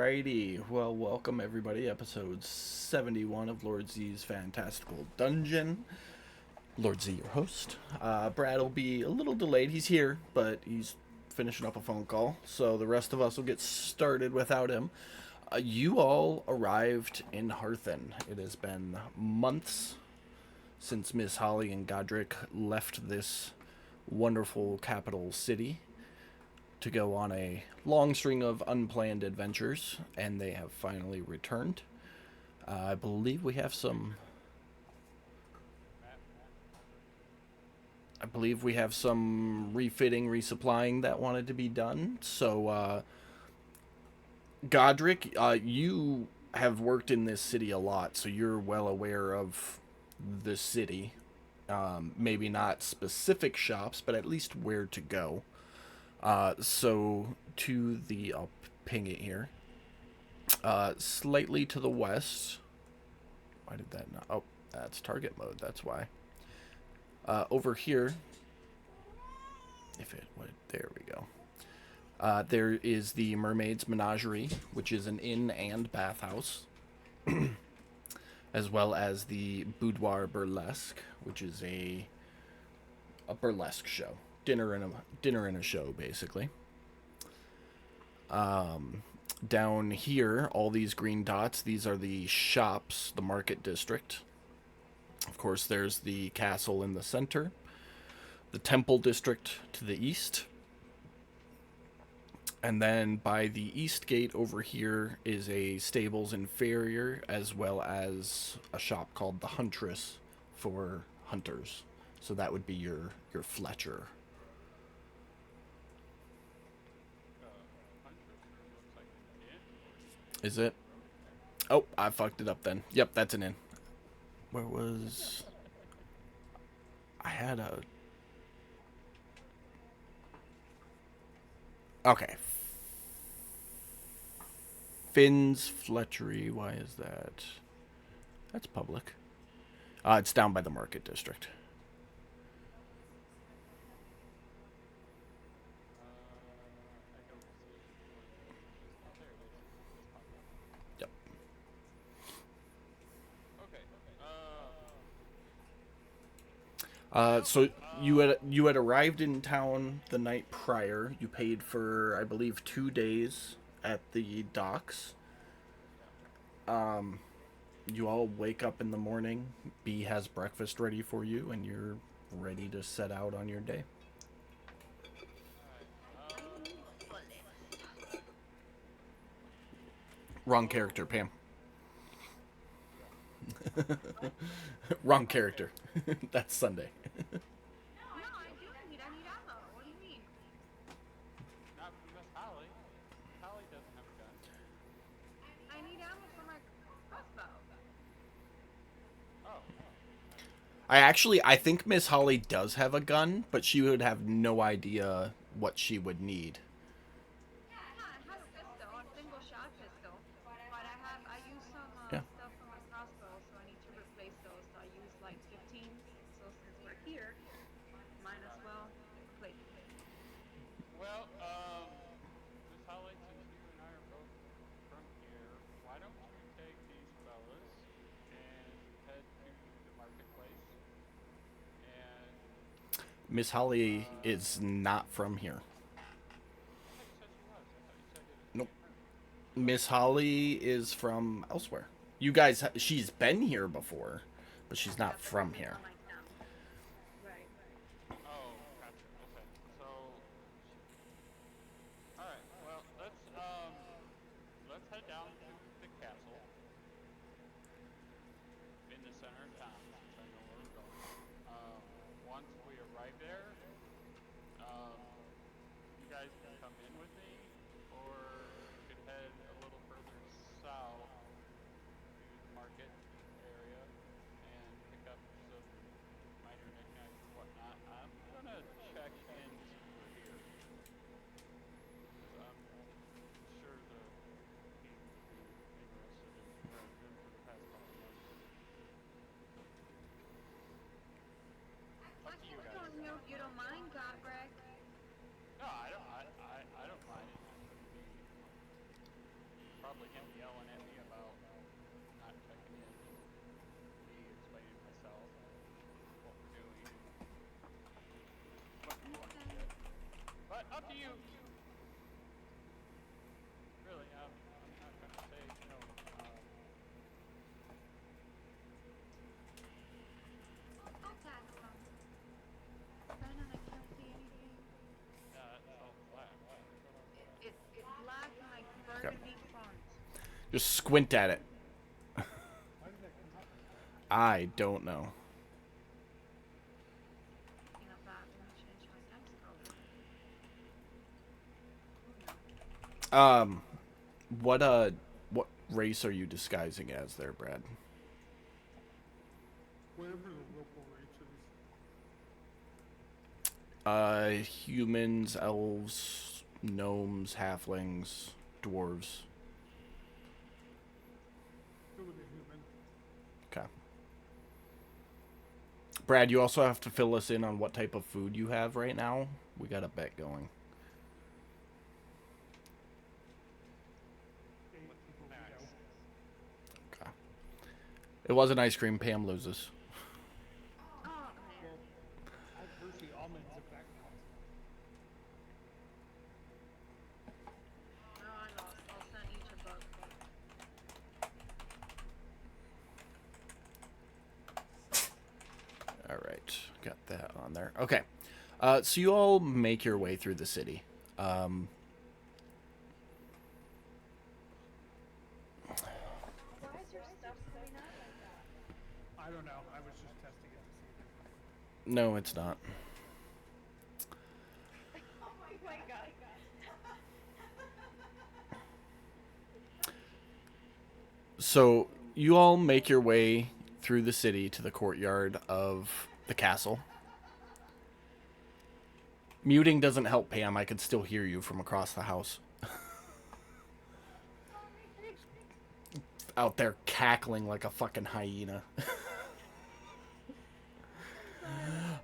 Alrighty, well, welcome everybody. Episode 71 of Lord Z's Fantastical Dungeon. Lord Z, your host. Brad will be a little delayed. He's here, but he's finishing up a phone call, so the rest of us will get started without him. You all arrived in Harthen. It has been months since Miss Holly and Godric left this wonderful capital city to go on a long string of unplanned adventures, and they have finally returned. I believe we have some. I believe we have some refitting, resupplying that wanted to be done. So, Godric, you have worked in this city a lot, so you're well aware of the city. Maybe not specific shops, but at least where to go. So to the, I'll ping it here. Slightly to the west. Why did that not? Oh, that's target mode. That's why. Over here, if it would, there we go. There is the Mermaid's Menagerie, which is an inn and bathhouse, as well as the Boudoir Burlesque, which is a burlesque show. Dinner in a show, basically. Down here, all these green dots, these are the shops, the market district. Of course, there's the castle in the center, the temple district to the east, and then by the east gate over here is a stables and farrier, as well as a shop called the Huntress for hunters. So that would be your Fletcher. Is it? Oh, I fucked it up then. Yep, that's an inn. Where was... I had a... Okay. Finn's Fletchery. Why is that? That's public. It's down by the market district. Yep. So you had arrived in town the night prior. You paid for, I believe, 2 days at the docks. You all wake up in the morning. B has breakfast ready for you, and you're ready to set out on your day. Wrong character, Pam. Wrong character. That's Sunday. I think Miss Holly does have a gun, but she would have no idea what she would need. Yeah. Miss Holly is not from here. Nope. Miss Holly is from elsewhere. You guys, she's been here before, but she's not from here. probably him yelling at me about not checking in and me explaining myself and what we're doing and what the point of it. But up to you. Really, I'm not gonna say no. I'll tackle him. Brennan, I can't see anything. It's all black. What all black? It's black and like Okay. burgundy font. Just squint at it. Why did that come up like that? I don't know. Speaking of that, let me change my text color. Oh no. Um, what race are you disguising as there, Brad? Whatever the local race is. Humans, elves, gnomes, halflings, dwarves. Go with a human. Okay. Brad, you also have to fill us in on what type of food you have right now. We got a bet going. 8 What's before we max? go. Okay. It wasn't ice cream. Pam loses. Oh man. Well, I have Hershey almonds if that counts. No, I lost. I'll send each a book. All right, got that on there. Okay, so you all make your way through the city. Um, Why is your stuff coming up like that? I don't know. I was just testing it to see if it worked. no, it's not. Oh my god. So you all make your way through the city to the courtyard of the castle. Muting doesn't help, Pam. I could still hear you from across the house. Sorry. Out there cackling like a fucking hyena. I'm sorry.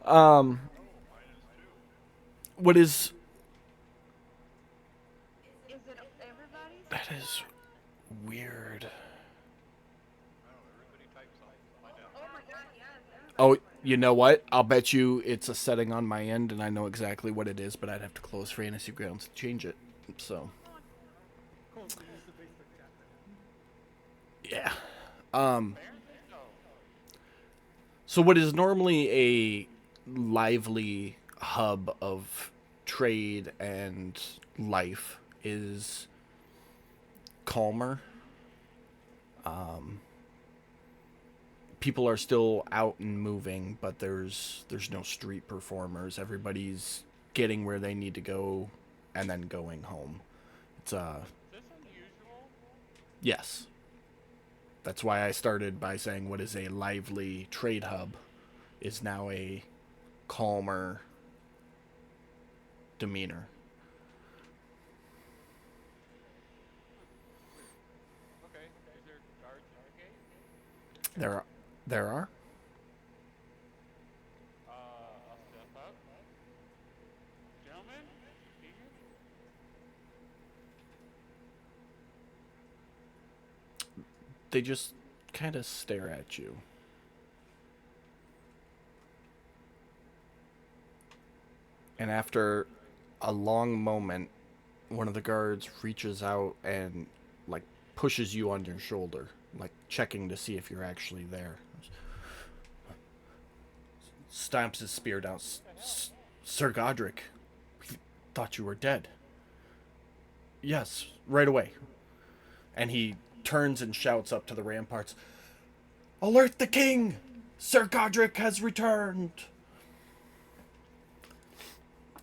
Um, Oh, -2. what is Is it everybody's? that is weird. Oh, everybody type something. Find out. Oh my god, yes, Oh, everybody's weird. you know what? I'll bet you it's a setting on my end, and I know exactly what it is, but I'd have to close Fantasy Grounds to change it. So, Oh, Cool, so use the Facebook chat then. yeah. Apparently so. So, what is normally a lively hub of trade and life is calmer. People are still out and moving, but there's no street performers. Everybody's getting where they need to go and then going home. It's Is this unusual? yes. That's why I started by saying what is a lively trade hub is now a calmer demeanor. Weird. Okay. Is there guards at the gate? Is there There are, checkpoint? there are. I'll step up. Gentlemen, senior. They just kind of stare at you. And after a long moment, one of the guards reaches out and like pushes you on your shoulder, like checking to see if you're actually there. Stamps his spear down. What the hell? Sir Godric, we thought you were dead. Yes, right away. And he turns and shouts up to the ramparts, "Alert the king! Sir Godric has returned!"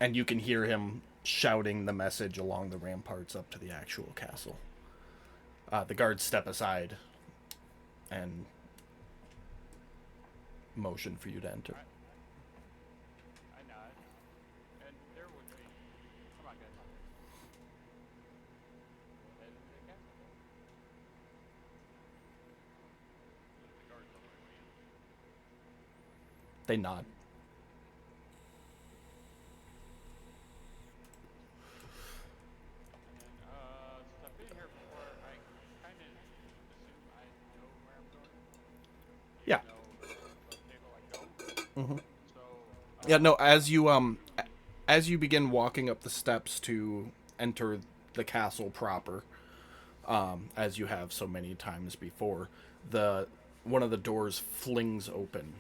And you can hear him shouting the message along the ramparts up to the actual castle. The guards step aside and motion for you to enter. I nod. And they're with me. Come on, guys. Head into the castle. Look at the guards on my way in. They nod. And then, step in here before I So, Yeah, no, as you begin walking up the steps to enter the castle proper, as you have so many times before, the one of the doors flings open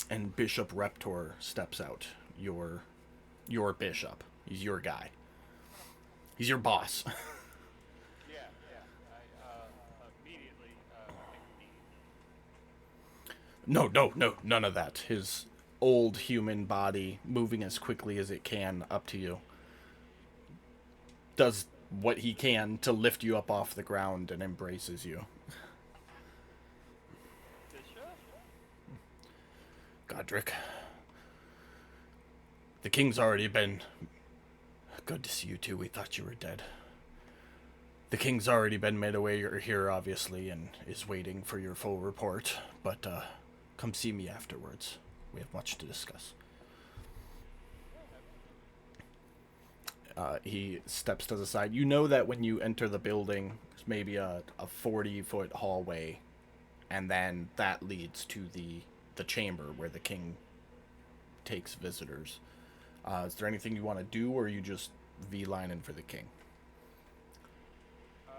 and Bishop Reptor steps out. Your bishop. He's your guy. He's your boss. yeah, yeah. I immediately take a knee. No, no, no, none of that. His old human body moving as quickly as it can up to you does what he can to lift you up off the ground and embraces you. Bishop? Godric, the king's already been. Good to see you too. We thought you were dead. The king's already been made away. You're here, obviously, and is waiting for your full report. But come see me afterwards. We have much to discuss. Yeah, absolutely. He steps to the side. You know that when you enter the building, it's maybe a 40-foot hallway, and then that leads to the chamber where the king takes visitors. Is there anything you want to do, or are you just V-lining for the king? No,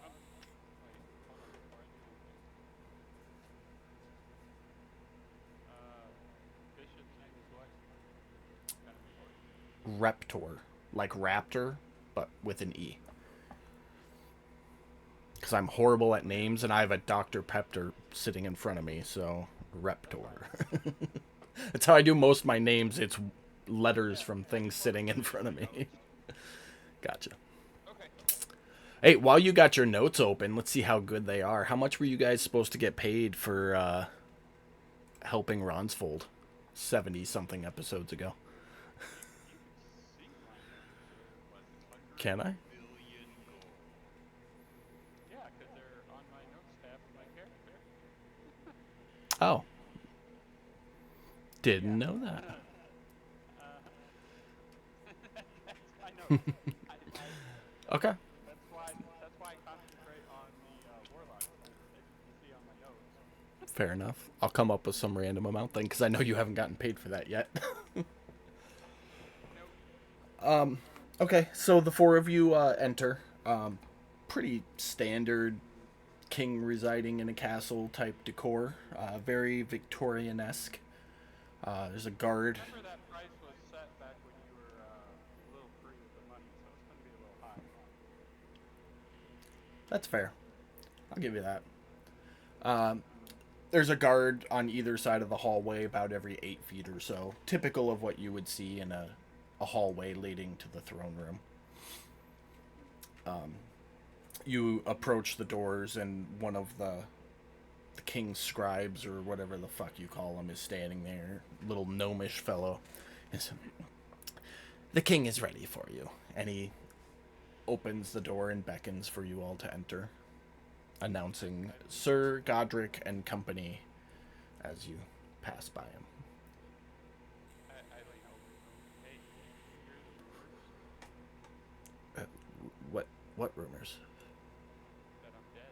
I'm. Wait, hold on. Before I do anything, Bishop's name is what? Kind of important. Reptor, like raptor, but with an E. Because I'm horrible at names, and I have a Dr. Pepper sitting in front of me, so Reptor. That's how I do most of my names. It's letters Yeah, from yeah. things Well, sitting in those are front of my me. notes. Gotcha. Okay. Hey, while you got your notes open, let's see how good they are. How much were you guys supposed to get paid for helping Ronsfold 70 something episodes ago? You can see my notes. 100 Can I? million gold. Yeah, because they're on my notes tab of my character. Oh, didn't Yeah. know that. Uh-huh. That's my notes. I Okay. that's why I concentrate on the warlock stuff. As you can see on my notes. Fair enough. I'll come up with some random amount then, because I know you haven't gotten paid for that yet. Nope. Okay, so the four of you enter. Pretty standard king residing in a castle type decor. Very Victorian esque. There's a guard. Remember that price was set back when you were a little free with the money, so it's going to be a little high. That's fair. I'll give you that. There's a guard on either side of the hallway, about every 8 feet or so. Typical of what you would see in a hallway leading to the throne room. You approach the doors, and one of the king's scribes, or whatever the fuck you call him, is standing there. Little gnomish fellow. The king is ready for you. And he opens the door and beckons for you all to enter, announcing Sir Godric and company as you pass by him. I lean over to him. Hey, did you hear the rumors What rumors? that I'm dead?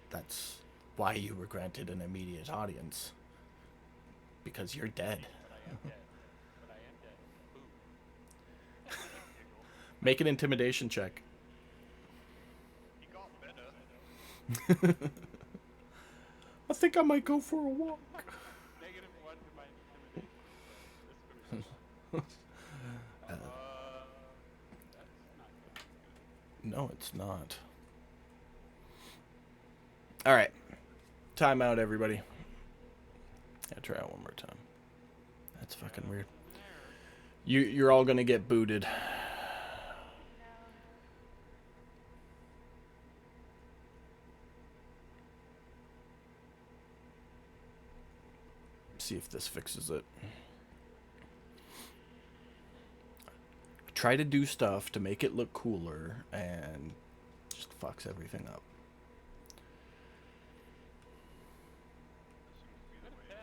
That's why you were granted an immediate audience. Because you're dead. But I am dead. But I am dead. Boo. Giggle. Make an intimidation check. He got better. I think I might go for a walk. -1 to my intimidation. This is gonna be fun. That's not gonna be good. No, it's not. Alright. Time out, everybody. Yeah, try it one more time. That's fucking weird. You're all gonna get booted. See if this fixes it. Try to do stuff to make it look cooler and just fucks everything up. Seems to be the way to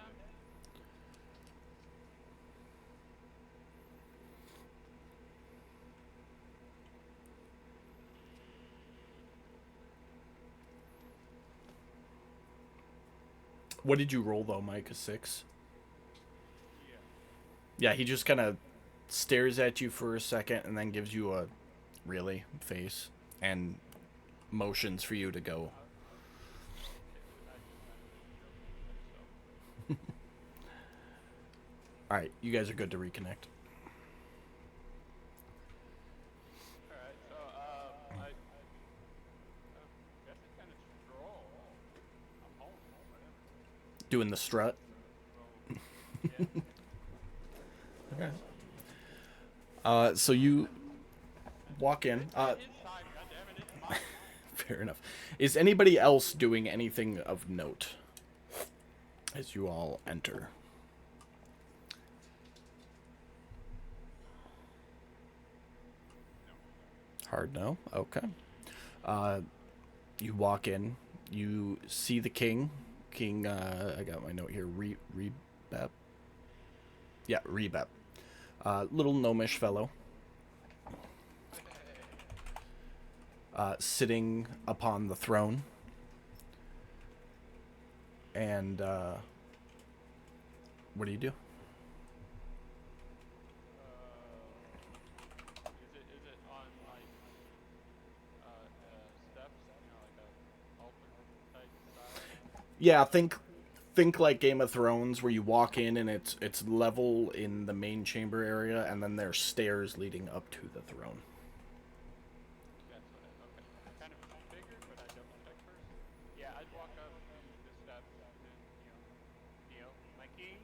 do it. What did you roll though, Mike? A 6? Yeah. Yeah, he just kind of stares at you for a second and then gives you a really face and motions for you to go. Okay, I just kind of joke with myself. All right, you guys are good to reconnect. All right, so I guess it's kind of stroll. I'm home, whatever. Doing the strut. So yeah. Okay. So you walk in. It's not his time, goddammit, it's mine. Fair enough. Is anybody else doing anything of note as you all enter? Hard no. Okay. You walk in. You see the king. King. I got my note here. Rebep. Yeah, Rebep. Little gnomish fellow. Sitting upon the throne. And what do you do? Is it on like steps, like a altar type style? Yeah, think like Game of Thrones, where you walk in and it's level in the main chamber area, and then there's stairs leading up to the throne. That's what okay. I kind of figured, but I double checked first. Yeah, I'd walk up to the steps and, kneel. My king?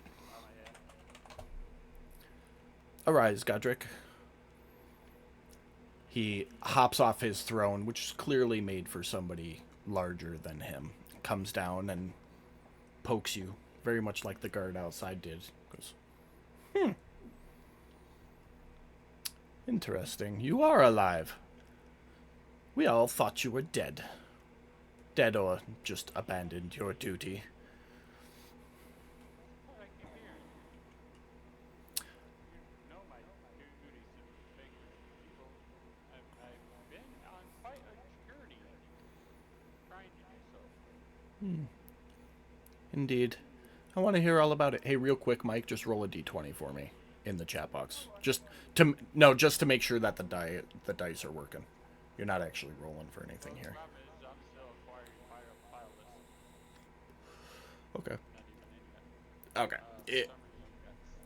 Oh, my dad. Arise, Godric. He hops off his throne, which is clearly made for somebody larger than him. Comes down and pokes you, very much like the guard outside did. Goes, interesting. You are alive. We all thought you were dead. Dead or just abandoned your duty. That's what I keep hearing. You know my duties to protect people. I've been on quite a journey trying to do so. Indeed. I want to hear all about it. Hey, real quick, Mike, just roll a d20 for me in the chat box. Just to make sure that the dice are working. You're not actually rolling for anything here. The problem is I'm still acquiring file lists. Okay. Not even in yet. Okay. For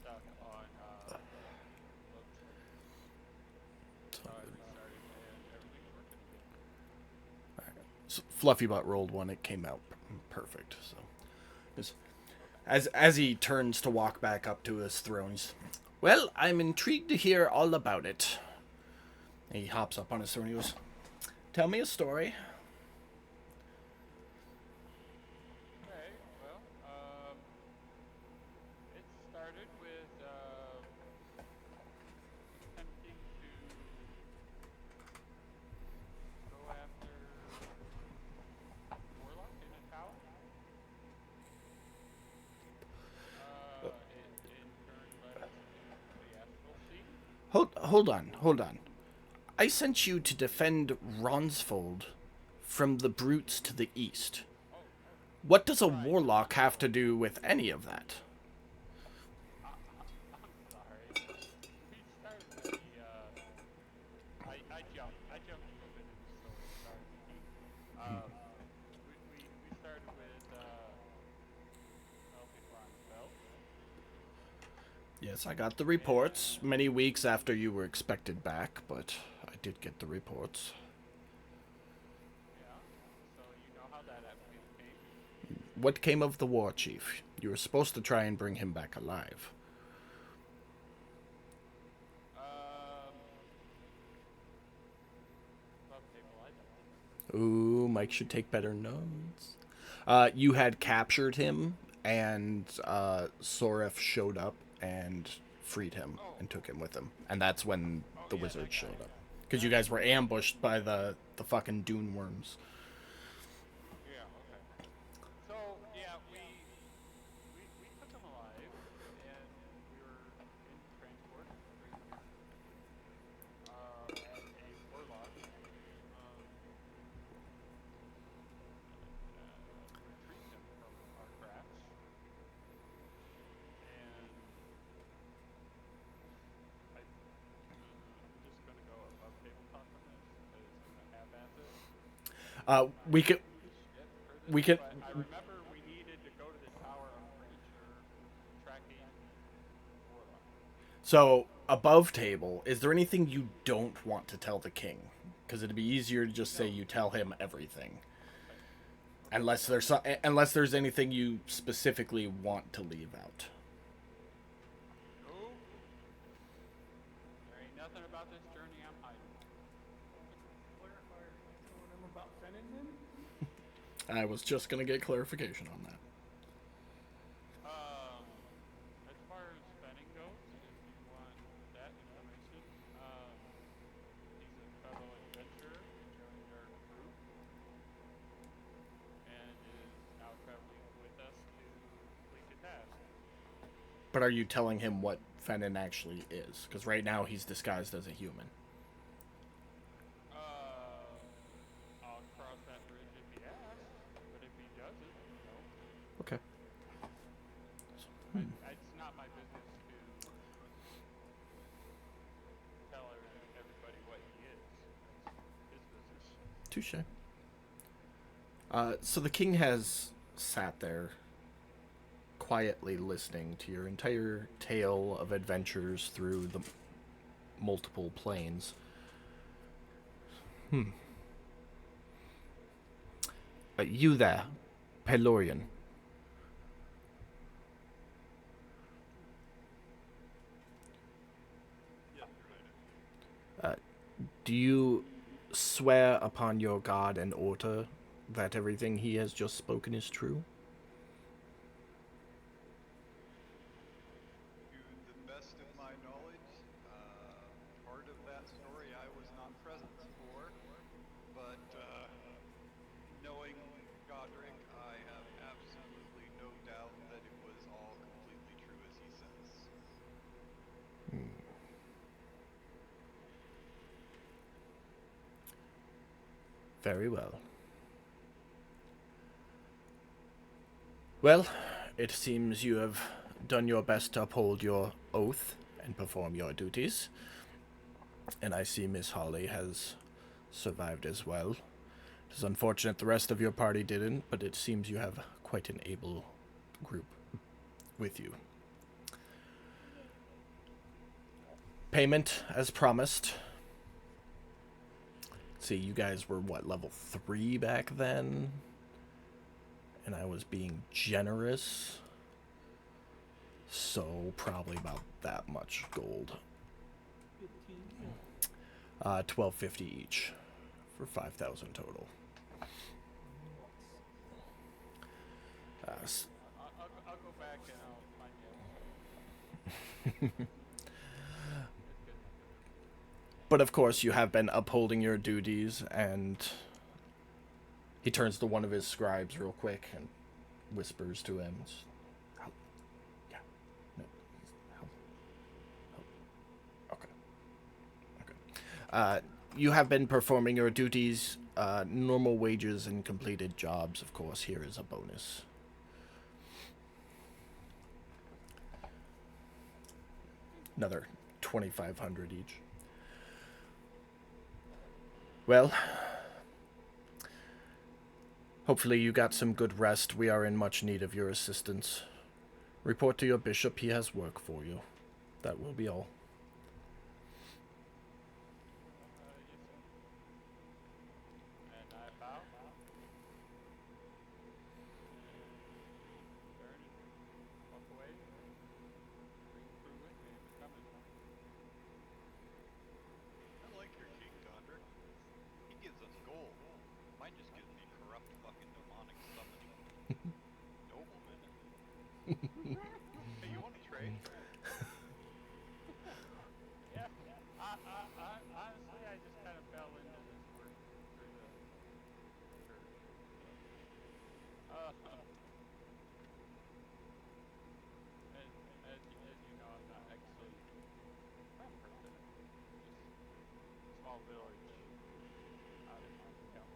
some reason, got stuck on looked. So I restarted and everything's working again. So Fluffy Butt rolled one. It came out perfect. So, as he turns to walk back up to his throne, he's, well, I'm intrigued to hear all about it. And he hops up on his throne. He goes, tell me a story. Okay, well, it started with attempting to go after Warlock in a tower. It in turn led us to the astral sea. Hold on. I sent you to defend Ronsfold from the brutes to the east. Oh, What does a warlock have to do with any of that? I'm sorry. We started with the I jumped a little bit in the story. Sorry, Mickey. We started with helping Ronsfeld. Yes, I got the reports many weeks after you were expected back, but I did get the reports. Yeah. So you know how that came. What came of the war chief? You were supposed to try and bring him back alive. Love table. I don't. Ooh, Mike should take better notes. You had captured him, and Soref showed up and freed him and took him with him. And that's when the yeah, wizard that guy, showed up. Because you guys were ambushed by the fucking dune worms. Yeah. Okay. So yeah, we took him alive, and we were in transport right here. A warlock retreated We could. shit for this, We could. but I remember we needed to go to the Tower, I'm pretty sure, tracking Warlock. So above table, is there anything you don't want to tell the king? Because it'd be easier to just say No. you tell him everything, Okay. unless there's anything you specifically want to leave out. No. There ain't nothing about this journey I'm hiding. Clarify, are you telling him about Fennin? I was just gonna get clarification on that. As far as spending goes, if you want that information, he's a fellow adventurer who joined our group and is now traveling with us to complete a task. But are you telling him what Fennin actually is? Because right now he's disguised as a human. I'll cross that bridge if he asks, but if he doesn't, no. Okay. It's not my business to tell everybody what he is. It's his business. Touche. So the king has sat there, quietly listening to your entire tale of adventures through the multiple planes. You there, Pelorian. Yes, Your Highness. Do you swear upon your god and Orta that everything he has just spoken is true? To the best of my knowledge, part of that story I was not present for, but knowing Godric, I have absolutely no doubt that it was all completely true as he says. Very well. Well, it seems you have done your best to uphold your oath and perform your duties. And I see Miss Holly has survived as well. It is unfortunate the rest of your party didn't, but it seems you have quite an able group with you. Payment, as promised. See, you guys were, what, level 3 back then? And I was being generous. So, probably about that much gold. 1250 each for 5,000 total. I'll go back and I'll find you. It's good. But of course, you have been upholding your duties, and he turns to one of his scribes real quick and whispers to him. Yeah. No. Okay. Okay. You have been performing your duties. Normal wages and completed jobs, of course, here is a bonus. Another 2,500 each. Well, hopefully you got some good rest. We are in much need of your assistance. Report to your bishop. He has work for you. That will be all. Yes, sir. And I bow. Turn and walk away. Bring the crew with me if they're coming. I like your king, Godric. He gives us gold. Mine just gives me corrupt fucking demonic summoning. Nobleman. Hey, you want to trade? Yeah. Honestly, I just kind of fell into this work through the church. And as you know, I'm not actually from Perthon. Just small village out in California.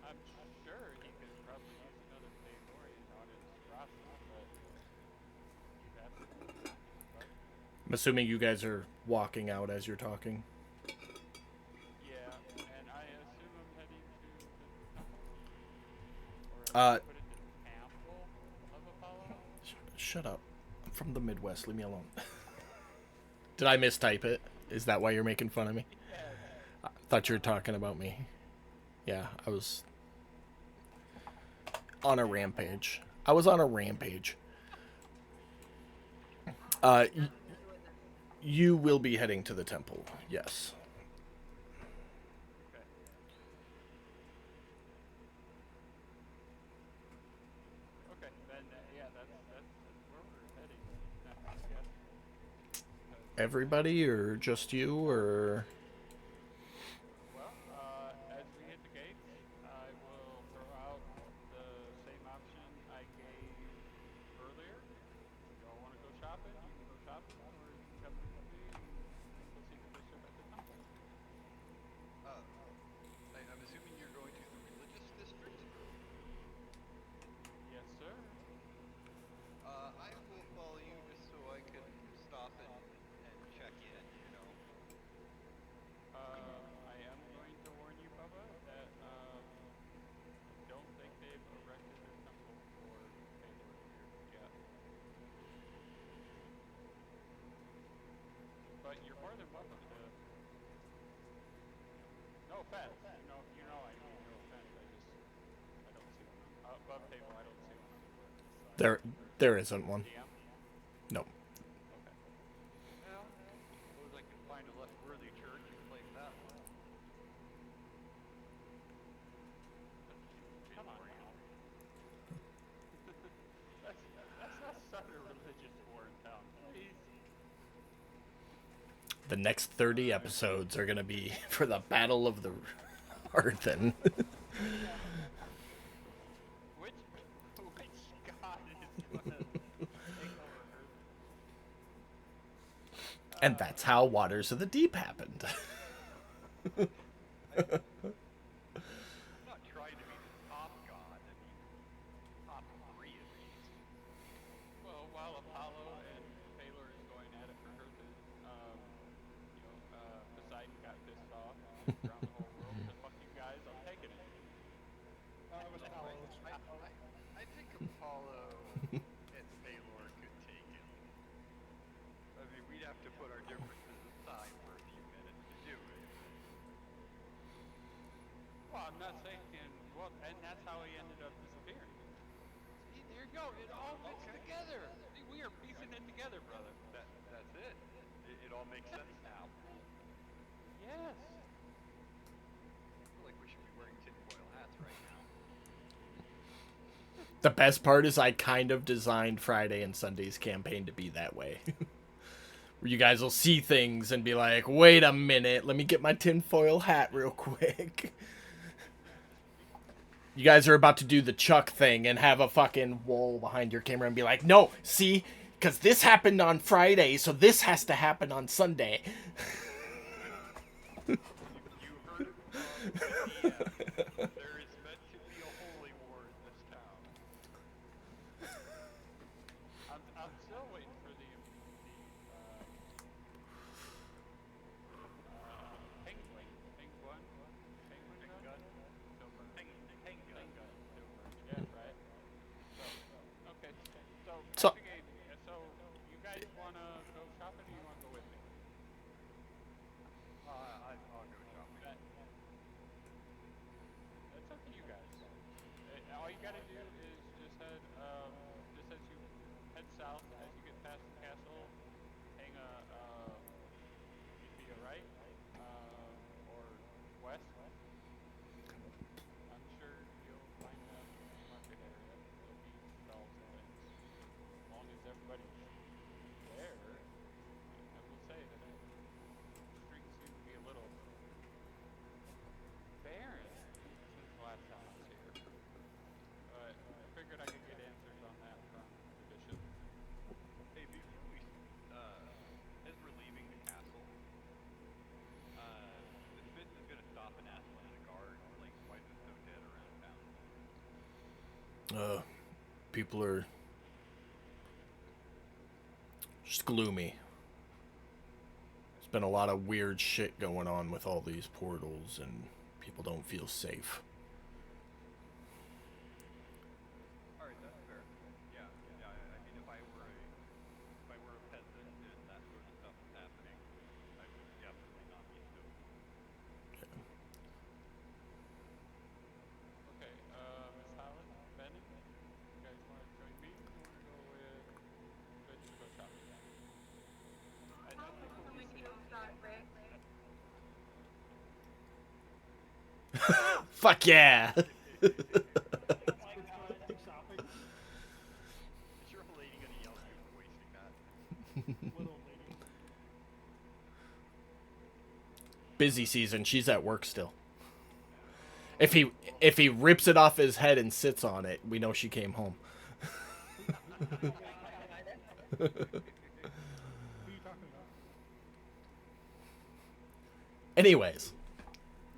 I'm sure he could probably use another Paylorian on his roster, but keep asking. But I'm assuming you guys are walking out as you're talking. yeah, and Uh, Put it to Temple of Apollo? shut up. I'm from the Midwest. Leave me alone. Did I mistype it? Is that why you're making fun of me? Yes. I thought you were talking about me. Yeah, I was on a rampage. I was on a rampage. Uh, y- you will be heading to the temple. Yes. Okay. Okay, then yeah, that's where we're heading next, I guess. Because Everybody, or just you, or well, as we hit the gates, I will throw out the same option I gave earlier. You all want to go shopping? You can go shopping, or you can come with me and go see the bishop at the temple. Uh, I'm assuming you're going to the religious district? Yes, sir. I will follow you just so I can stop and check in, you know. I am going to warn you, Bubba, that I don't think they've erected their temple for Paylor here yet. But you're more than welcome to. No offense. I mean no offense. I don't see one on above table. I don't see one on the list. So I there, don't know if there isn't one. DM. No. Okay. Well, suppose I can find a less worthy church and claim that one. That's Come on Paylor, now. you know. Let's not start a religious war in town, please. The next 30 episodes are gonna be for the Battle of the Earthen. Which god is gonna take over Earth? And that's how Waters of the Deep happened. I'm not trying to be the top god. I mean, top three at least. Well, while Apollo and Paylor is going at it for Earthen, Poseidon got pissed off and looked around the whole world and said, "Fuck you guys, I'm taking it." It was Anyway, Apollo's fault. I think Apollo and Paylor could take it. I mean, we'd have to put our differences aside for a few minutes to do it. Well, I'm not saying, and that's how he ended up disappearing. See, there you go. It all fits together. See, we are piecing it together, brother. That's it. It all makes sense now. Yes. I feel like we should be wearing tinfoil hats right now. The best part is I kind of designed Friday and Sunday's campaign to be that way. Where you guys will see things and be like, wait a minute, let me get my tinfoil hat real quick. You guys are about to do the Chuck thing and have a fucking wall behind your camera and be like, no, see, because this happened on Friday, so this has to happen on Sunday. You heard it from the DM. There is meant to be a holy war in this town. I'm still waiting for the penguin gun to emerge. Penguin. Gun to emerge. Yeah, right. So okay. So So- game. So you guys wanna go shopping or you wanna go with me? I'll go shopping. That's up to you guys. All you gotta do is just just as you head south, as you get past the castle, hang either right, or west. I'm sure you'll find them in the market area. There'll be stalls and things. As long as everybody's there, I will say that the streets seem to be a little barren since the last time I was here. But I figured I could get answers on that from the bishop. Hey, before as we're leaving the castle, the Smith is gonna stop and ask one of the guards, like, why is it so dead around town? People are just gloomy. There's been a lot of weird shit going on with all these portals, and people don't feel safe. Fuck yeah! Fantastic shopping. Is your old lady gonna yell at you for wasting that? What old lady? Busy season. She's at work still. If he rips it off his head and sits on it, we know she came home. Who are you talking about? Anyways,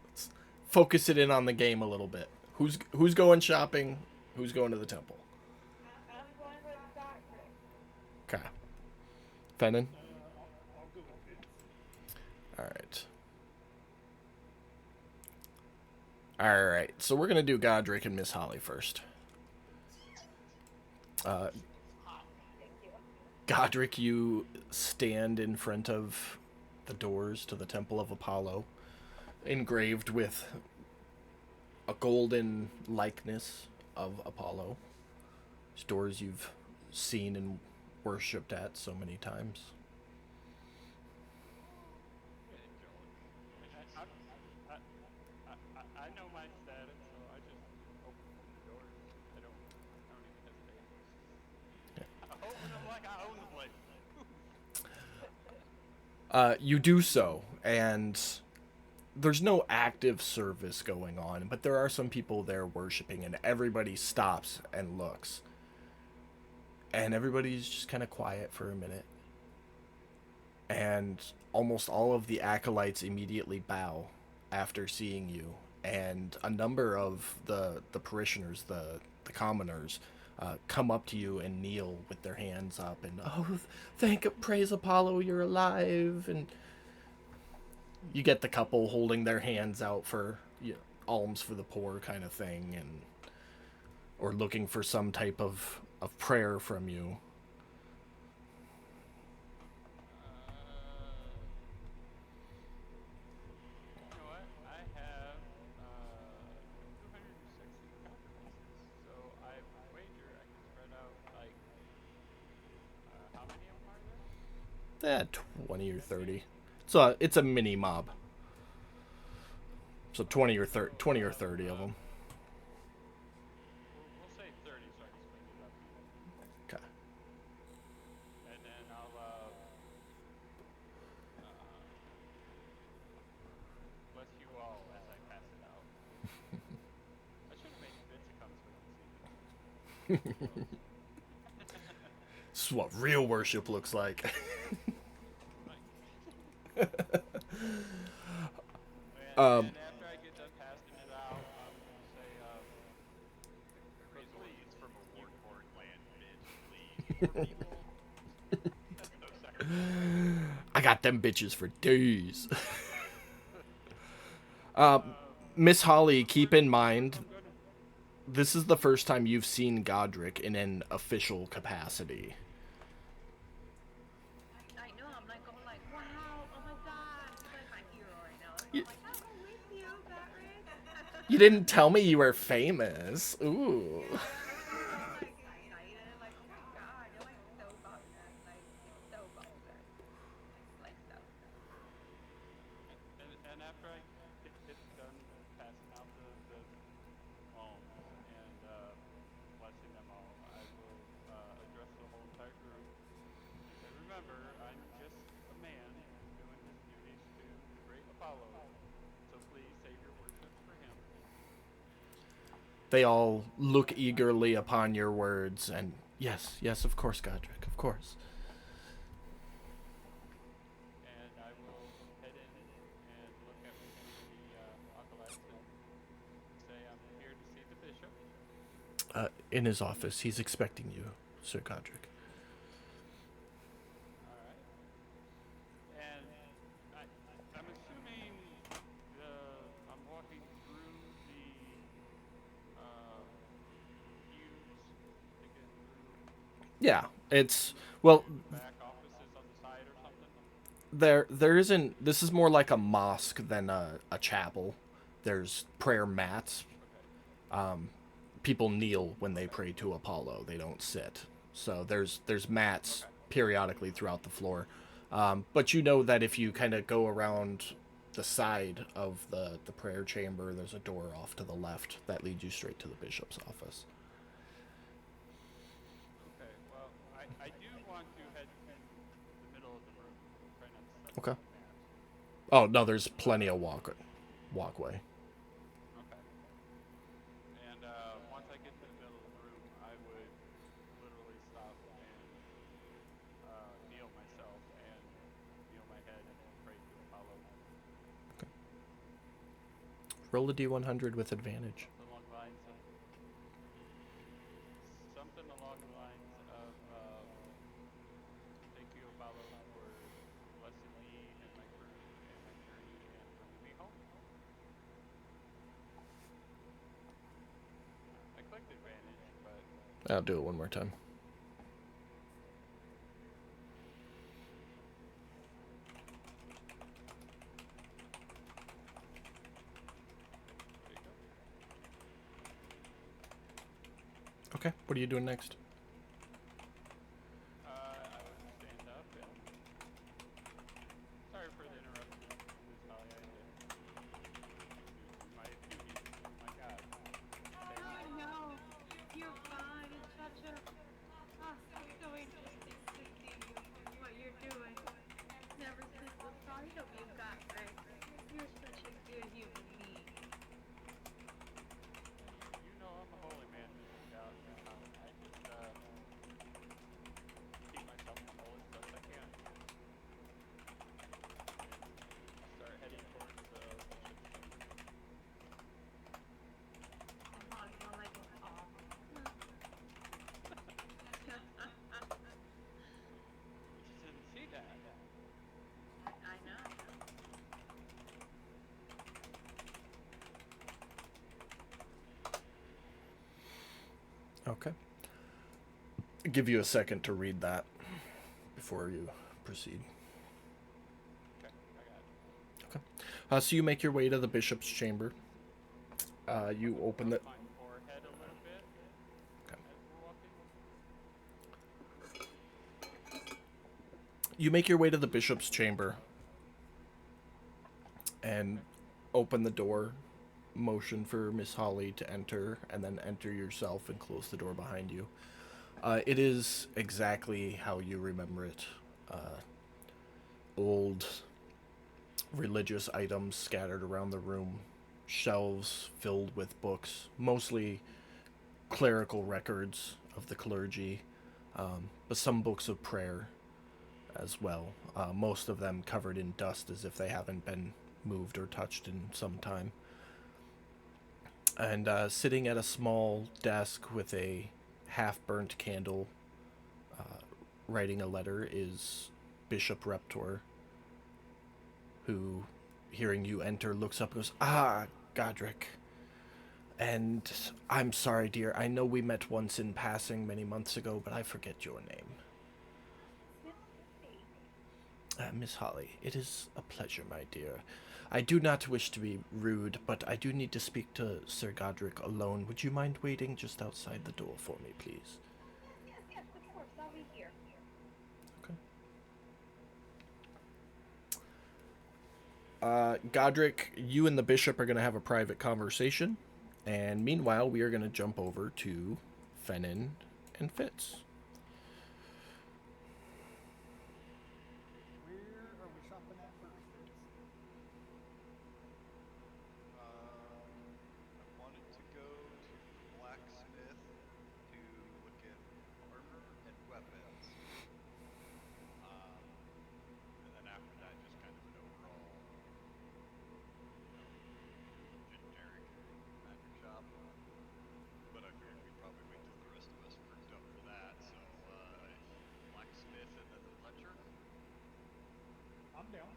let's focus it in on the game a little bit. Who's going shopping? Who's going to the temple? I'm going with Doctor. Okay. Fennon? I'll go with Vince. Alright. Alright, so we're going to do Godric and Miss Holly first. Thank you. Godric, you stand in front of the doors to the Temple of Apollo, engraved with a golden likeness of Apollo. These doors you've seen and worshipped at so many times. I know my status, so I just open the doors. I don't even hesitate. I open them like I own the place. You do so, and there's no active service going on, but there are some people there worshiping, and everybody stops and looks. And everybody's just kind of quiet for a minute. And almost all of the acolytes immediately bow after seeing you. And a number of the parishioners, the commoners, come up to you and kneel with their hands up and, oh, praise Apollo, you're alive. And you get the couple holding their hands out for alms for the poor kind of thing, and or looking for some type of prayer from you. You know what? I have 260 copper pieces, so I wager I can spread out like how many of them are there? 20 or 30. So it's a mini mob. So 20 or 30 of them. We'll say 30 so I can split it up. Okay. And then I'll bless you all as I pass it out. I should have made Vince come so he can see it. This is what real worship looks like. And after I get done passing it out, I'm gonna say, please from a Wartborn land, bitch, please. No second. I got them bitches for days. Miss Holly, keep in mind, this is the first time you've seen Godric in an official capacity. I know, I'm like, wow, oh my god, he's like my hero right now. I'm like, I'm with you, Patrick. You didn't tell me you were famous. Ooh. I'm like excited, like, oh my god, you're like so bubbly, like, so bubbly. Like, so. And after I get done passing out the alms and blessing them all, I will address the whole entire group and say, remember, I'm just a man doing his duties to the great Apollo, so please save your worship for him. They all look eagerly upon your words, and yes, of course, Godric, of course. And I will head in and look at one of the acolytes and say, I'm here to see the bishop. In his office, he's expecting you, Sir Godric. All right. And I'm assuming I'm walking through the queues to get through Yeah, it's well. back offices on the side or something. There isn't. This is more like a mosque than a chapel. There's prayer mats. People kneel when they pray to Apollo. They don't sit. So there's mats periodically throughout the floor. But you know that if you kind of go around the side of the prayer chamber, there's a door off to the left that leads you straight to the bishop's office. Okay, well, I do want to head to the middle of the room. Try not to step Okay. on the mat. Oh no, there's plenty of walkway. Okay. And once I get to the middle of the room, I would literally stop and kneel myself and kneel my head and pray to Apollo. Roll a d100 with advantage. Something along the lines of thank you, Apollo, for blessing me and my crew and my journey and bringing me home. I clicked advantage, but I'll do it one more time. there you go. Okay, what are you doing next? I would stand up and sorry for the interruption, Ms. Holly. I had to do my duties. My God. Oh no, you're fine. It's such a so interesting to see you what you're doing. Never since the start of you got right. You're such a good human being. You know I'm a holy man, Mrs. Ms. Holly. I just keep myself humble as best I can. And start heading towards the bishop's chamber. And Molly, you're like, oh. You just didn't see that. I know. Okay. I'll give you a second to read that before you proceed. Okay, I got it. So you make your way to the bishop's chamber. You open the. My forehead a little bit Okay. as we're walking. You make your way to the bishop's chamber and open the door, motion for Miss Holly to enter, and then enter yourself and close the door behind you. It is exactly how you remember it. Old religious items scattered around the room, shelves filled with books, mostly clerical records of the clergy, but some books of prayer as well. Most of them covered in dust as if they haven't been moved or touched in some time. And sitting at a small desk with a half-burnt candle, writing a letter, is Bishop Reptor, who, hearing you enter, looks up and goes, "Ah, Godric. And I'm sorry, dear. I know we met once in passing many months ago, but I forget your name." Miss Holly, it is a pleasure, my dear. I do not wish to be rude, but I do need to speak to Sir Godric alone. Would you mind waiting just outside the door for me, please? Yes, of course. I'll be here. Okay. Godric, you and the bishop are going to have a private conversation. And meanwhile, we are going to jump over to Fennin and Fitz. Where are we shopping at first? I wanted to go to the blacksmith to look at armor and weapons. And then after that, just kind of an overall, generic magic shop. But I figured we'd probably wait till the rest of us worked up for that. So, blacksmith and then the butcher. I'm down.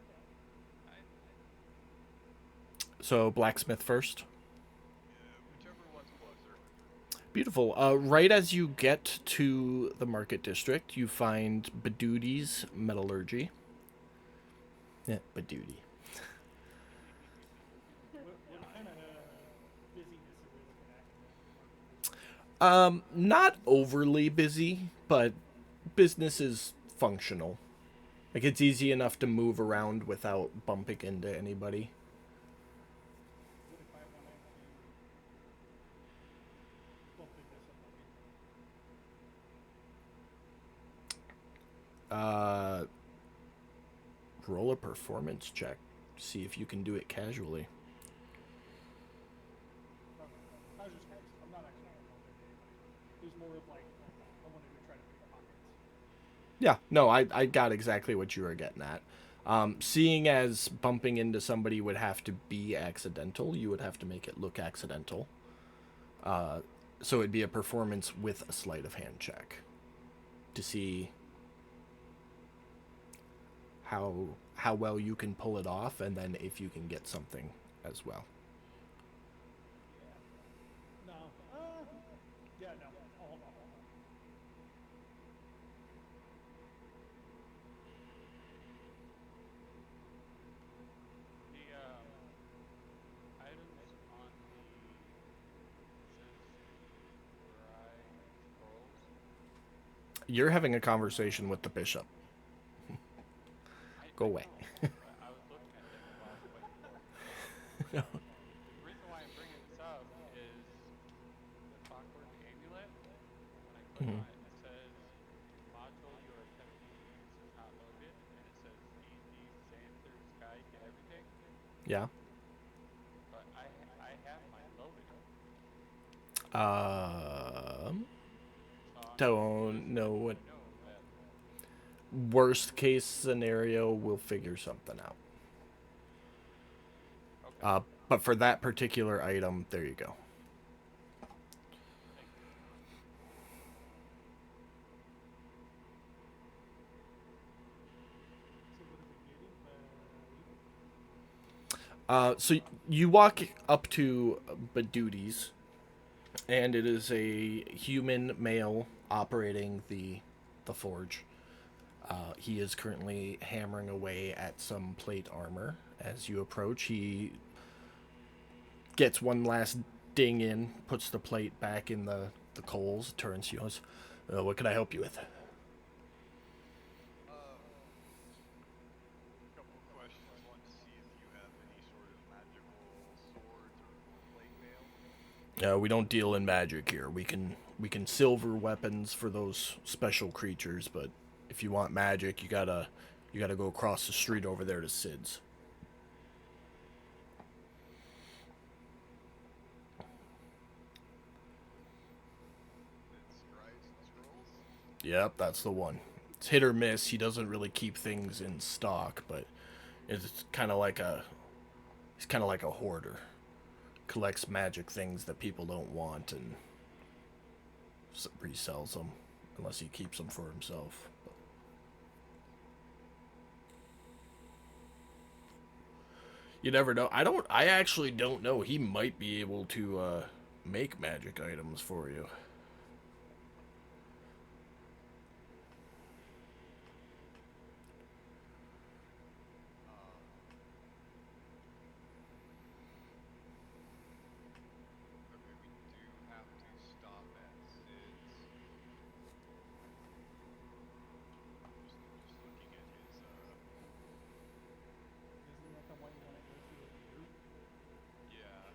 So, blacksmith first. Whichever one's closer. Beautiful. Right as you get to the market district, you find Badoody's Metallurgy. Yeah, Badoody. What kind of busyness are we looking at? Not overly busy, but business is functional. Like, it's easy enough to move around without bumping into anybody. What if I wanted to bump into somebody? Roll a performance check. See if you can do it casually. Okay. I was just curious. I'm not actually gonna bump into anybody. It was more of like I wanted to try to pick pockets. Yeah, no, I got exactly what you were getting at. Seeing as bumping into somebody would have to be accidental, you would have to make it look accidental. So it'd be a performance with a sleight of hand check to see how well you can pull it off, and then if you can get something as well. Yeah. No. Yeah. No. I'll hold off on that. The items on the says scrolls. You're having a conversation with the bishop. Go I away. know, but I was looking at them while I was waiting for it. The reason why I'm bringing this up is the clockwork amulet. When I click on it, it says module you are attempting to use is not loaded, and it says D&D Xanthur's Guide to Everything. Yeah. But I have mine loaded, so I'm Don't just know letting what you know that. worst case scenario. We'll figure something out. Okay, But for that particular item, there you go. thank you. So what are we getting? So you walk up to Badudi's, and it is a human male operating the forge. He is currently hammering away at some plate armor. As you approach, he gets one last ding in, puts the plate back in the coals, turns to you and goes, what can I help you with? Couple questions. Want to see if you have any sort of magical swords or plate mail. We don't deal in magic here. We can silver weapons for those special creatures, but if you want magic, you gotta go across the street over there to Sid's. It's scribes and scrolls. Yep, that's the one. It's hit or miss. He doesn't really keep things in stock, but it's kind of like a he's kind of like a hoarder. Collects magic things that people don't want and resells them, unless he keeps them for himself. You never know. I actually don't know. He might be able to make magic items for you. Okay, we do have to stop at Sid's. Just looking at his Isn't that the one you want to go to with the group? yeah.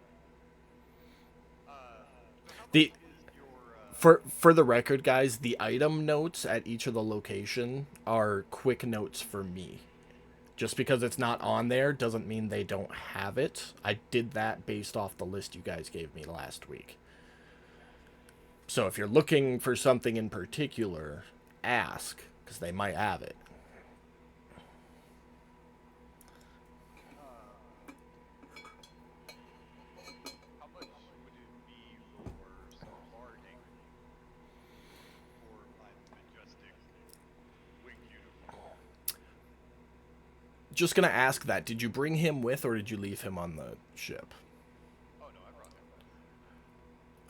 So how much The is your for the record, guys, the item notes at each of the location are quick notes for me. Just because it's not on there doesn't mean they don't have it. I did that based off the list you guys gave me last week. So if you're looking for something in particular, ask, because they might have it. how much would it be for some barding for my majestic winged unicorn? Just gonna ask that. Did you bring him with, or did you leave him on the ship? Oh no, I brought him.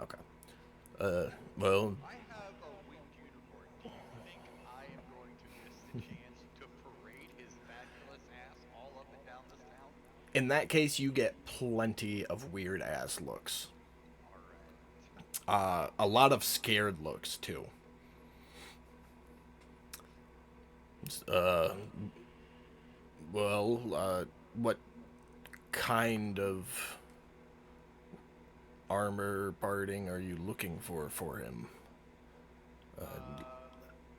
Okay. Well, I have a winged unicorn. Do you think I am going to miss the chance to parade his fabulous ass all up and down this town? in that case, you get plenty of weird ass looks. Alright. A lot of scared looks too. Uh, well, what kind of armor barding are you looking for him?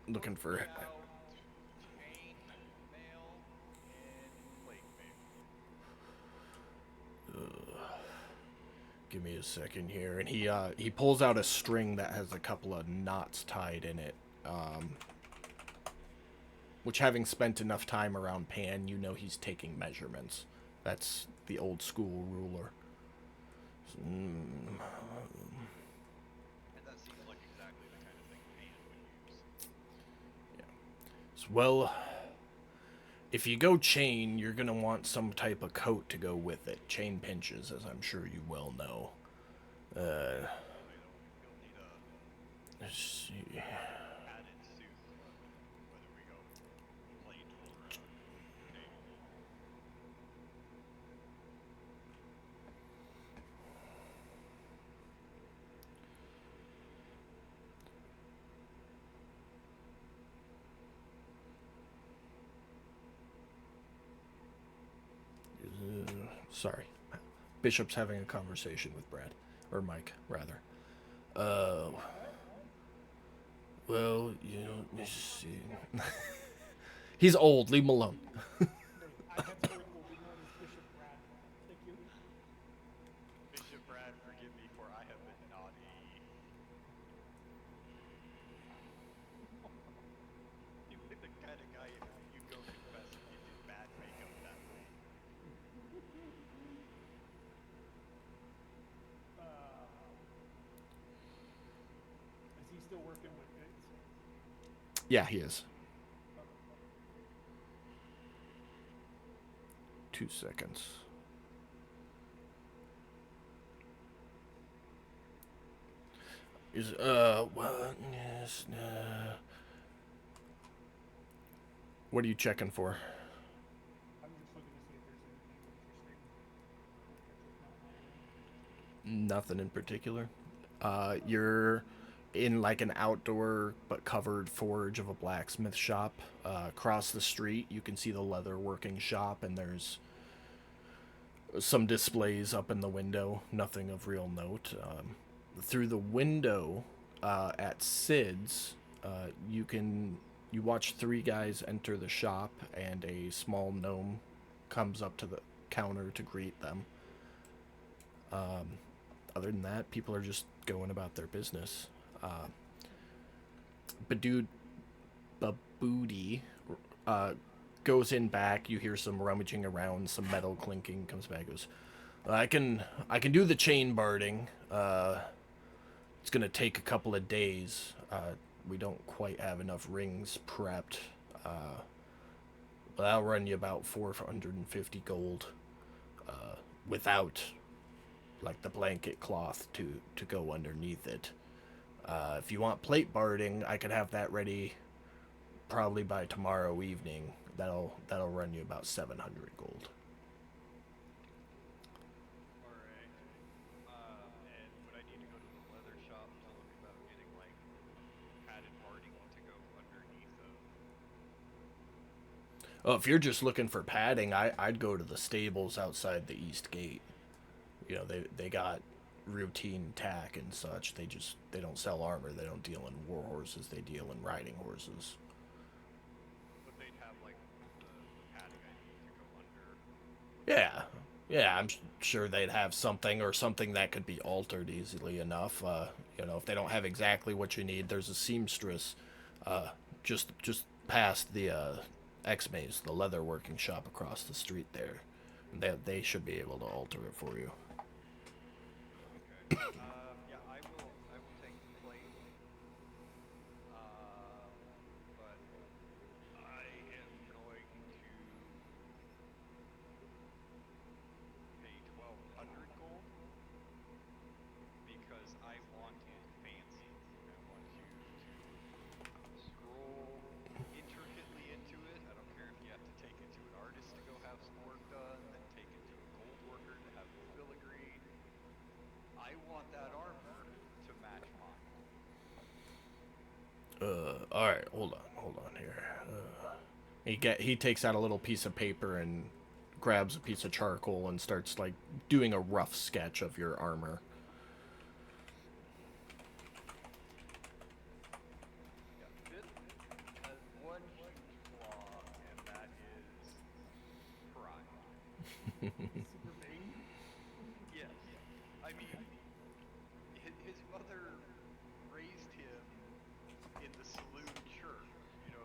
Looking Mostly for. out chain mail and plate mail. Give me a second here, and he pulls out a string that has a couple of knots tied in it. Which, having spent enough time around Pan, you know he's taking measurements. That's the old school ruler. Mm, And that seems like exactly the kind of thing Pan would use. well, if you go chain, you're gonna want some type of coat to go with it. Chain pinches, as I'm sure you well know. So he'll need a Let's see. padded suit, whether we go plate or chain. Sorry. Bishop's having a conversation with Brad. Or Mike, rather. Uh, well, you know, let's see. He's old. Leave him alone. Great. I henceforth will be known as Bishop Brad. Thank you. Bishop Brad, forgive me for I have been naughty. You look the kind of guy you go confess if you did bad makeup that way. Is he still working with Biggs? Yeah, he is. 2 seconds. Is well, yes, what are you checking for? I'm just looking to see if there's anything interesting. Nothing in particular. You're in like an outdoor but covered forge of a blacksmith shop. Across the street, you can see the leather working shop, and there's some displays up in the window. Nothing of real note. Through the window at Sid's, you watch 3 guys enter the shop, and a small gnome comes up to the counter to greet them. Other than that, people are just going about their business. Badood Baboody goes in back. You hear some rummaging around, some metal clinking. Comes back, goes, I can do the chain barding. It's gonna take a couple of days. We don't quite have enough rings prepped. But I'll run you about 450 gold without like the blanket cloth to go underneath it. If you want plate barding, I could have that ready probably by tomorrow evening. That'll run you about 700 gold. Alright. And would I need to go to the leather shop to look about getting like padded barding to go underneath of? Oh, if you're just looking for padding, I'd go to the stables outside the east gate. You know, they got routine tack and such. They don't sell armor. They don't deal in war horses. They deal in riding horses. But they'd have like the padding I need to go under. Yeah, yeah. I'm sure they'd have something or something that could be altered easily enough. You know, if they don't have exactly what you need, there's a seamstress just past the X-Maze, the leather working shop across the street there. They should be able to alter it for you. Okay. Yeah, I will take the plate. But I am going to pay 1,200 gold because I want it fancy. I want you to scroll intricately into it. I don't care if you have to take it to an artist to go have some work done, then take it to a gold worker to have it filigreed. I want that armor to match mine. All right, hold on here. He takes out a little piece of paper and grabs a piece of charcoal and starts like doing a rough sketch of your armor. Yeah, this has one huge flaw, and that is pride. Super vain. Yes. I mean, his mother raised him in the saloon church,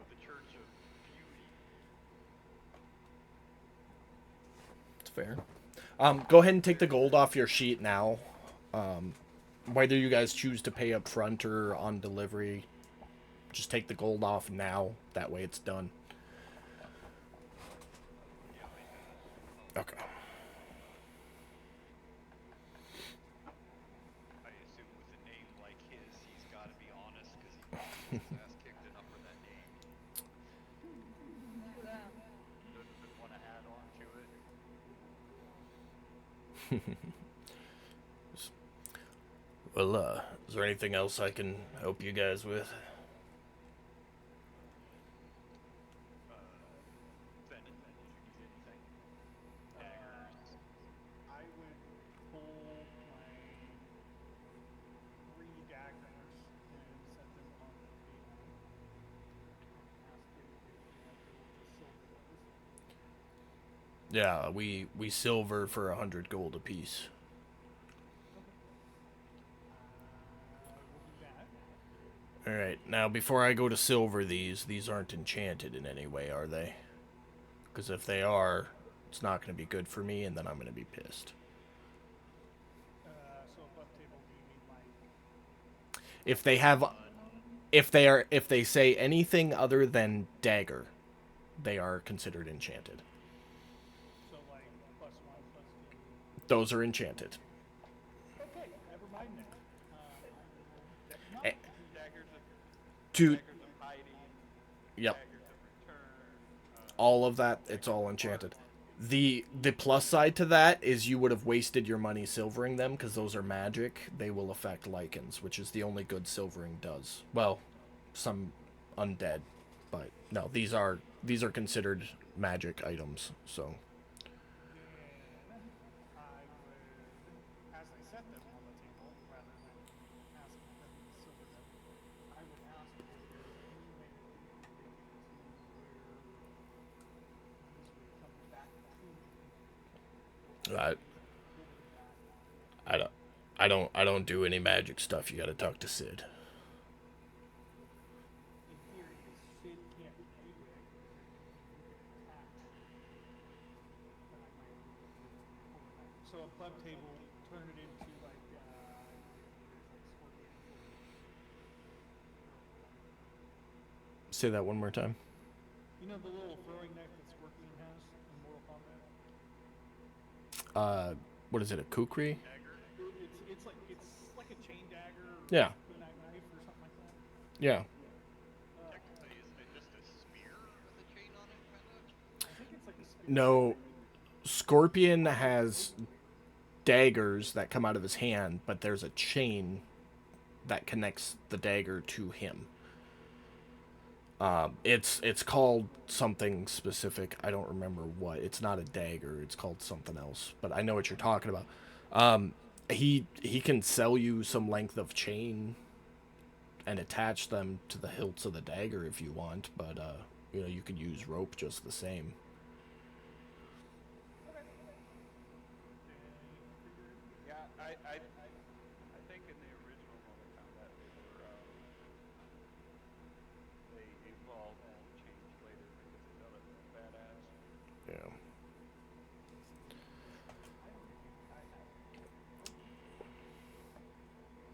the church of beauty. It's fair. Go ahead and take the gold off your sheet now. Whether you guys choose to pay up front or on delivery, just take the gold off now. That way it's done. Yeah, I do. Okay. I assume with a name like his, he's got to be honest because he probably gets his ass kicked enough for that name. Yeah. Doesn't want to add on to it. Well, is there anything else I can help you guys with? Fenton, did you need anything? Daggers. I would pull my 3 daggers and set them on the table. Ask him if we have to silver those. Yeah, we silver for 100 gold apiece. We'll do that. All right. Now, before I go to silver these aren't enchanted in any way, are they? Because if they are, it's not going to be good for me, and then I'm going to be pissed. So above table, do you mean like? If they say anything other than dagger, they are considered enchanted. So like +1, +2. Those are enchanted. Okay, never mind then. I will Eh, not. Daggers of To daggers of hiding. Yep, Daggers of return. all of that, it's all enchanted. The plus side to that is you would have wasted your money silvering them because those are magic. They will affect lichens, which is the only good silvering does. Well, some undead, but no, these are considered magic items. So Then I would, as I set them on the table, rather than asking them to silver them, I would ask if there's any way that we can make it to where these would come back to me. I I don't do any magic stuff. You got to talk to Sid. In theory, Sid can't do it because you can attach. But I might be able to pull it back. So above table, turn it into like scorpion. Say that one more time. You know the little throwing knife that Scorpion has in Mortal Kombat? What is it? A kukri? It's like a chain dagger or Yeah. a kunai knife or something like that. Yeah. Technically, isn't it just a spear with a chain on it, kind of? I think it's like a spear. No, Scorpion has daggers that come out of his hand, but there's a chain that connects the dagger to him. It's called something specific. I don't remember what. It's not a dagger. It's called something else. But I know what you're talking about. He can sell you some length of chain and attach them to the hilts of the dagger if you want. But you could use rope just the same. Yeah, I think in the original Mortal Kombat they evolved and changed later because they thought it was badass. Yeah.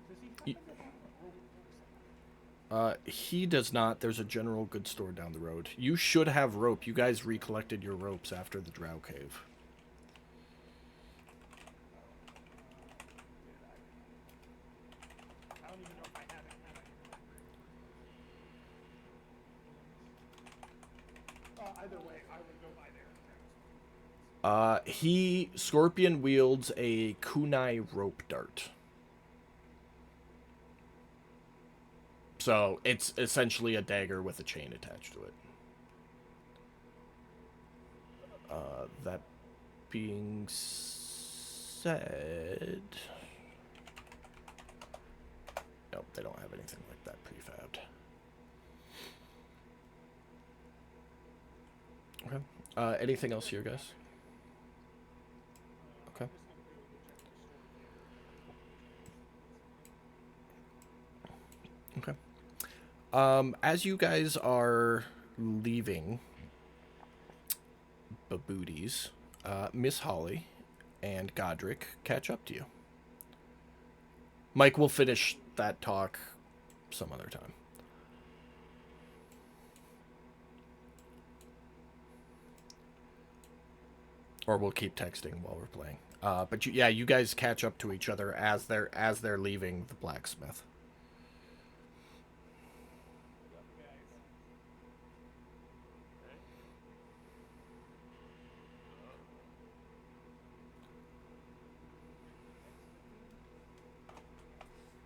Does he happen to have a rope or something? He does not. There's a general goods store down the road. You should have rope. You guys recollected your ropes after the Drow Cave. I don't even know if I have it. Either way, I would go by there. Scorpion wields a kunai rope dart. So it's essentially a dagger with a chain attached to it. That being said, nope, they don't have anything like that prefabbed. Okay. Anything else here, guys? Okay. Okay. As you guys are leaving Babooties, Miss Holly and Godric catch up to you. Mike will finish that talk some other time. Or we'll keep texting while we're playing. But you guys catch up to each other as they're leaving the blacksmith.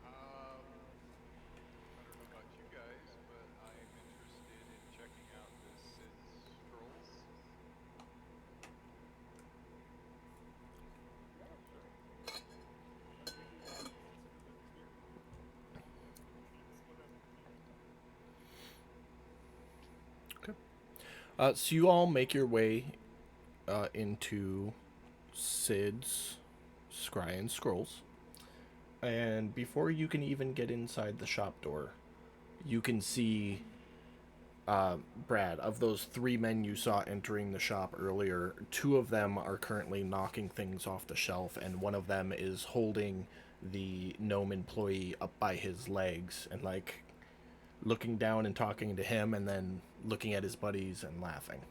I don't know about you guys, but I am interested in checking out this Sid's scrolls. Okay. So you all make your way into Sid's Scry and Scrolls. And before you can even get inside the shop door, you can see Brad, of those 3 men you saw entering the shop earlier, 2 of them are currently knocking things off the shelf, and one of them is holding the gnome employee up by his legs and like looking down and talking to him, and then looking at his buddies and laughing.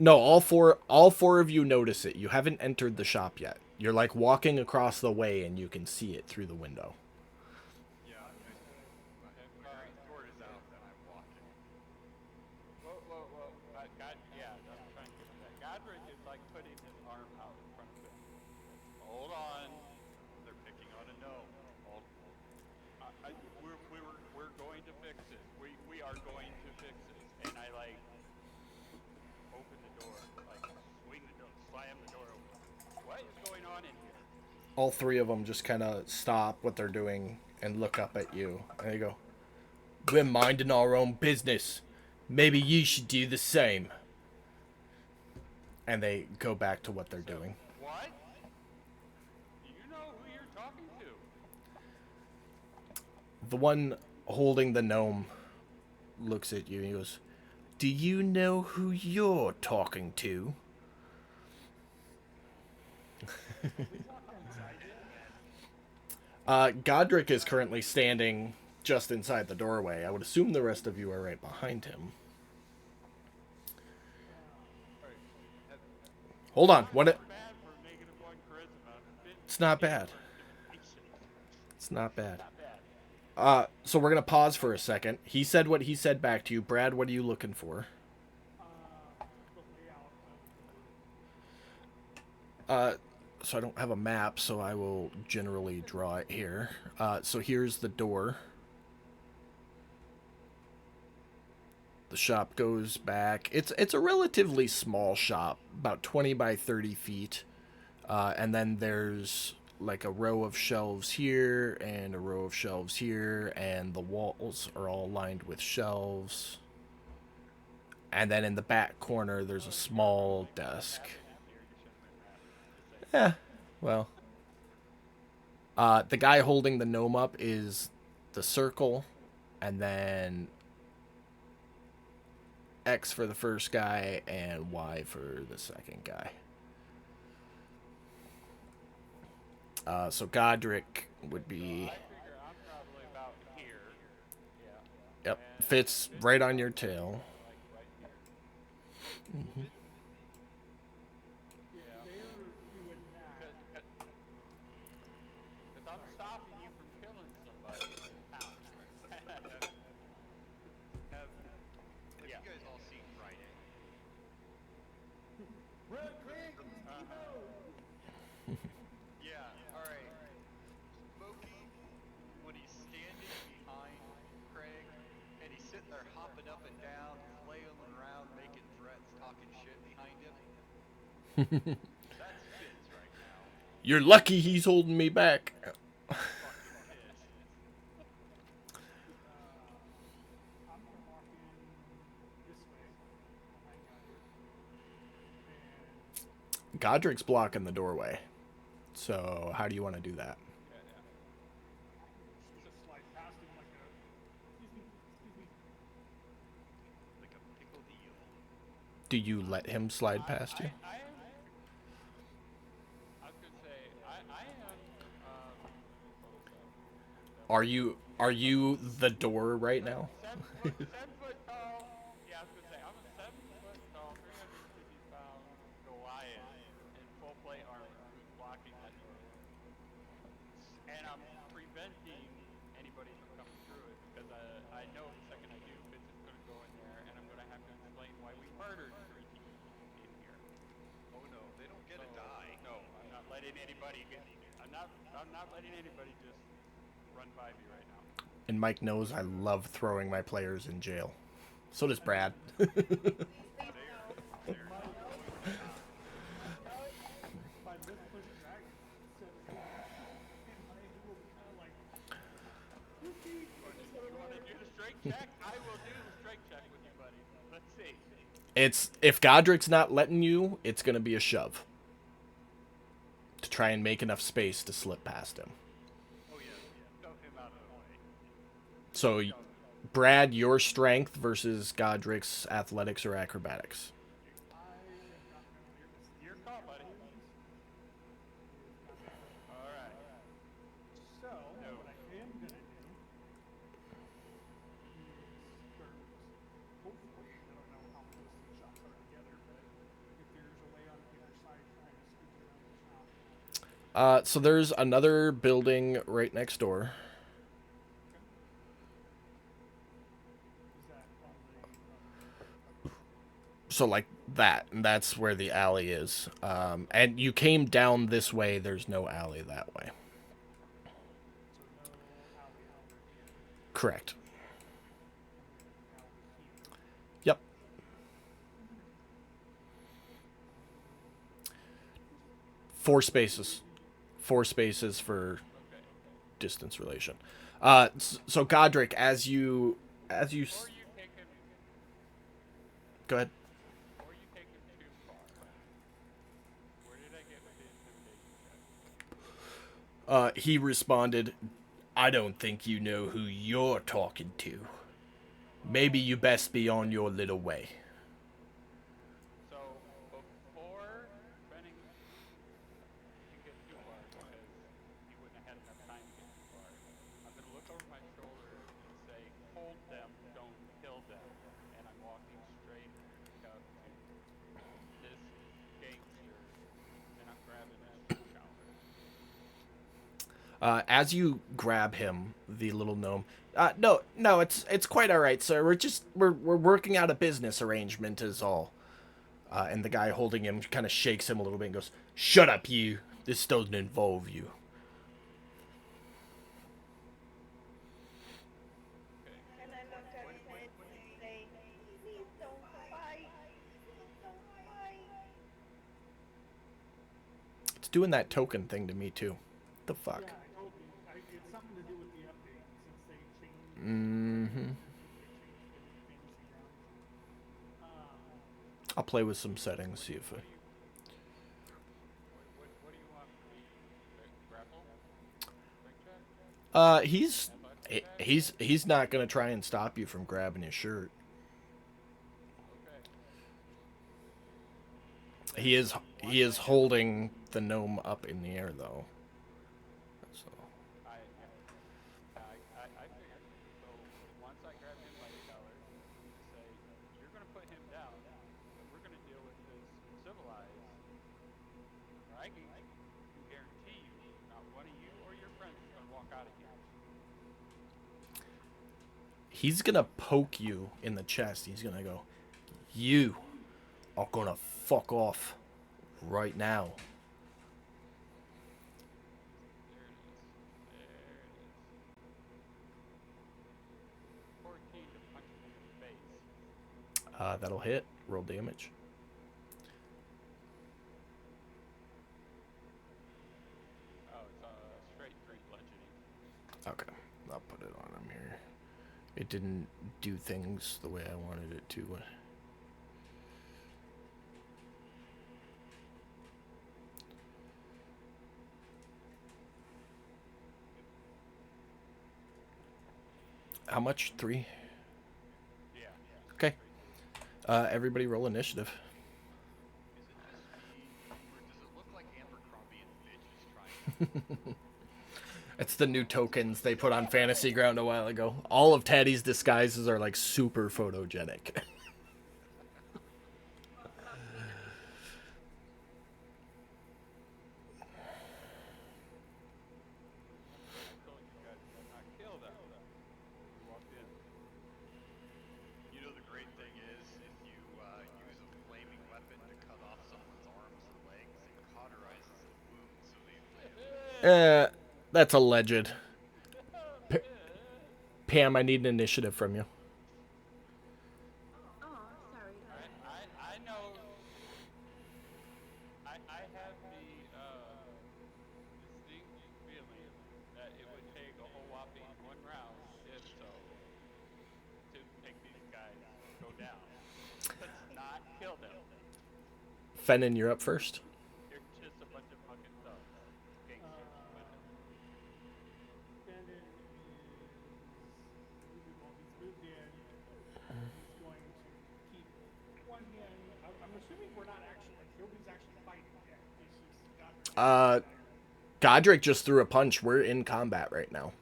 No, all four of you notice it. You haven't entered the shop yet. You're like walking across the way and you can see it through the window. Yeah, my sword is out and I'm walking. Whoa. Yeah, I'm trying to get to that. Godric is like putting his arm out in front of him. Hold on. They're picking on a gnome. We're going to fix it. We are going to fix it. And I like open the door, like swing the door, slam the door open. What is going on in here? All 3 of them just kind of stop what they're doing and look up at you. And they go, "We're minding our own business. Maybe you should do the same." And they go back to what they're doing. What? Do you know who you're talking to? The one holding the gnome looks at you and he goes, "Do you know who you're talking to?" Godric is currently standing just inside the doorway. I would assume the rest of you are right behind him. Hold on. It's not bad. It's not bad. So we're going to pause for a second. He said what he said back to you. Brad, what are you looking for? So I don't have a map, so I will generally draw it here. So here's the door. The shop goes back. It's a relatively small shop, about 20 by 30 feet. And then there's like a row of shelves here and a row of shelves here, and the walls are all lined with shelves. And then in the back corner, there's a small desk. Yeah, well. The guy holding the gnome up is the circle, and then X for the first guy, and Y for the second guy. So Godric would be... I figure I'm probably about here. Yeah. Yep, fits right on your tail. Like right here. Mm-hmm. Yeah. Because I'm stopping you from killing somebody in town. Have you guys all seen Friday? Yeah, alright. Smokey, when he's standing behind Craig behind him. That's Fitz right now. You're lucky he's holding me back. Fucking pissed. I'm gonna walk in this way behind Godric, and Godric's blocking the doorway. So how do you want to do that? Yeah, yeah. I can just So, slide past him like a excuse me. like a pickled eel. Do you let him slide past you? I am. I was gonna say I am. Let me pull this up. Are you the door right now? 7 foot tall. Yeah, I was gonna say I'm a 7 foot tall, 350 pound Goliath in full plate armor who's blocking that door, and I'm preventing anybody from coming through it because I know the second I do, Fitz is gonna go in there, and I'm gonna have to explain why we murdered 3 people in here. Oh no, they don't get So, to die. no, I'm not letting anybody get. I'm not letting anybody just run by me right now. And Mike knows I love throwing my players in jail. So does Brad. Please They're no. they're Mike, going to die. my lift push dragon said and I will be kind of like, You want to do the strength check? I will do the strength check with you, buddy. Let's see. It's if Godric's not letting you, it's gonna be a shove. To try and make enough space to slip past him. Oh yes, shove him out of the way. So, Brad, your strength versus Godric's athletics or acrobatics. I am not gonna hear this. Your call, buddy. All right. So No. what I am gonna do is start. Hopefully, I don't know how close these shots are together, but if there's a way on either side to kind of scoot around the shot. So there's another building right next door. Is that on the? So like that, and that's where the alley is. And you came down this way. There's no alley that way. So no alley over here. Correct. Alley here. Yep. 4 spaces. 4 spaces for Okay. distance relation. So Godric, as you Or you take him. go ahead. Or you take him too far. Where did I get with the intimidation check? He responded, "I don't think you know who you're talking to. Maybe you best be on your little way." So before Benning can get too far, because he wouldn't have had enough time to get too far, I'm gonna look over my shoulder and say, "Hold them, don't kill them," and I'm walking straight up to this gangster, and I'm grabbing his shoe collar. As you grab him, the little gnome. No, it's quite all right, sir. We're working out a business arrangement, is all. And the guy holding him kind of shakes him a little bit and goes, "Shut up, you. This doesn't involve you." And I look at Fitz and say, please don't fight. Please don't fight. It's doing that token thing to me too. The fuck. Yeah, I told you. It's something to do with the update since they changed. Mm-hmm. They changed the fantasy grounds. I'll play with some settings, see if I. What do you want from me? Grapple? Strength check? He's not gonna try and stop you from grabbing his shirt. Okay. He is holding the gnome up in the air though. So I figured. So once I grab him by the collar and say, "You're gonna put him down, but we're gonna deal with this civilized," or I can guarantee you, not one of you or your friends is gonna walk out of here. he's gonna poke you in the chest. He's gonna go, "You are gonna fuck off right now." There it is. 14 to punch him in the face. That'll hit. Roll damage. I'll put it on him here. It didn't do things the way I wanted it to. How much? 3? Yeah. Okay. Everybody roll initiative. Is it just me, or does it look like Abercrombie and Fitch is trying to It's the new tokens they put on Fantasy Ground a while ago. All of Taddy's disguises are like super photogenic. I told you guys to not kill them before we walked in. You know, the great thing is, if you use a flaming weapon to cut off someone's arms and legs, it cauterizes the wound so they live. That's alleged. Pam, I need an initiative from you. Oh, sorry. I know. I have the distinct feeling that it would take a whole whopping 1 round, if so, to make these guys go down. Let's not kill them. Fennon, you're up first. They're just a bunch of fucking thugs. Gangsters. Bandit is well, he's moved in. He's going to keep one hand. I'm assuming we're not actually like nobody's actually fighting yet. It's just Godric just threw a punch. We're in combat right now.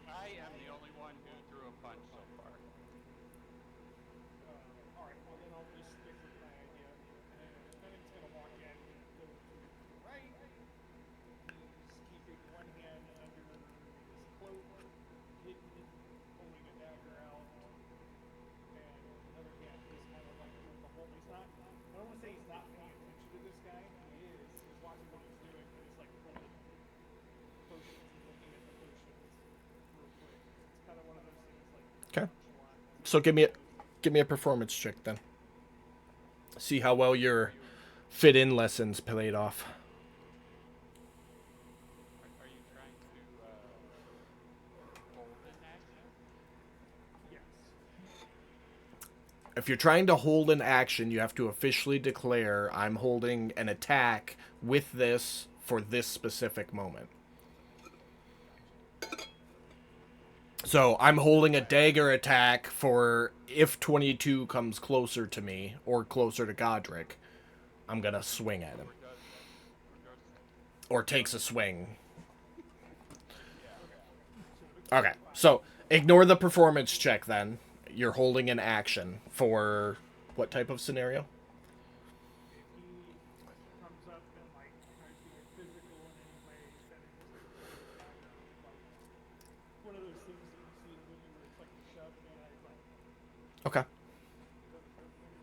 I am the only one who threw a punch so far. all right. Well, then I'll just stick with my idea. And Bennett's gonna walk in, go to the right. He's keeping one hand under his cloak, hidden, holding a dagger out, and another hand is kind of like with the whole. He's not. I don't want to say he's not paying attention to this guy. He is. He's watching what he's doing, but he's like holding potions and looking at the potions real quick. It's kind of one of those things like. Okay. So give me a performance check then. See how well your fit in lessons played off. Are you trying to hold an action? Yes. If you're trying to hold an action, you have to officially declare I'm holding an attack with this for this specific moment. So I'm holding a dagger attack for if 22 comes closer to me or closer to Godric, I'm gonna swing at him. Or takes a swing. Okay, so ignore the performance check then. You're holding an action for what type of scenario? If he comes up and like tries to get physical in any way, then it's like one of those things that you see in the movie where it's like a shove and I like Okay.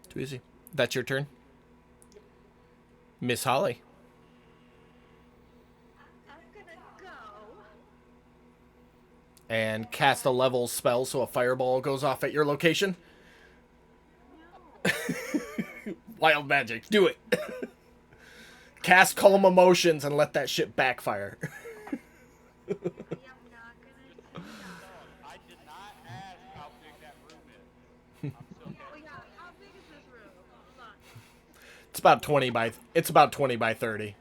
Too easy. That's your turn? Miss Holly. I'm gonna go. And cast a level spell so a fireball goes off at your location. No. Wild magic. Do it. Cast calm emotions and let that shit backfire. I am not gonna do that. I did not ask how big that room is. I'm still Oh yeah, how big is this room? Hold on. It's about 20 by 30.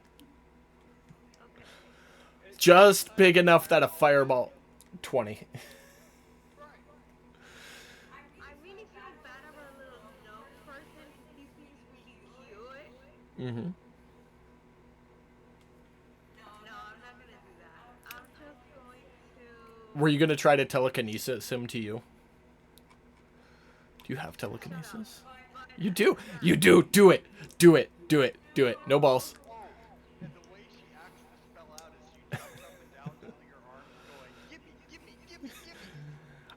Okay. Just big enough that a fireball 20. I really feel bad about a little gnome person because he seems really cute. Mhm. No, I'm not gonna do that. I'm just going to. Were you going to try to telekinesis him to you? Do you have telekinesis? You do. You do. Do it. Do it. Do it. Do it. No balls. And the way she actually fell out is she jumped up and down holding her arms going, gimme, gimme, gimme, gimme.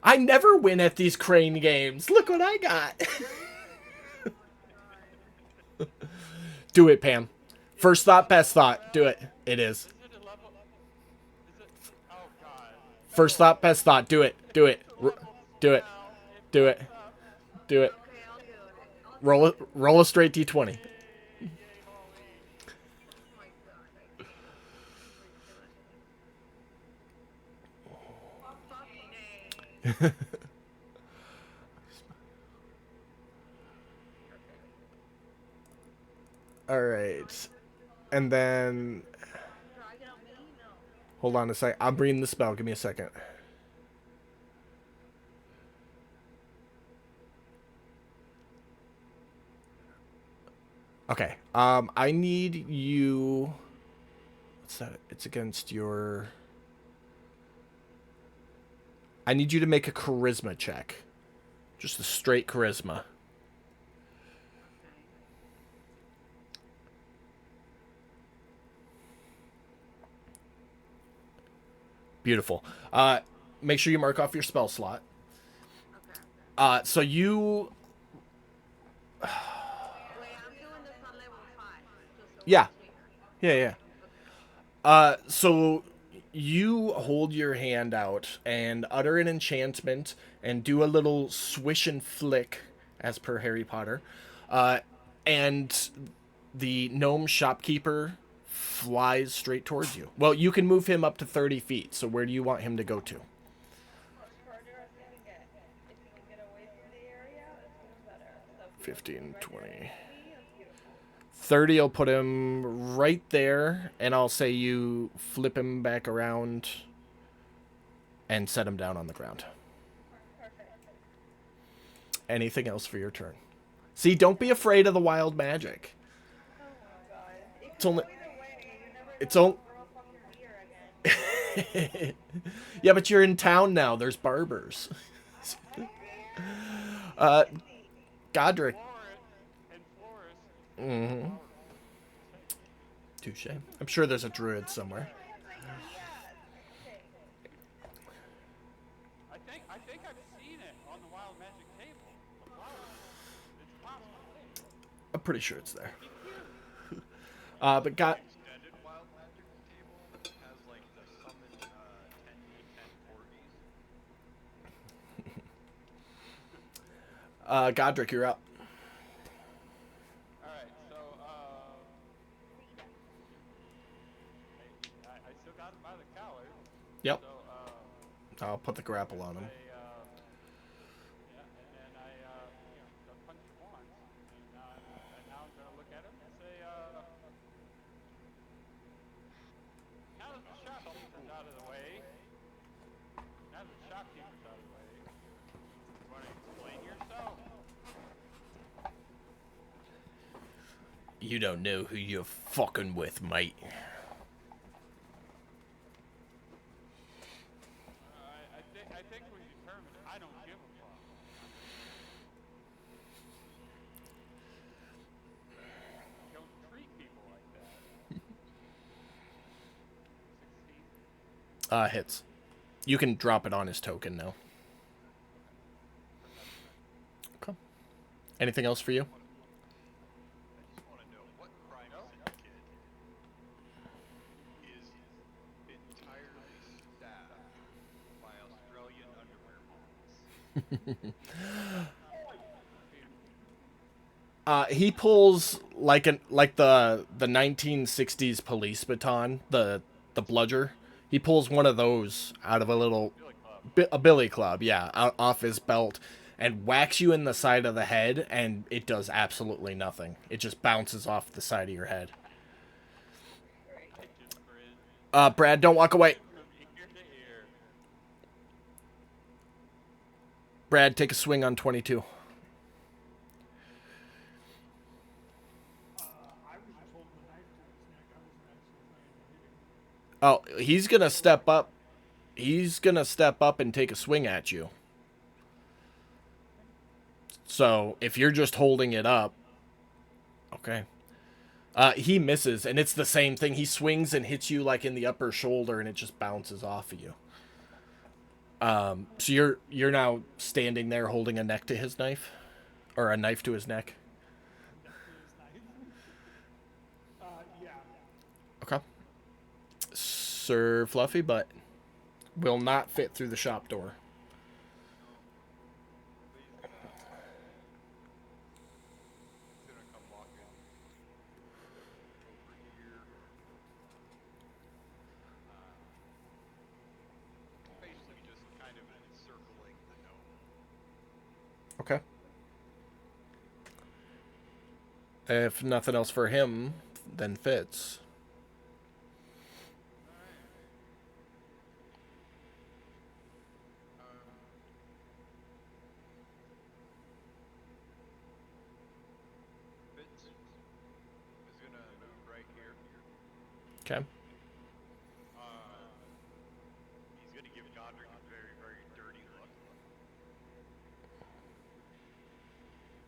I never win at these crane games. Look what I got. Do it, Pam. First thought, best thought. Do it. It is. Is it a level? Is it? Oh god. First thought, best thought. Do it. Do it. Do it. Do it. Do it. Okay, I'll do it. Roll a straight d20. Oh my god. All right. And then Draw it on me? No. hold on a sec. I'm reading the spell. Give me a second. Okay. I need you. What's that? It's against your. I need you to make a charisma check. Just a straight charisma. Okay. Beautiful. Make sure you mark off your spell slot. Okay. So you. Wait, I'm doing this on level 5, just so Yeah. we're clear. Yeah, yeah. Okay. So you hold your hand out and utter an enchantment and do a little swish and flick, as per Harry Potter. And the gnome shopkeeper flies straight towards you. Well, you can move him up to 30 feet. So where do you want him to go to? As further as he can get. If he can get away from the area, it's even better. So if he 15, right 20. there next to me, that's beautiful. 30 will put him right there. And I'll say you flip him back around and set him down on the ground. Perfect. Anything else for your turn? See, don't be afraid of the wild magic. Oh my god. It It's could only. go either way. You never It's know only. if we're all fucking deer again. Yeah, but you're in town now. There's barbers. Hey, Uh, easy. Godric. And Florist. Mm-hmm. Touche. I'm sure there's a druid somewhere. I have ideas. Okay. I think I've seen it on the Wild Magic table. The flower table. It's a possible thing. I'm pretty sure it's there. Be cute. But God, Extended wild magic table that has like the summon 10d10 corgis. Godric, you're up. All right. So I still got him by the collar. Yep. So I'll put the grapple on him. Yeah, and then I punch him once, and now I'm gonna look at him and say, now that the shopkeeper's out of the way, you want to explain yourself? You don't know who you're fucking with, mate. I think we determined I don't give a fuck. Don't treat people like that. 16. Hits. You can drop it on his token now. Okay. Anything else for you? I just want to know what crime syndicate is entirely staffed by Australian underwear models. He pulls like the 1960s police baton, the bludger. He pulls one of those out of a little a billy club, yeah, out off his belt, and whacks you in the side of the head, and it does absolutely nothing. It just bounces off the side of your head. I just grin Brad, don't walk away. from ear to ear. Brad, take a swing on 22. I was just holding the knife to his neck. I wasn't actually planning to hit him. Oh, he's gonna step up. He's gonna step up and take a swing at you. So if you're just holding it up, okay. He misses, and it's the same thing. He swings and hits you like in the upper shoulder, and it just bounces off of you. So you're now standing there holding a neck to his knife, or a knife to his neck. Neck to his knife. Yeah. Okay. Sir Fluffy, but will not fit through the shop door. Gonna come walking over here. Basically just kind of encircling Okay. If nothing else for him, then Fitz. Alright. Fitz is gonna move right here. Okay. He's gonna give Godric a very, very dirty look.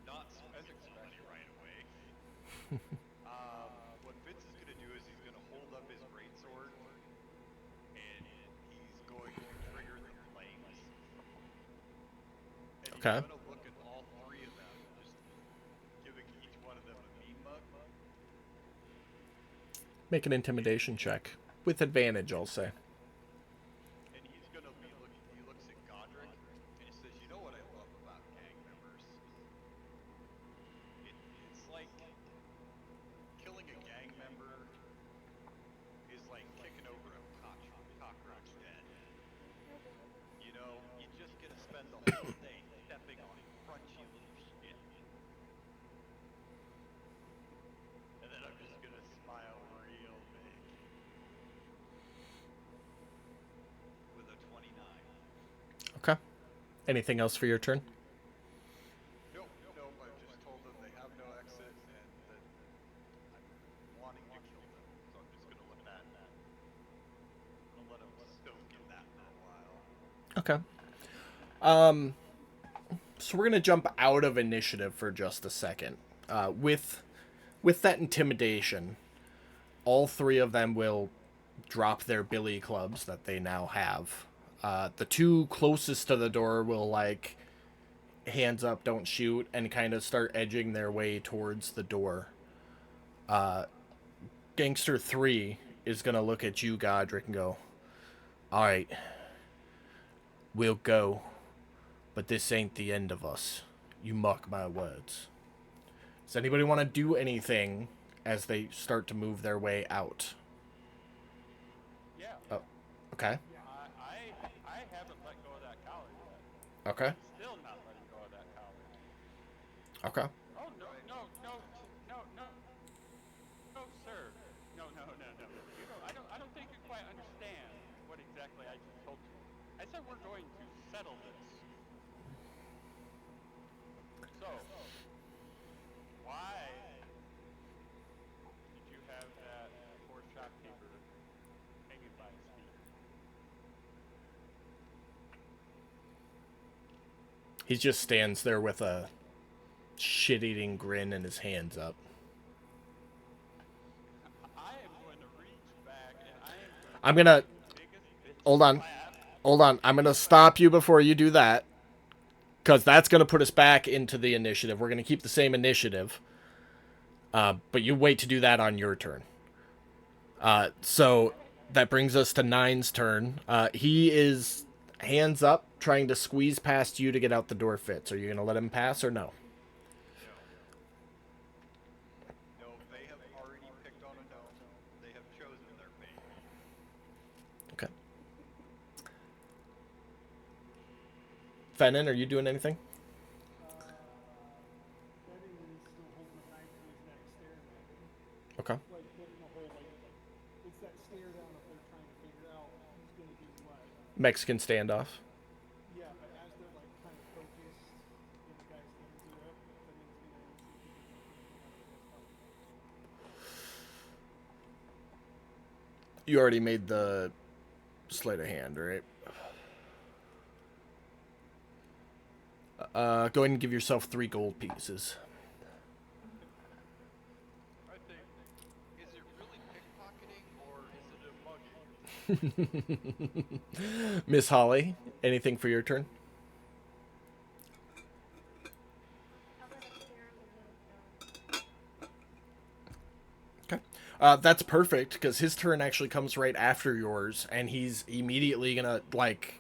Not spending some money right away. What Fitz is gonna do is he's gonna hold up his greatsword, and he's going to trigger the flames. And he's Okay. gonna look at all three of them, just giving each one of them a mean mug. Make an intimidation check. With advantage, I'll say. And he's gonna be looking. He looks at Godric and he says, "You know what I love about gang members? It's like killing a gang member is like kicking over a cockroach dead. You know, you just get to spend the whole day stepping on crunchy little shit." And then I'm just gonna smile real big with a 29. Okay. Anything else for your turn? Nope, nope, I've just told them they have no exit and that I'm wanting to kill them. So I'm just gonna let that. I'm gonna let them soak in that for a while. Okay. So we're gonna jump out of initiative for just a second. With that intimidation, all three of them will drop their billy clubs that they now have. The two closest to the door will like hands up, don't shoot, and kind of start edging their way towards the door. Gangster 3 is gonna look at you, Godric, and go, "All right, we'll go, but this ain't the end of us. You mark my words." Does anybody want to do anything as they start to move their way out? Yeah. Oh, okay. I haven't let go of that collar yet. Okay. Still not letting go of that collar. Okay. Oh no, no, no, no, no, no, sir. No, no, no, no. You know, I don't think you quite understand what exactly I just told you. I said we're going to settle this. So, why did you have that poor shopkeeper hanging by his feet? He just stands there with a shit-eating grin and his hands up. I am going to reach back and I am going to I'm gonna... the biggest bitch Hold on. slap. Hold on. I'm gonna stop you before you do that. Because that's gonna put us back into the initiative. We're gonna keep the same initiative. But you wait to do that on your turn. So that brings us to Nine's turn. He is hands up, trying to squeeze past you to get out the door. Fits. Are you gonna let him pass or no? No. No, they have already picked on a gnome. They have chosen their fate. Okay. Fennon, are you doing anything? Benny is still holding a knife to his neck, staring at him. Okay. Like, getting the whole, like, it's that stare down of like trying to figure out who's gonna do what. Mexican standoff. Yeah, but as they're like kind of focused and the guy stands there up, Benny's gonna see if he can get anything out of his You already made the sleight of hand, right? Go ahead and give yourself 3 gold pieces. I think, is it really pickpocketing or is it a mugging? Miss Holly, anything for your turn? I'll let it clear the little Okay. That's perfect, because his turn actually comes right after yours, and he's immediately gonna, like...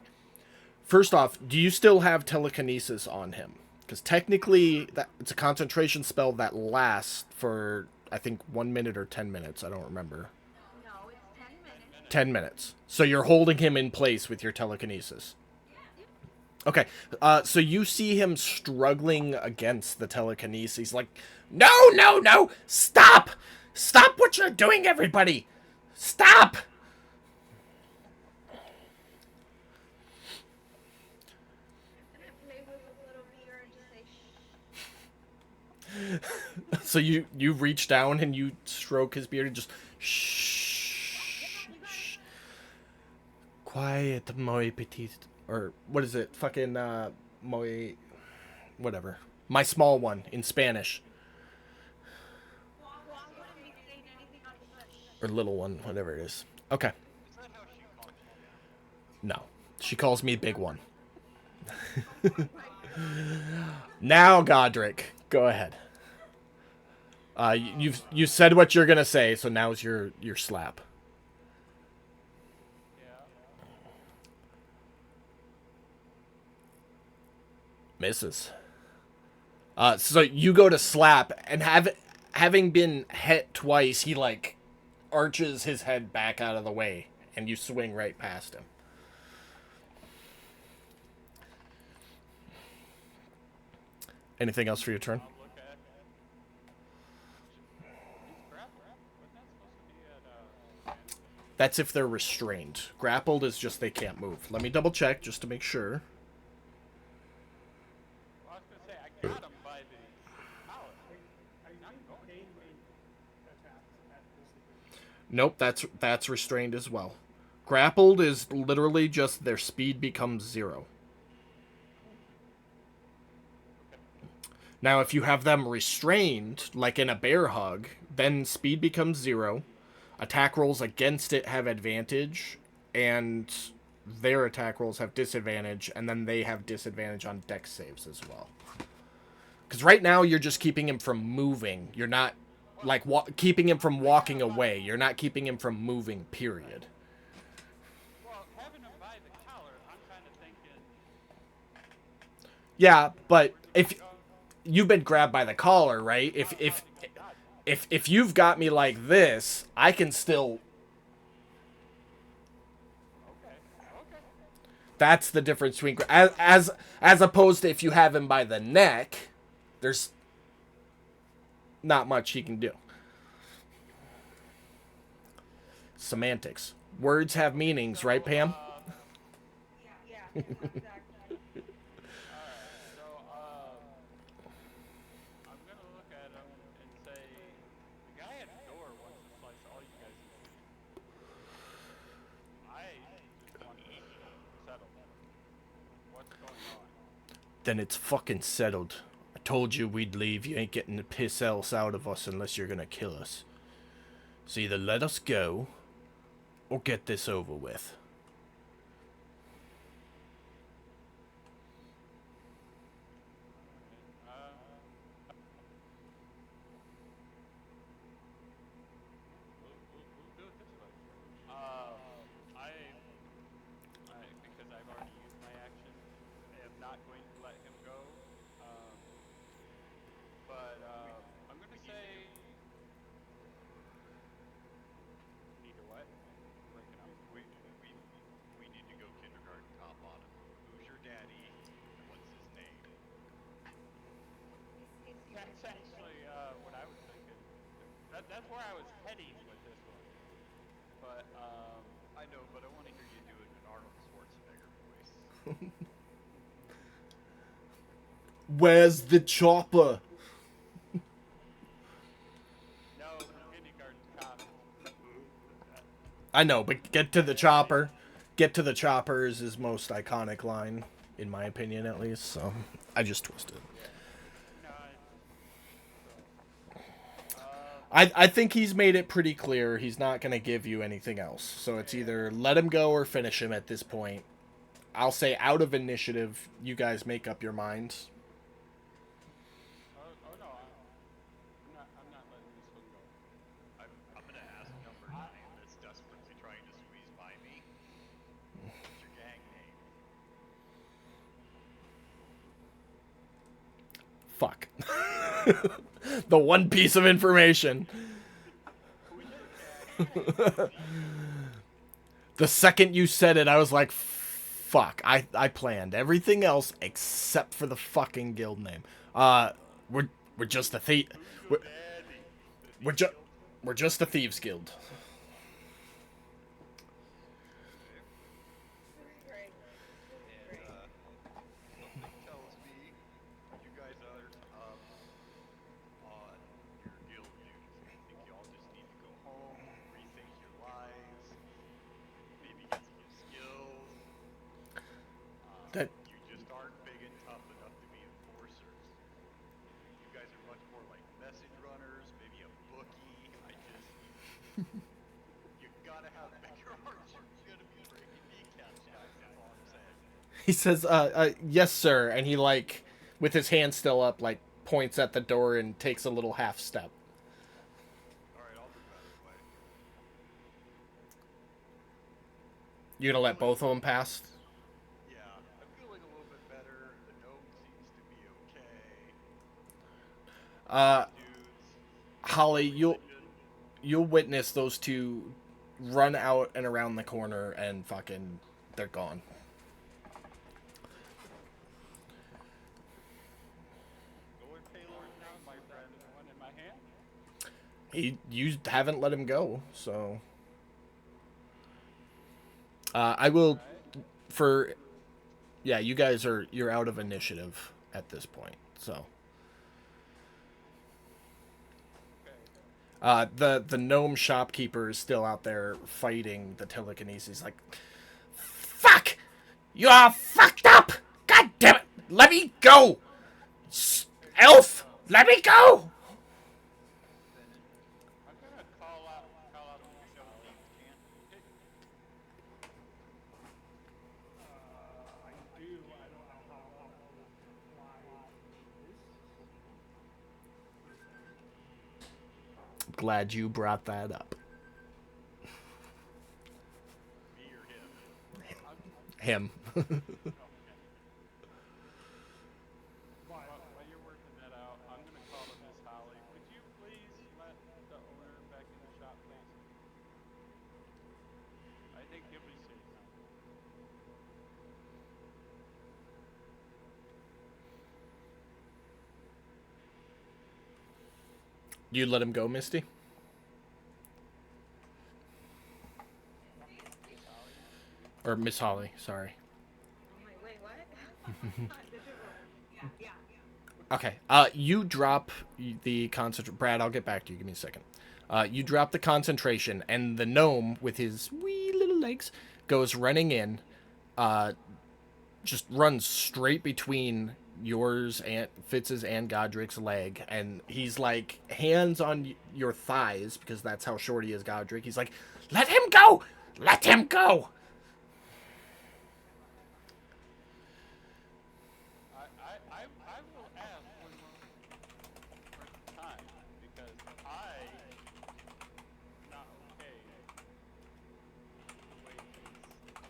First off, do you still have telekinesis on him? Because technically, it's a concentration spell that lasts for, I think, 1 minute or 10 minutes. I don't remember. No, it's 10 minutes. 10 minutes. So you're holding him in place with your telekinesis. Okay, so you see him struggling against the telekinesis, like, no, no, no, stop! Stop what you're doing, everybody! Stop! And I play with a little mirror and just say, shh. So you reach down and you stroke his beard and just, shh, shh. Quiet, my petite, or what is it? Fucking, my, whatever. My small one in Spanish. Well, I wouldn't be saying anything on hush. Or little one, whatever it is. Okay. Is that how she calls you? No. She calls me Big One. Oh my god. Now, Godric, go ahead. You said what you're gonna say, so now's your slap. Yeah. Misses. So you go to slap, and having been hit twice, he like arches his head back out of the way, and you swing right past him. Anything else for your turn? I'll look at. He's grappled. Wasn't that supposed to be at That's if they're restrained. Grappled is just they can't move. Let me double check just to make sure. Well, I was gonna say I got him by the collar. I think they made attacks at disadvantage. Nope, that's restrained as well. Grappled is literally just their speed becomes 0. Now, if you have them restrained, like in a bear hug, then speed becomes 0. Attack rolls against it have advantage, and their attack rolls have disadvantage, and then they have disadvantage on dex saves as well. Because right now, you're just keeping him from moving. You're not, like, keeping him from walking away. You're not keeping him from moving, period. Well, having him by the collar, I'm kind of thinking. Yeah, but if you've been grabbed by the collar, right? If you've got me like this, I can still. Okay. Okay. That's the difference between as opposed to if you have him by the neck, there's not much he can do. Semantics. Words have meanings, right, Pam? Yeah, exactly. So, I'm gonna look at him and say, the guy at the door wants to slice all you guys into. I just want to settle. What's going on? Then it's fucking settled. I told you we'd leave. You ain't getting the piss else out of us unless you're gonna kill us. So either let us go, or get this over with. We'll do it this way. Because I've already used my action, I am not going to let him go. I'm going to say. Need to what? Breaking up. We need to go kindergarten cop on him. Who's your daddy? And what's his name? That's actually what I was thinking. That's where I was heading with this one. But, I know, but I want to hear you do it in an Arnold Schwarzenegger voice. Where's the chopper? no, kindergarten cop. I know, but get to the chopper. Get to the chopper is his most iconic line, in my opinion, at least. So I just twisted it. No, I think he's made it pretty clear he's not going to give you anything else. So it's either let him go or finish him at this point. I'll say out of initiative, you guys make up your minds. oh no, I'm not letting this one go. I'm going to ask number 9 that's desperately trying to squeeze by me. What's your gang name? Fuck. The one piece of information. The second you said it, I was like, fuck. I planned everything else except for the fucking guild name. We're we're just a thief. We're, Daddy. we're just we're just a thieves guild. Okay. This is great. This is And great. something tells me you guys aren't up on your guild dues. I think y'all just need to go home, rethink your lives, maybe get some new skills. That You just aren't big and tough enough to be enforcers. You guys are much more like message runners, maybe a bookie. You gotta have bigger hearts. You're gonna be breaking kneecaps, guys. That's all I'm saying. he says, yes, sir, and he like with his hand still up, like points at the door and takes a little half step. All right, I'll move out of the way. You gonna let both of them pass? Yeah, I'm feeling a little bit better. The gnome seems to be okay. Uh, Dudes, Holly, religion. you'll witness those two run out and around the corner and fucking they're gone. Go in payload now, my friend. The one in my hand? You haven't let him go, so I will for yeah, you guys you're out of initiative at this point. So the gnome shopkeeper is still out there fighting the telekinesis. Like, fuck, you are fucked up. God damn it, let me go, elf, let me go. I'm gonna call out if you show thieves can't. Hey, I do. I don't know how helpful flying is. Glad you brought that up. Me or him? Him. while you're working that out, I'm gonna call to Miss Holly. Could you please let the owner back in the shop, please? I think he'll be safe now. You let him go, Misty? Or Miss Holly, sorry. I'm like, wait, what? Yeah, yeah. Okay. You drop the concentration. Brad, I'll get back to you. Give me a second. You drop the concentration, and the gnome with his wee little legs goes running in. Just runs straight between yours and Fitz's and Godric's leg, and he's like hands on your thighs because that's how short he is, Godric. He's like, "Let him go! Let him go!" I will ask one more time because I am not okay the way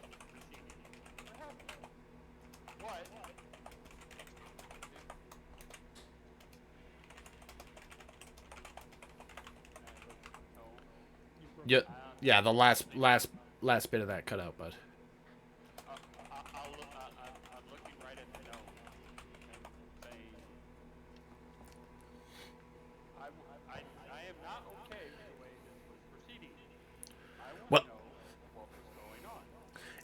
he's proceeding. What happened? What? Yeah, yeah. The last bit of that cut out, bud. I'm looking right at the gnome and saying, I am not okay with the way this was proceeding. I want Well, to know what was going on.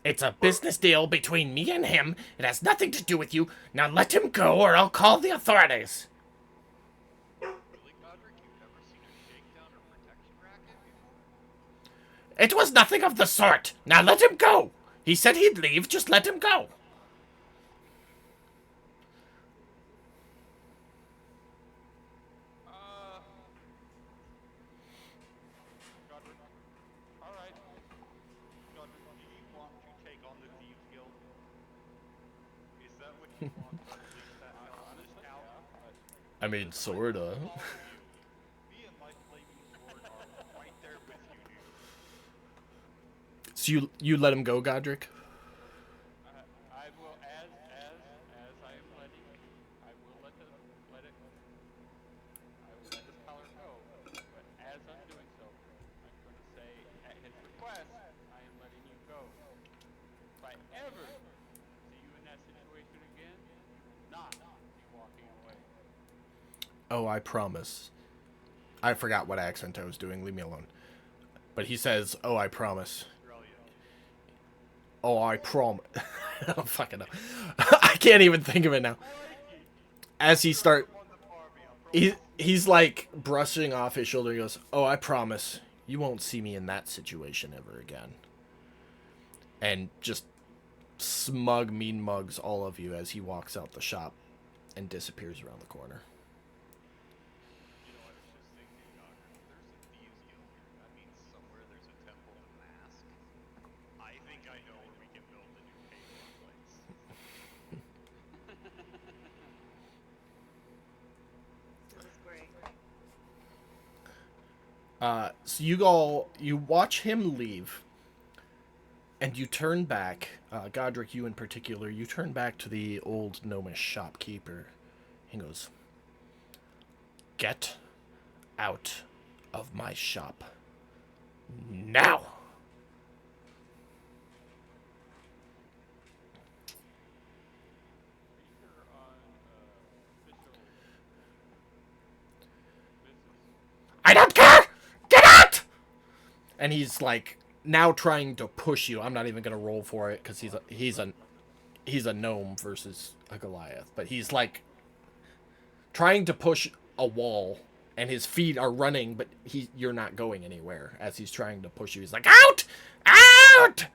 it's a business deal between me and him. It has nothing to do with you. Now let him go, or I'll call the authorities. Really, Godric? You've never seen a shakedown or protection racket before? It was nothing of the sort. Now let him go. He said he'd leave. Just let him go. Godric, all right. Godric, do you want to take on the Thieves Guild? Is that what you want to unleash that helpless Honestly, out? yeah, but I mean, sorta. All of you. Me and my flaming sword are right there with you, dude. So you let him go, Godric? I will, as I am letting, I will let it, I will let this collar go. But as I'm doing so, I'm going to say, at his request, I am letting you go. If I ever "Oh, I promise." I forgot what accent I was doing. Leave me alone. But he says, "Oh, I promise." Australia. Oh, I prom. I don't fucking know. I can't even think of it now. As he start, On the Barbie, I promise. he's like brushing off his shoulder. He goes, "Oh, I promise you won't see me in that situation ever again." And just smug, mean mugs all of you as he walks out the shop and disappears around the corner. You know, I was just thinking, Godric, if there's a thieves guild here, that means somewhere there's a temple to mask. I think I know where we can build a new payload place. It was great. So you watch him leave, and you turn back. Godric, you in particular, you turn back to the old gnomish shopkeeper. He goes, "Get out of my shop now." Speaker on official business. I don't care. Get out! And he's like now trying to push you. I'm not even gonna roll for it because he's a gnome versus a Goliath, but he's like trying to push a wall, and his feet are running, but you're not going anywhere as he's trying to push you. He's like, "Out! Out!" Can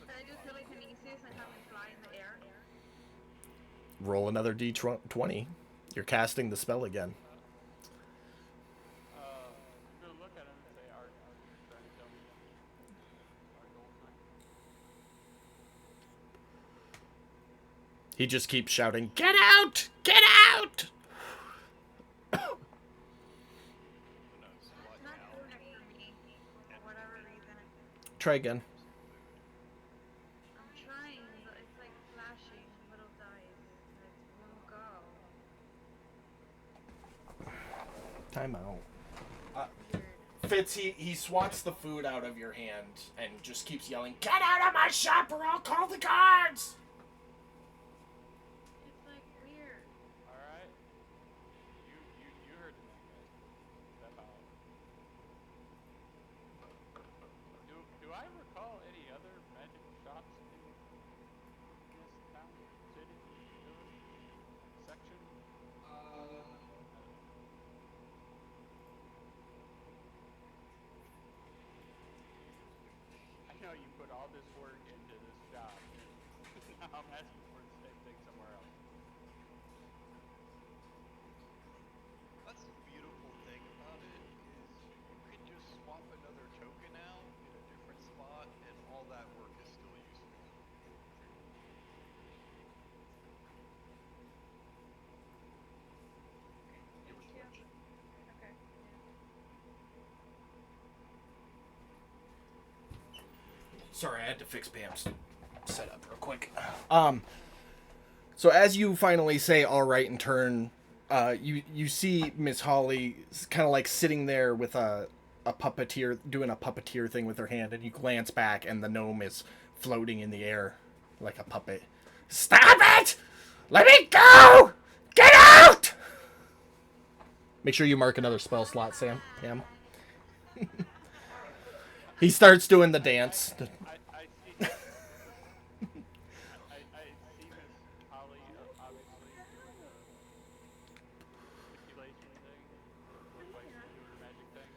I do telekinesis and have him fly in the air? Roll another d20. You're casting the spell again. I'm gonna look at him and say, "Are you trying to tell me our goal's not?" He just keeps shouting, "Get out! Get out!" It's not doing it for me. For whatever reason. Try again. I'm trying, but it's like flashing little dice. It won't go. Time out. Weird. Fitz, he swats the food out of your hand and just keeps yelling, "Get out of my shop or I'll call the guards!" It's like weird. All right. You heard the man, guys. Step out. Do I recall any other magical shops in this town, city, village, section? I know you put all this work into this job. Now I'm asking for the same thing somewhere else. That's the beautiful thing about it, is you can just swap another token out in a different spot, and all that work is still useful. Okay. Sorry, I had to fix Pam's setup real quick. So as you finally say "all right" and turn, you see Miss Holly kind of like sitting there with a puppeteer doing a puppeteer thing with her hand, and you glance back, and the gnome is floating in the air like a puppet. "Stop it! Let me go! Get out!" Make sure you mark another spell slot, Sam. Pam. He starts doing the dance. I see. I see Miss Holly obviously doing the manipulation thing. Look like she's doing her magic thing.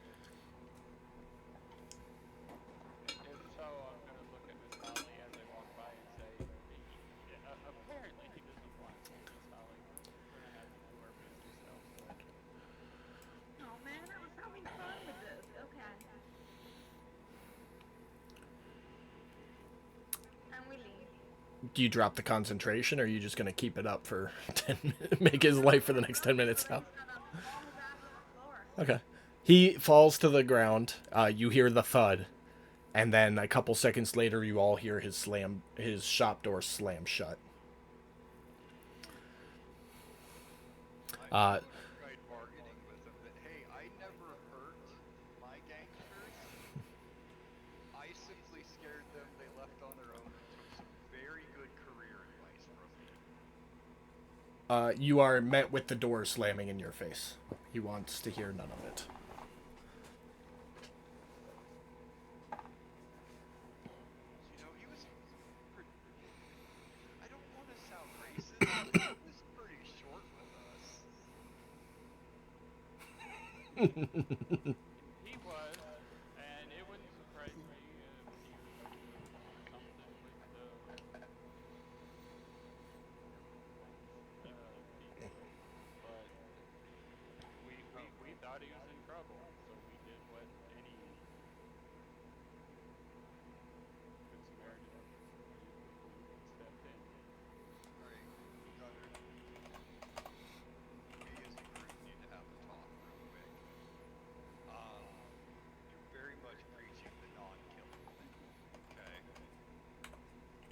If so, I'm gonna look at Miss Holly as I walk by and say, apparently he doesn't want to, Miss Holly. We're gonna have to do our business elsewhere. Oh man, I was having fun with this. Okay. And we leave. Do you drop the concentration, or are you just going to keep it up for 10 minutes, make his life for the next 10 minutes now? He's gonna fall his ass on the floor. Okay. He falls to the ground. You hear the thud. And then a couple seconds later, you all hear his shop door slam shut. I tried bargaining with him that, hey, I never hurt my gangsters. I simply scared them, they left on their own, and took some very good career advice from me. You are met with the door slamming in your face. He wants to hear none of it. You know, he was pretty, I don't want to sound racist, but he was pretty short with us. He was, and it wouldn't surprise me if he was doing something with the people. But we thought he was in trouble, so we did what any good Samaritan would do. We stepped in. All right, Godric, we as a group need to have a talk real quick. Um, you're very much preaching the non-killing thing, okay?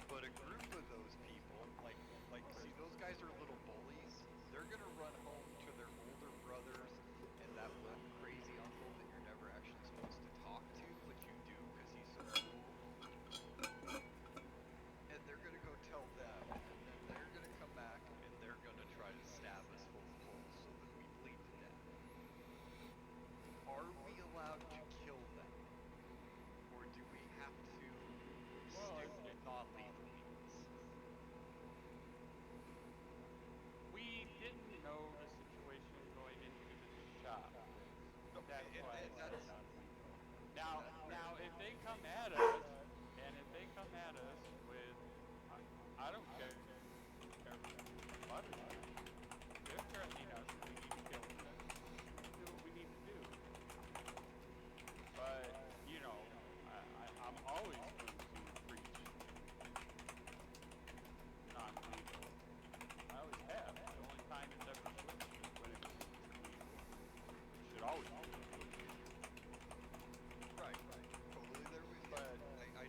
But a group of those people, see, those guys are little bullies. They're gonna run home to their older brothers and that one crazy uncle that you're never actually supposed to talk to, but you do because he's so cool. And they're gonna go tell them, and then they're gonna come back and they're gonna try to stab us full of holes so that we bleed to death. Are we allowed to kill them? Or do we have to Well, stick with non-lethal means? we didn't know the situation going into the shop. That's why And it's that's not lethal. Now, if they come at us, and if they come at us with, I don't care what it is, they're threatening us and we need to kill them. We'll do what we need to do. But I'm always going to preach non-lethal. I always have. The only time it's ever switched is when it's lethal. It should always be lethal. right. Totally there with you. But I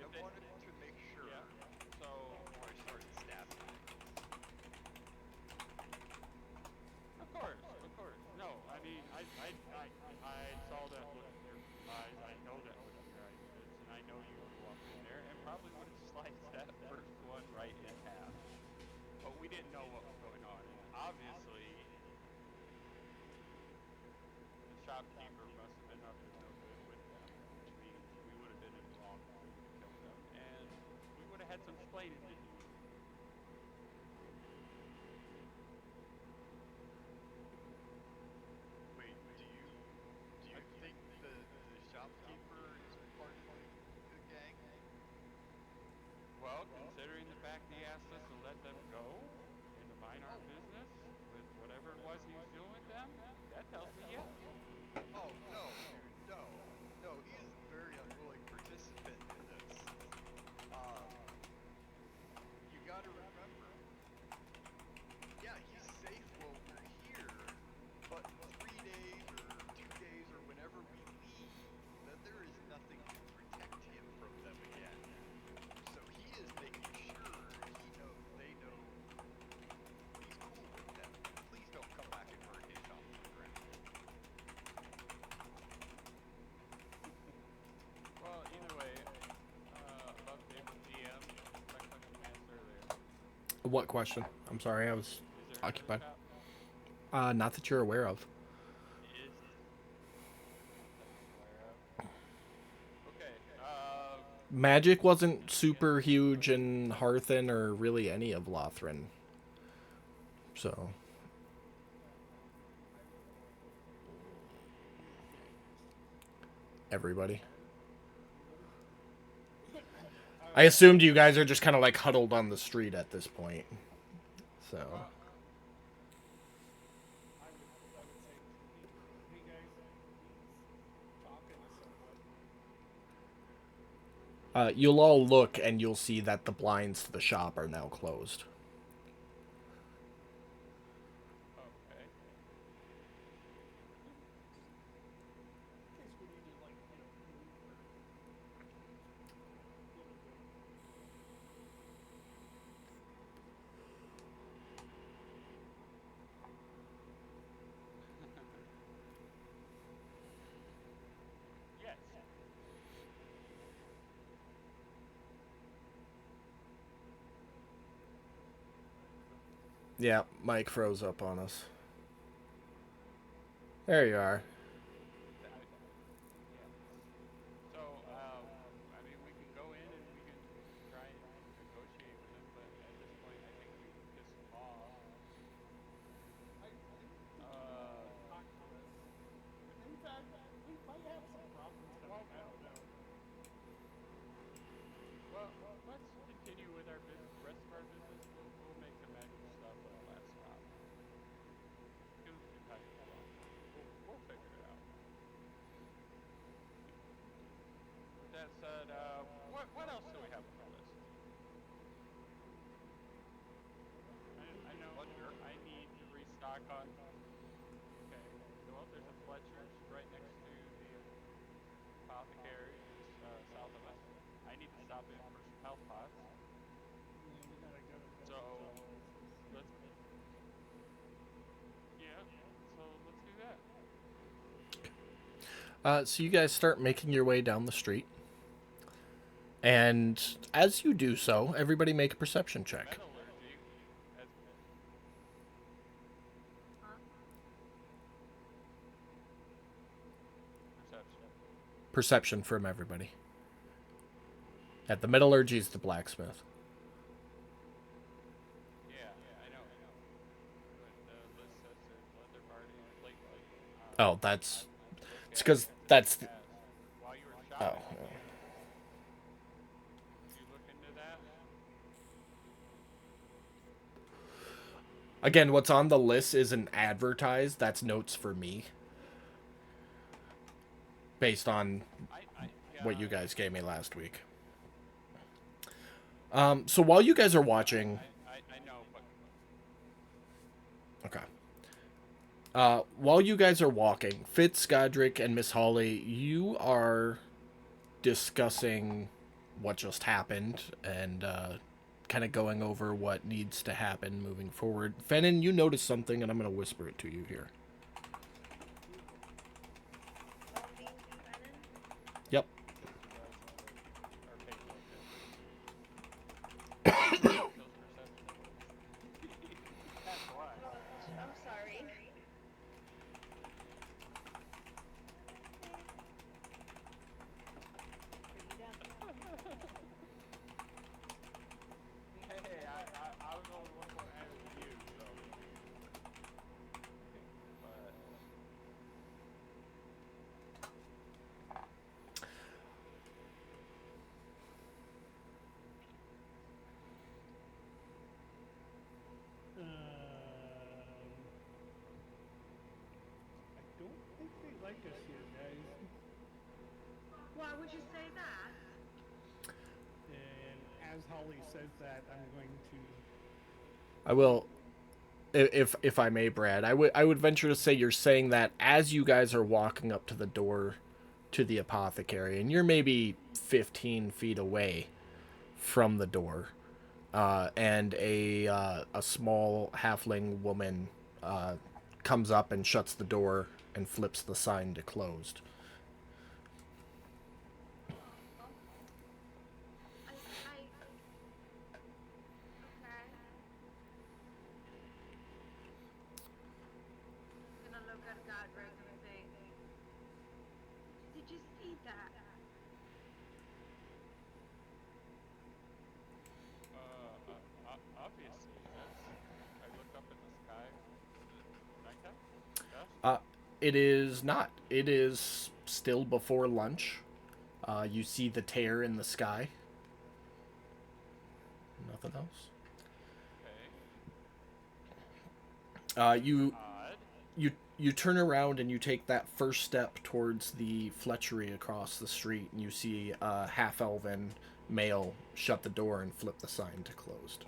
if they, wanted to make sure yeah. So before I started stabbing things. of course. No, I mean, I saw that look in your eyes. I know that look in your eyes, Fitz, and I know you would walk in there and probably would have sliced that first one right in half. But we didn't know what was going on, and obviously the shopkeeper must have been up to no good with them, which means we would have been in the wrong if we would have killed them, and we would have had some explaining to do. Wait, do you think the shopkeeper is part of the gang? Well, considering the fact he asked us to let them go and to mind our business with whatever it was he was doing with them, that tells me yes. Oh no, dude, no. No, he is a very unwilling participant in this. Um, you gotta remember, yeah, he's safe while we're here, but in 3 days or 2 days or whenever we leave, then there is nothing to protect him from them again. So he is making sure they know he's cool with them. Please don't come back and hurt his shop to the ground. Well, either way, about the GM, that question you asked earlier. What question? I'm sorry, I was Is there another occupied. shop? Not that you're aware of. Is that I'm aware of. Okay. Magic wasn't super huge in Hearthen or really any of Lothran. So, everybody. I assumed you guys are just kind of like huddled on the street at this point. So, Well, I would say, hey guys, he's talking to someone. you'll all look and you'll see that the blinds to the shop are now closed. okay. In case we need to move or a little bit. Yes. Yeah, Mike froze up on us. There you are. Yeah. So, I mean, we can go in and we can try and negotiate with him, but at this point, I think we pissed him off. I think we can talk to us. In fact, we might have some problems coming. I don't know. Well, let's continue with our rest of our business. We'll make the magic stuff at the last stop. Give him some time to cool off. We'll figure it out. With that said, what else do we have on the list? I know Fletcher. I need to restock on. Okay. Well, there's a Fletcher's right next to the apothecary, just south of us. I need to stop in for some health pots. Yeah, we gotta go to the So hospital. let's yeah. So let's do that. So you guys start making your way down the street. And as you do so, everybody make a perception check. Metallurgy. As, Huh? perception. Perception from everybody. At the metallurgy is the blacksmith. Yeah, I know. But the list says there's leather party and plate fight. Oh, that's Look it's at because it that's as while you were oh. shopping. Did you look into that? Again, what's on the list isn't advertised. That's notes for me, based on Yeah, what you guys gave me last week. So while you guys are watching, I know, but okay. While you guys are walking, Fitz, Godric, and Miss Holly, you are discussing what just happened and kind of going over what needs to happen moving forward. Fennon, you noticed something, and I'm going to whisper it to you here. Me, Brennan? Yep. yes, he does. Or pay attention. Kills perception. That's why. Oh, I'm sorry. Bring you down. Hey, I was only 1 point ahead of you, so. But I don't think they like us here, guys. Why would you say that? And as Holly says that, I'm going to. I will, if I may, Brad. I would venture to say you're saying that as you guys are walking up to the door to the apothecary, and you're maybe 15 feet away from the door, and a small halfling woman comes up and shuts the door and flips the sign to closed. Oh. I, okay. Gonna look at Godric and say, did you see that? obviously, I look up in the sky. Is it nighttime? Dusk? It is not. It is still before lunch. You see the tear in the sky. Nothing else. Okay. You Odd. you turn around and you take that first step towards the Fletchery across the street, and you see a half-elven male shut the door and flip the sign to closed.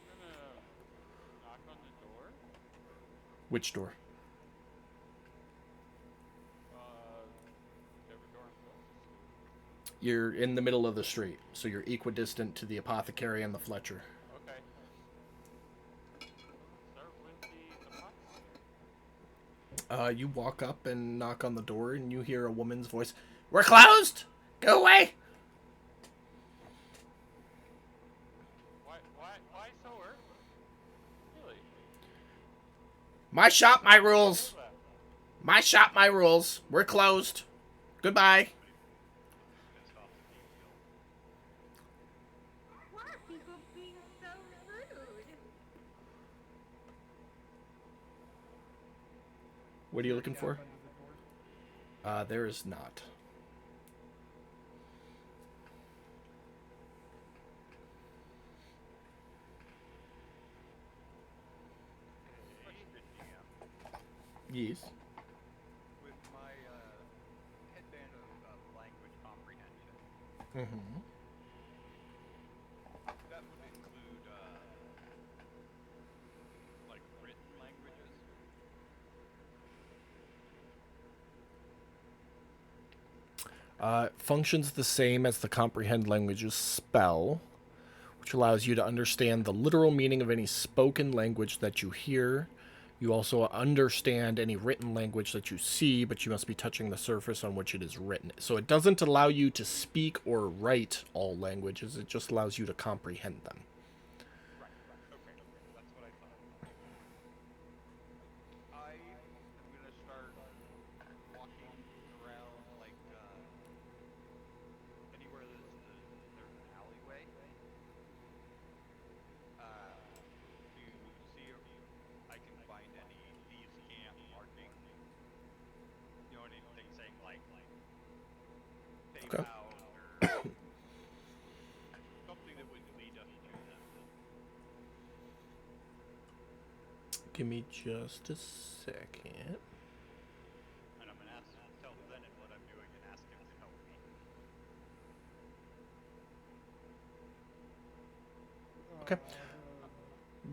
I'm gonna knock on the door. Which door? Whichever door I'm closest to. You're in the middle of the street, so you're equidistant to the apothecary and the Fletcher. Okay. Start with the apothecary. You walk up and knock on the door, and you hear a woman's voice. "We're closed! Go away!" Why so early? Really? My shop, my Know rules. that. My shop, my rules. We're closed. Goodbye. Somebody's pissed off the Thieves Guild. Why are people being so rude? What are Is you there a looking gap for? under the door? There is not. Question, GM. Yes. With my headband of language comprehension, Mm-hmm. that would include like written languages. Functions the same as the comprehend languages spell, which allows you to understand the literal meaning of any spoken language that you hear. You also understand any written language that you see, but you must be touching the surface on which it is written. So it doesn't allow you to speak or write all languages, it just allows you to comprehend them. Right. Okay. That's what I thought. I am gonna start walking around like anywhere there's an alleyway uh, to see if I can find any thieves camp markings. You know, anything saying like safe Okay. house or something that would lead us to them. Give me just a second. And I'm gonna tell Glennon what I'm doing and ask him to help me. Okay. The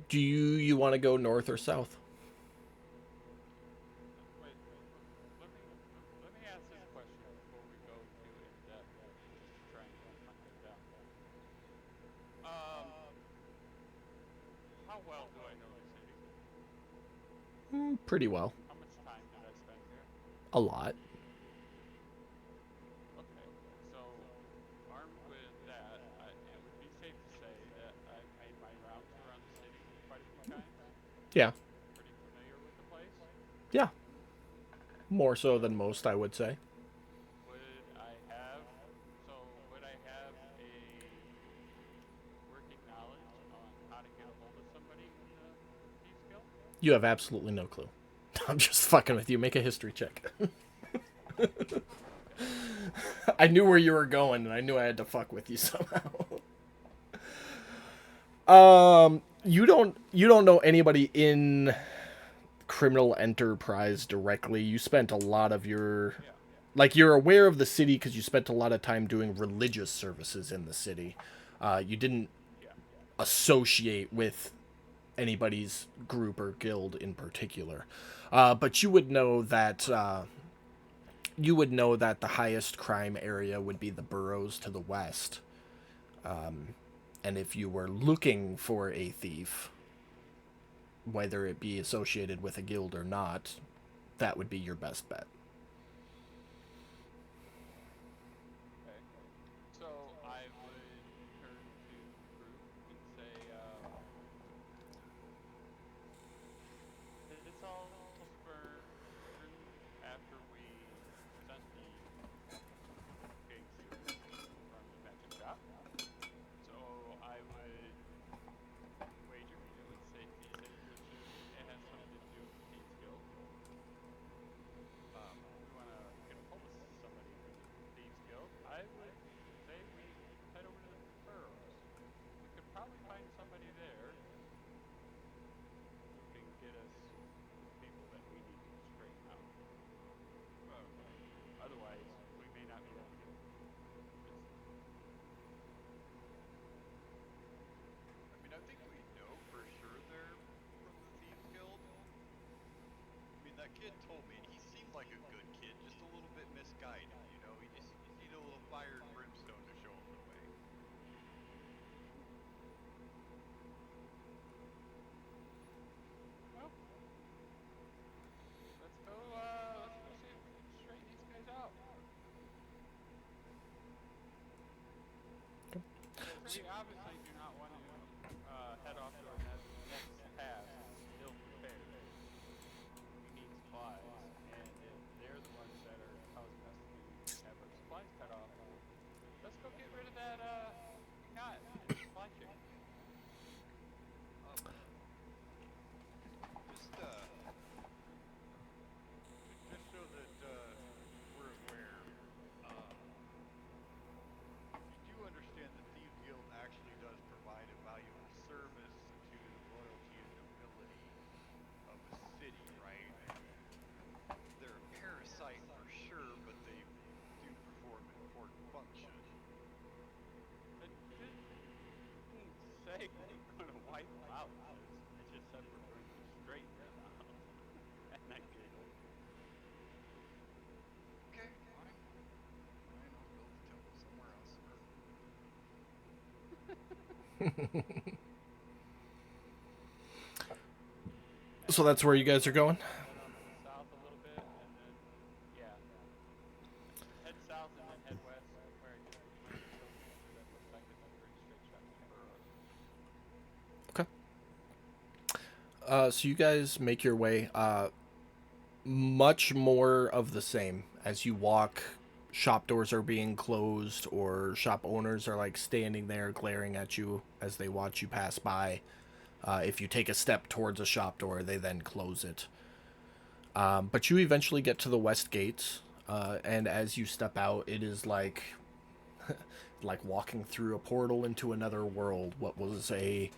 Do you want to go north or south? Wait. Let me ask this question before we go too in depth, just to try and hunt them down. Um, how well do I know the city? Pretty well. How much time did I spend here? A lot. Okay, so armed with that, it would be safe to say that I've made my rounds around the city quite a few times. Yeah. Pretty familiar with the place. Yeah. More so than So most, I would say. would I have would I have a working knowledge on how to get a hold of somebody in the Thieves Guild? You have absolutely no clue. I'm just fucking with you. Make a history check. Okay. I knew where you were going, and I knew I had to fuck with you somehow. You don't know anybody in criminal enterprise directly. You spent a lot of your Yeah. like you're aware of the city because you spent a lot of time doing religious services in the city. You didn't Yeah. associate with anybody's group or guild in particular, but you would know that the highest crime area would be the boroughs to the west. And if you were looking for a thief, whether it be associated with a guild or not, that would be your best bet. Okay. So I would turn to the group and say, this all spurned after we sent the gangsters from the magic shop. So I would wager it would be safe to assume it has something to do with the Thieves Guild. If we want to get a hold of somebody from the Thieves Guild, I would say we head over to the Burrows. We could probably find somebody there who can get us the people that we need to straighten out. Okay. Otherwise, we may not be able to convince them. I mean, I think we know for sure they're from the Thieves Guild. I mean, that kid told me, and he seemed like a good kid, just a little bit misguided. You know, he just needed a little fire and brimstone to show him the way. Well, let's go see if we can straighten these guys out. Because we obviously do not want to that you got watching? Um, just just so that we're aware, uh, you do understand that Thieves Guild actually does provide a valuable service to the royalty and nobility of a city, right? They're a parasite for sure, but they do perform an important function. It didn't say we're gonna wipe them out. It just said we're going to straighten them out. And I giggled. Okay, fine. Fine, I'll build the temple somewhere else. So that's where you guys are going? Head off to the south a little bit, and then yeah, head south and then head west, where I just went so quickly that looks like it's a pretty straight shot to Burroughs. Okay. So you guys make your way. Much more of the same as you walk. Shop doors are being closed, or shop owners are like standing there glaring at you as they watch you pass by. If you take a step towards a shop door, they then close it. But you eventually get to the west gate, and as you step out, it is like walking through a portal into another world. What was a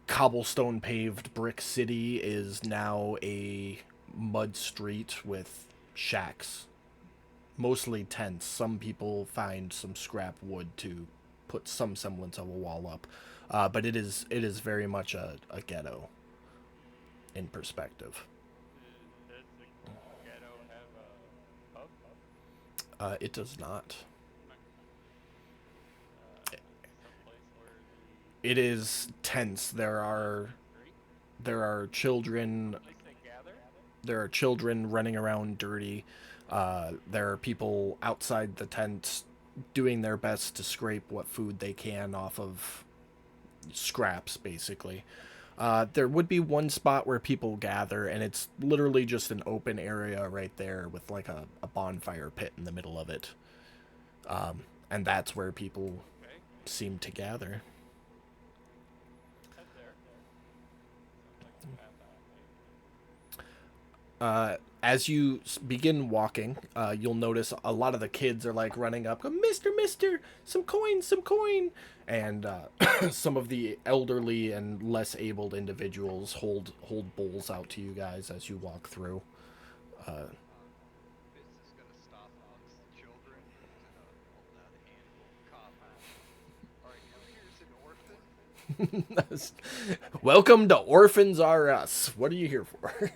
cobblestone paved brick city is now a mud street with shacks, mostly tents. Some people find some scrap wood to put some semblance of a wall up, but it is very much a ghetto in perspective. Does the ghetto have a pub? It does not. Like, someplace where It is tents. Greek? There are children. At least they gather? There are children running around dirty. There are people outside the tent doing their best to scrape what food they can off of scraps, basically. There would be one spot where people gather, and it's literally just an open area right there with like a bonfire pit in the middle of it. And that's where people Okay, seem to gather. let's head there. Sounds like the path I would take. As you begin walking, you'll notice a lot of the kids are like running up, go, Mister, Mister, some coin, some coin. And some of the elderly and less abled individuals hold bowls out to you guys as you walk through. Fitz is going to stop amongst the children. He's going to hold out a handful of coppers. All right, who here's an orphan? Welcome to Orphans R Us. What are you here for? Is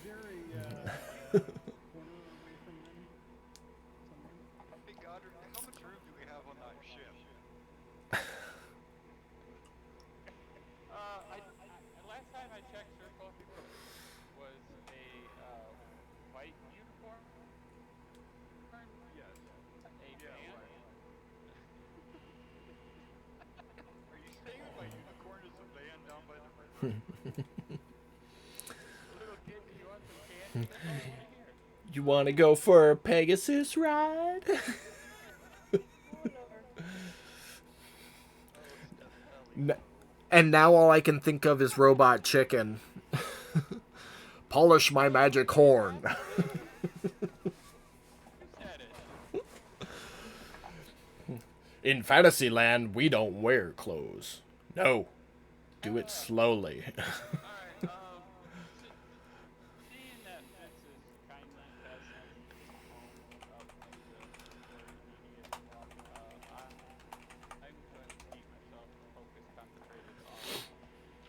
there a corner away from them? Somewhere? Hey, Goddard, how much room do we have on that ship? Last time I checked, Circle was a white uniform. Yes. A Yeah, man. right. Are you staying with my unicorn as a van down by the river? Little kid, do you want some candy? That's all I want to hear. You want to go for a Pegasus ride? And now all I can think of is Robot Chicken. Polish my magic horn. Who said it? In Fantasyland, we don't wear clothes. No. Do it slowly. Alright, seeing that Fitz is kindly passing home up to the very immediate walk, I'm going to keep myself focused, concentrated on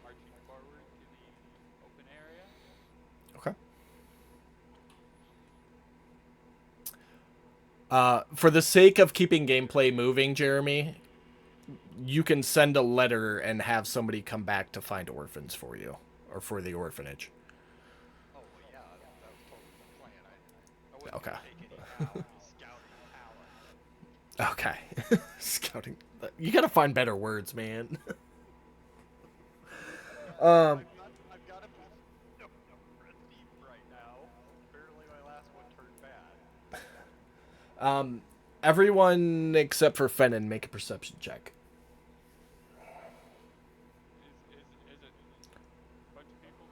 marching forward to the open area. Okay. For the sake of keeping gameplay moving, Jeremy, you can send a letter and have somebody come back to find orphans for you, or for the orphanage. Oh, well, yeah, that was totally the plan. I wasn't Okay. going to take any scouting talent. Okay. Scouting. You gotta find better words, man. I've got a no deep right now. Apparently my last one turned bad. Everyone except for Fennon make a perception check. Is it a bunch of people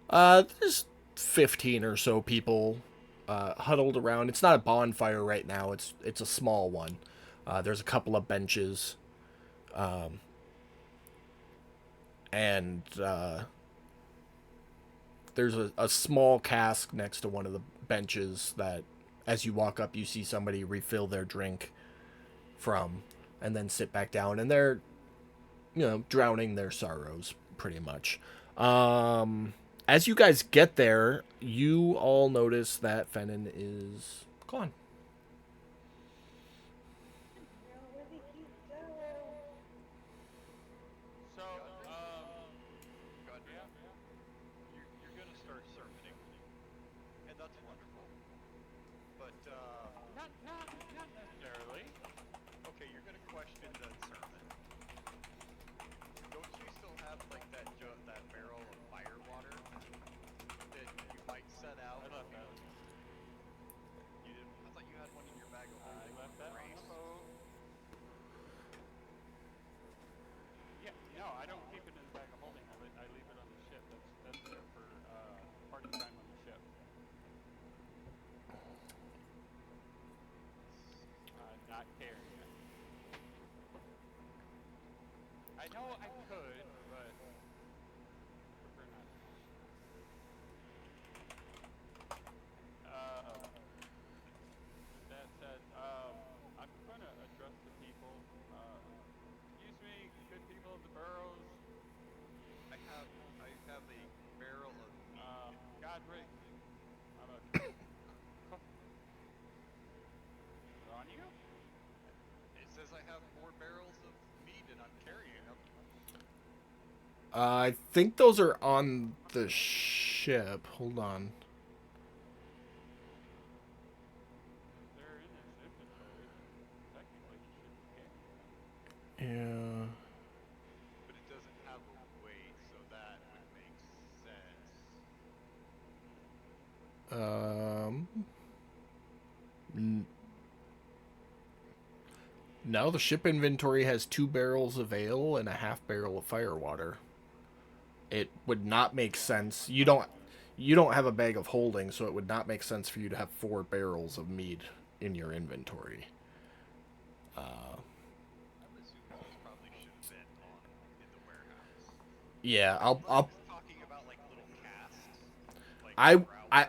there? There's 15 or so people huddled around. It's not a bonfire right now. It's a small one. There's a couple of benches, and there's a small cask next to one of the benches that, as you walk up, you see somebody refill their drink from, and then sit back down, and they're, drowning their sorrows pretty much. As you guys get there, you all notice that Fennon is gone. Where'd he go? So, Godric, yeah. you're going to start sermoning, and that's wonderful. But, Not necessarily. okay, you're going to question the sermon. Don't you still have, like, that barrel of fire water that you might set out? I left that. You didn't? I thought you had one in your bag of I holding. left that on Race. the boat. Yeah, no, I don't keep it in the bag of holding. I leave it on the ship. That's there for party time on the ship. Not carrying it. I know I could, but prefer not. With that said, I'm going to address the people. Excuse me, good people of the burrows. I have a barrel of mead. Godric, I'm a cook. On you? It says I have 4 barrels of mead and I'm carrying them. I think those are on the ship. Hold on. They're in his inventory. Technically, he should carry them. Yeah. But it doesn't have a weight, so that would make sense. Now the ship inventory has 2 barrels of ale and a half barrel of firewater. It would not make sense. You don't have a bag of holding, so it would not make sense for you to have 4 barrels of mead in your inventory. I'm assuming those probably should have been in the warehouse. Yeah, Are I'll you talking about like little casks, like I growlers?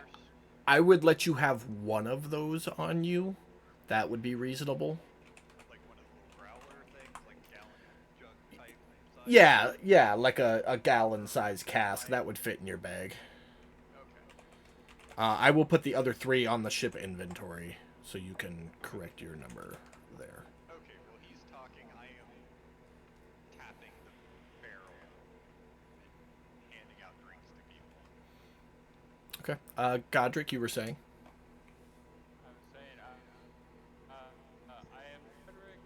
I would let you have one of those on you. That would be reasonable. Like one of the little growler things, like gallon jug type size. Yeah, like a gallon size cask that would fit in your bag. Okay. I will put the other 3 on the ship inventory so you can correct your number there. Okay. Well, he's talking. I am tapping the barrel and handing out drinks to people. Okay. Godric, you were saying? I was saying, I am Frederick,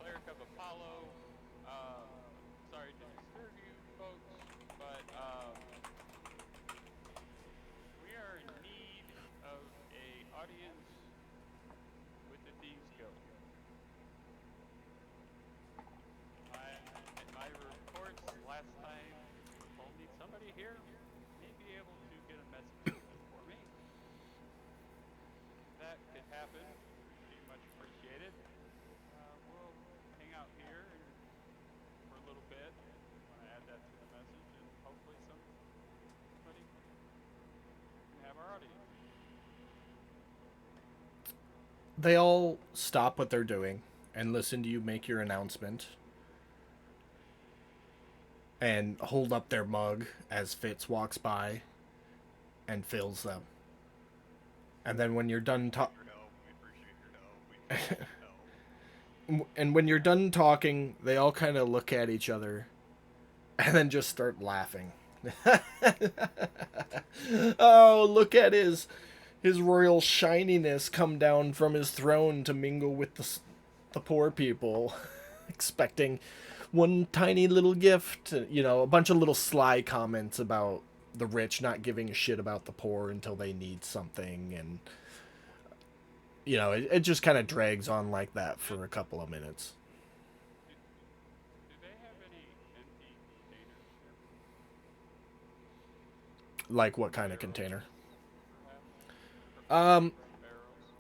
cleric of Apollo. Sorry to disturb you folks, but we are in need of a audience with the Thieves Guild. My reports last time told me somebody here may be able to get a message for me. That could happen. Would be much appreciated. We'll hang out here for a little bit. Want to add that to the message, and hopefully somebody can have our audience. They all stop what they're doing and listen to you make your announcement and hold up their mug as Fitz walks by and fills them. And then when you're done talking, Your help. We appreciate your help. We appreciate your help. and when you're done talking, they all kind of look at each other and then just start laughing. Oh, look at his royal shininess come down from his throne to mingle with the poor people, expecting one tiny little gift. A bunch of little sly comments about the rich not giving a shit about the poor until they need something, and you know, it just kind of drags on like that for a couple of minutes. Do they have any empty containers here? Like what kind of container? Perhaps? Um, From barrels?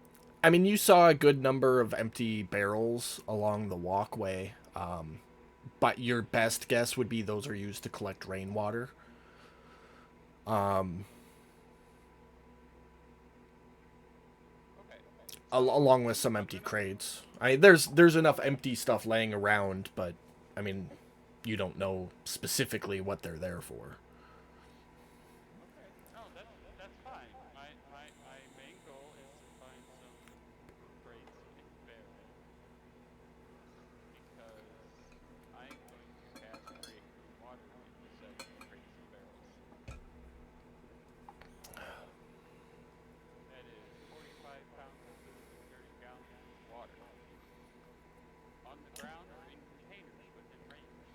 I mean, you saw a good number of empty barrels along the walkway, but your best guess would be those are used to collect rainwater. Um, Okay. Along with some empty crates. There's enough empty stuff laying around, but I mean, you don't know specifically what they're there for. Okay. No, that's fine. My main goal is to find some crates and barrels because I'm going to cast create clean water into said crates and barrels. That is 45 pounds of 30 gallons of water on the ground or in containers within range.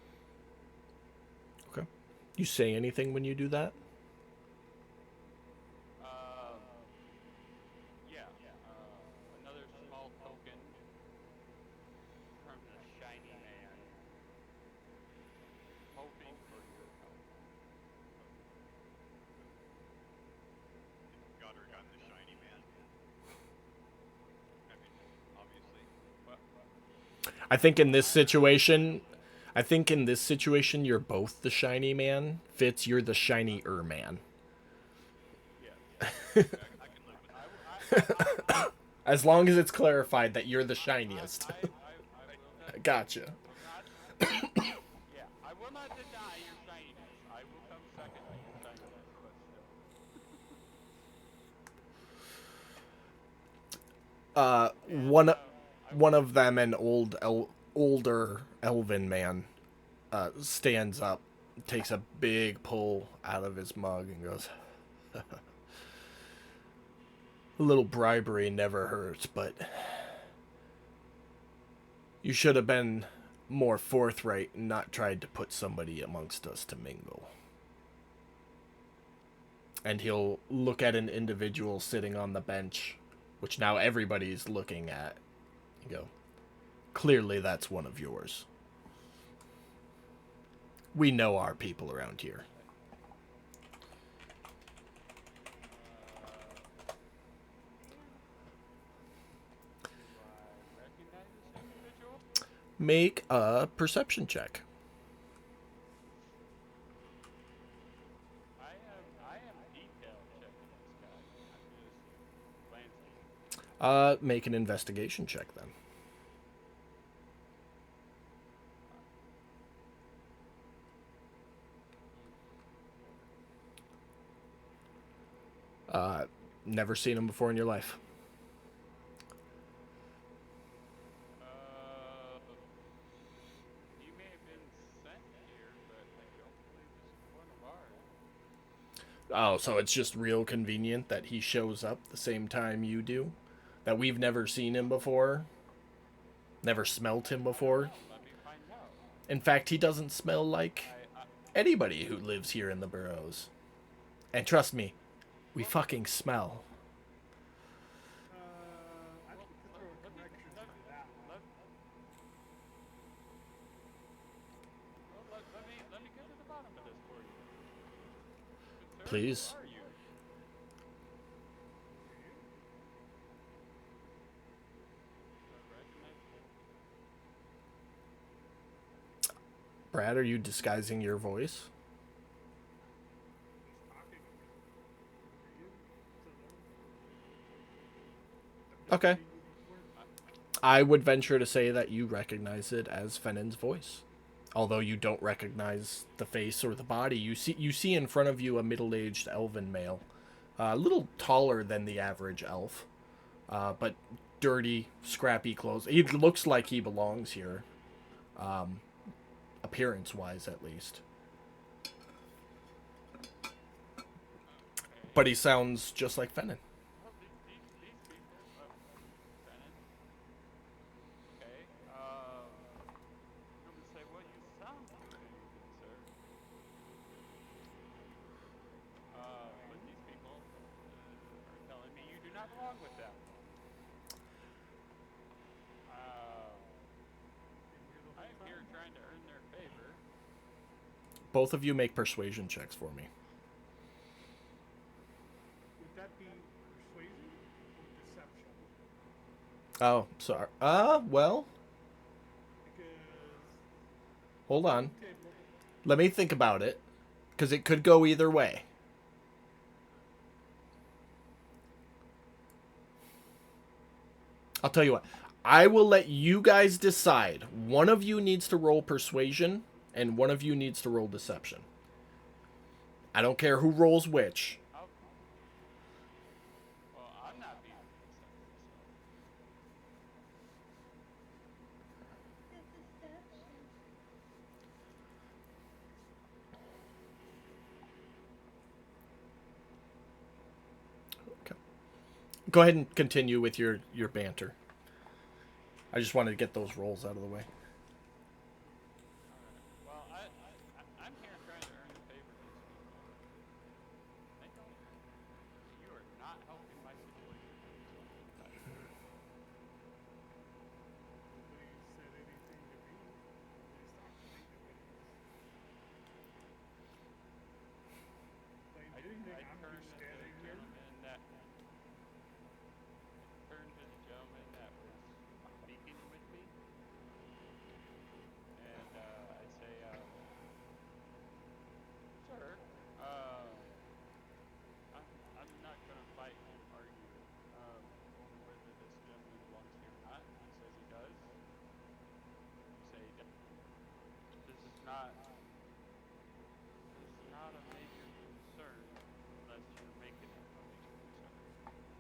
Okay. You say anything when you do that? Um, yeah. Another small token from the shiny man, hoping for your help. Godric, I'm the shiny man. I mean, obviously. What? I think in this situation, I think in this situation you're both the shiny man. Fitz, you're the shinier man. Yes. I can live with I, that. w- I, As long as it's clarified that you're the shiniest. I will not. Gotcha. Will not. Yeah, I will not deny your shininess. I will come second to your shininess, but still. And One I one will. of them, an older elven man, stands up, takes a big pull out of his mug, and goes, "A little bribery never hurts, but you should have been more forthright and not tried to put somebody amongst us to mingle." And he'll look at an individual sitting on the bench, which now everybody's looking at, and go, "Clearly that's one of yours. We know our people around here." Do I recognize this individual? Make a perception check. I am detail checking this guy. I'm just glancing. Make an investigation check then. Never seen him before in your life. He may have been sent here, but I don't believe this is one of ours. Oh, so it's just real convenient that he shows up the same time you do? That we've never seen him before? Never smelt him I don't before? know. Let me find out. In fact, he doesn't smell like I anybody who lives here in the burrows. And trust me, we fucking smell. I well, think we could throw a correction to that one. let me get to the bottom of this for you. Good sir, Please. who are you? Do I recognize you? Brad, are you disguising your voice? He's talking. Are you? Okay. Seen you before? I would venture to say that you recognize it as Fennon's voice. Although you don't recognize the face or the body, you see in front of you a middle-aged elven male, a little taller than the average elf, but dirty, scrappy clothes. He looks like he belongs here, appearance-wise at least. Okay. But he sounds just like Fennon. Well, these people, Bennett. Okay. I would say, well, you sound familiar, good sir. But these people are telling me you do not belong with them. Both of you make persuasion checks for me. Would that be persuasion or deception? Oh, sorry. Well, Because hold on. table. Let me think about it, because it could go either way. I'll tell you what. I will let you guys decide. One of you needs to roll persuasion, and one of you needs to roll deception. I don't care who rolls which. Well, I'm not being deceptive, The deception. Okay. Go ahead and continue with your banter. I just wanted to get those rolls out of the way. Well, I'm here trying to earn the favor of these people. They don't. You are not helping my situation in the slightest. Nobody said anything to me. Nobody's talked to me. Nobody's saying anything. I I'm turned just to the standing here. gentleman that was speaking with me, and I say, sir, I'm not gonna fight and argue over whether this gentleman belongs here or not. He says he does. You say he does. This is not a major concern unless you're making it a major concern.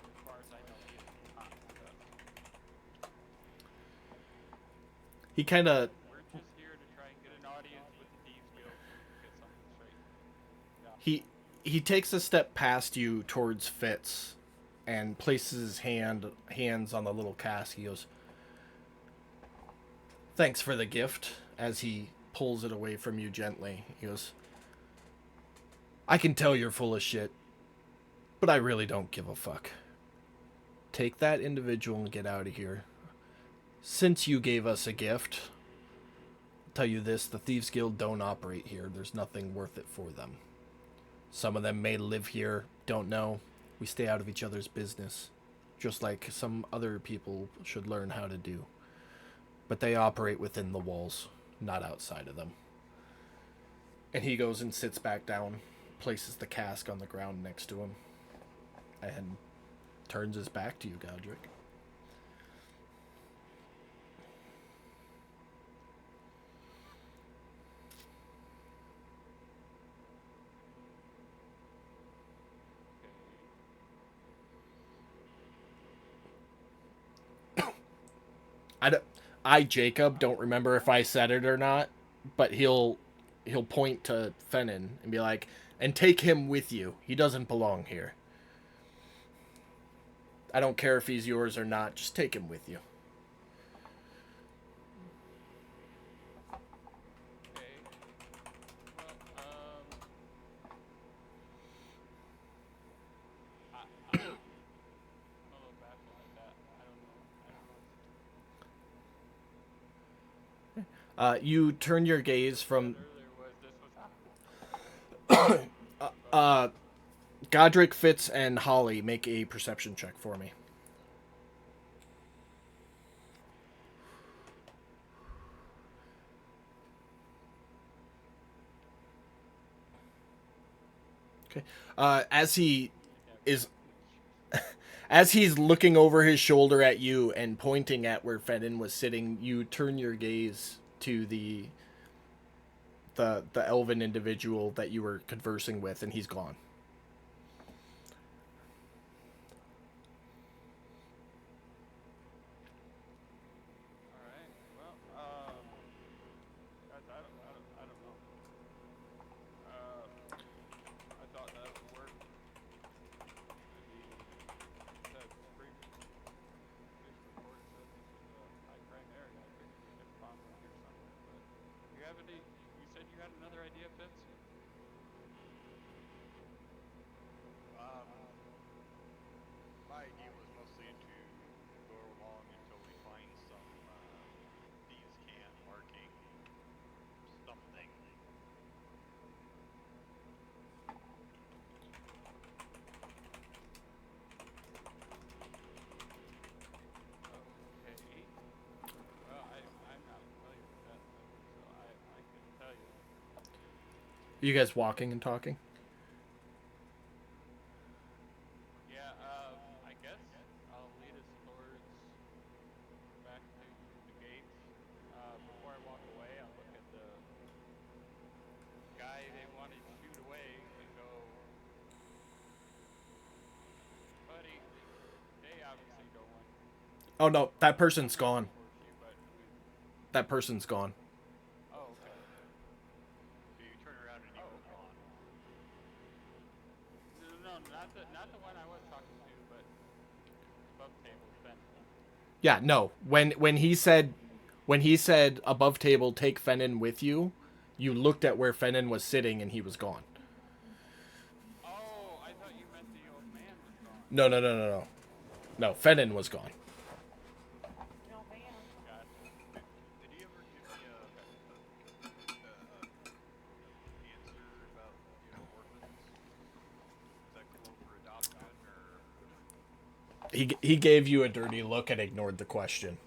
As far as I know, he is not with us. He kind of We're just here to try and get an audience with the Thieves Guild so we can get something straight. Yeah. he takes a step past you towards Fitz and places his hands on the little cask. He goes, "Thanks for the gift." As he pulls it away from you gently, he goes, "I can tell you're full of shit, but I really don't give a fuck. Take that individual and get out of here. Since you gave us a gift, I'll tell you this, the Thieves Guild don't operate here. There's nothing worth it for them. Some of them may live here, don't know. We stay out of each other's business, just like some other people should learn how to do. But they operate within the walls, not outside of them." And he goes and sits back down, places the cask on the ground next to him, and turns his back to you, Godric. I Jacob don't remember if I said it or not, but he'll point to Fennin and be like, "And take him with you. He doesn't belong here. I don't care if he's yours or not. Just take him with you." Okay. Well, I'm a little baffled at that. I don't know. You turn your gaze from Earlier was this was happening. Godric, Fitz, and Holly. Make a perception check for me. Okay. As he is, as he's looking over his shoulder at you and pointing at where Fennin was sitting, you turn your gaze to the elven individual that you were conversing with, and he's gone. All right. Well, guys, I don't know. I thought that would work. I mean, said police report said this was a high crime area. I figured we'd get bombed in here somewhere. But you have any? You said you had another idea, Fitz? My idea was mostly to go along until we find some thieves' camp marking something You guys walking and talking? Yeah, I guess I'll lead us towards back to the gates. Before I walk away, I'll look at the guy they wanted to shoot away and go, buddy, they obviously don't want Oh no, that person's gone. force you, but we. That person's gone. Oh, okay. So you turn around and you Oh, go okay. gone. No, not the one I was talking to, but above table, Ben. Yeah, no. When he said above table take Fennin with you, you looked at where Fennin was sitting and he was gone. Oh, I thought you meant the old man was gone. No, no, no, no, no. No, Fennin was gone. No, man. Gotcha. Did he ever give me Okay. a answer about, orphans that come over for adoption, or He gave you a dirty look and ignored the question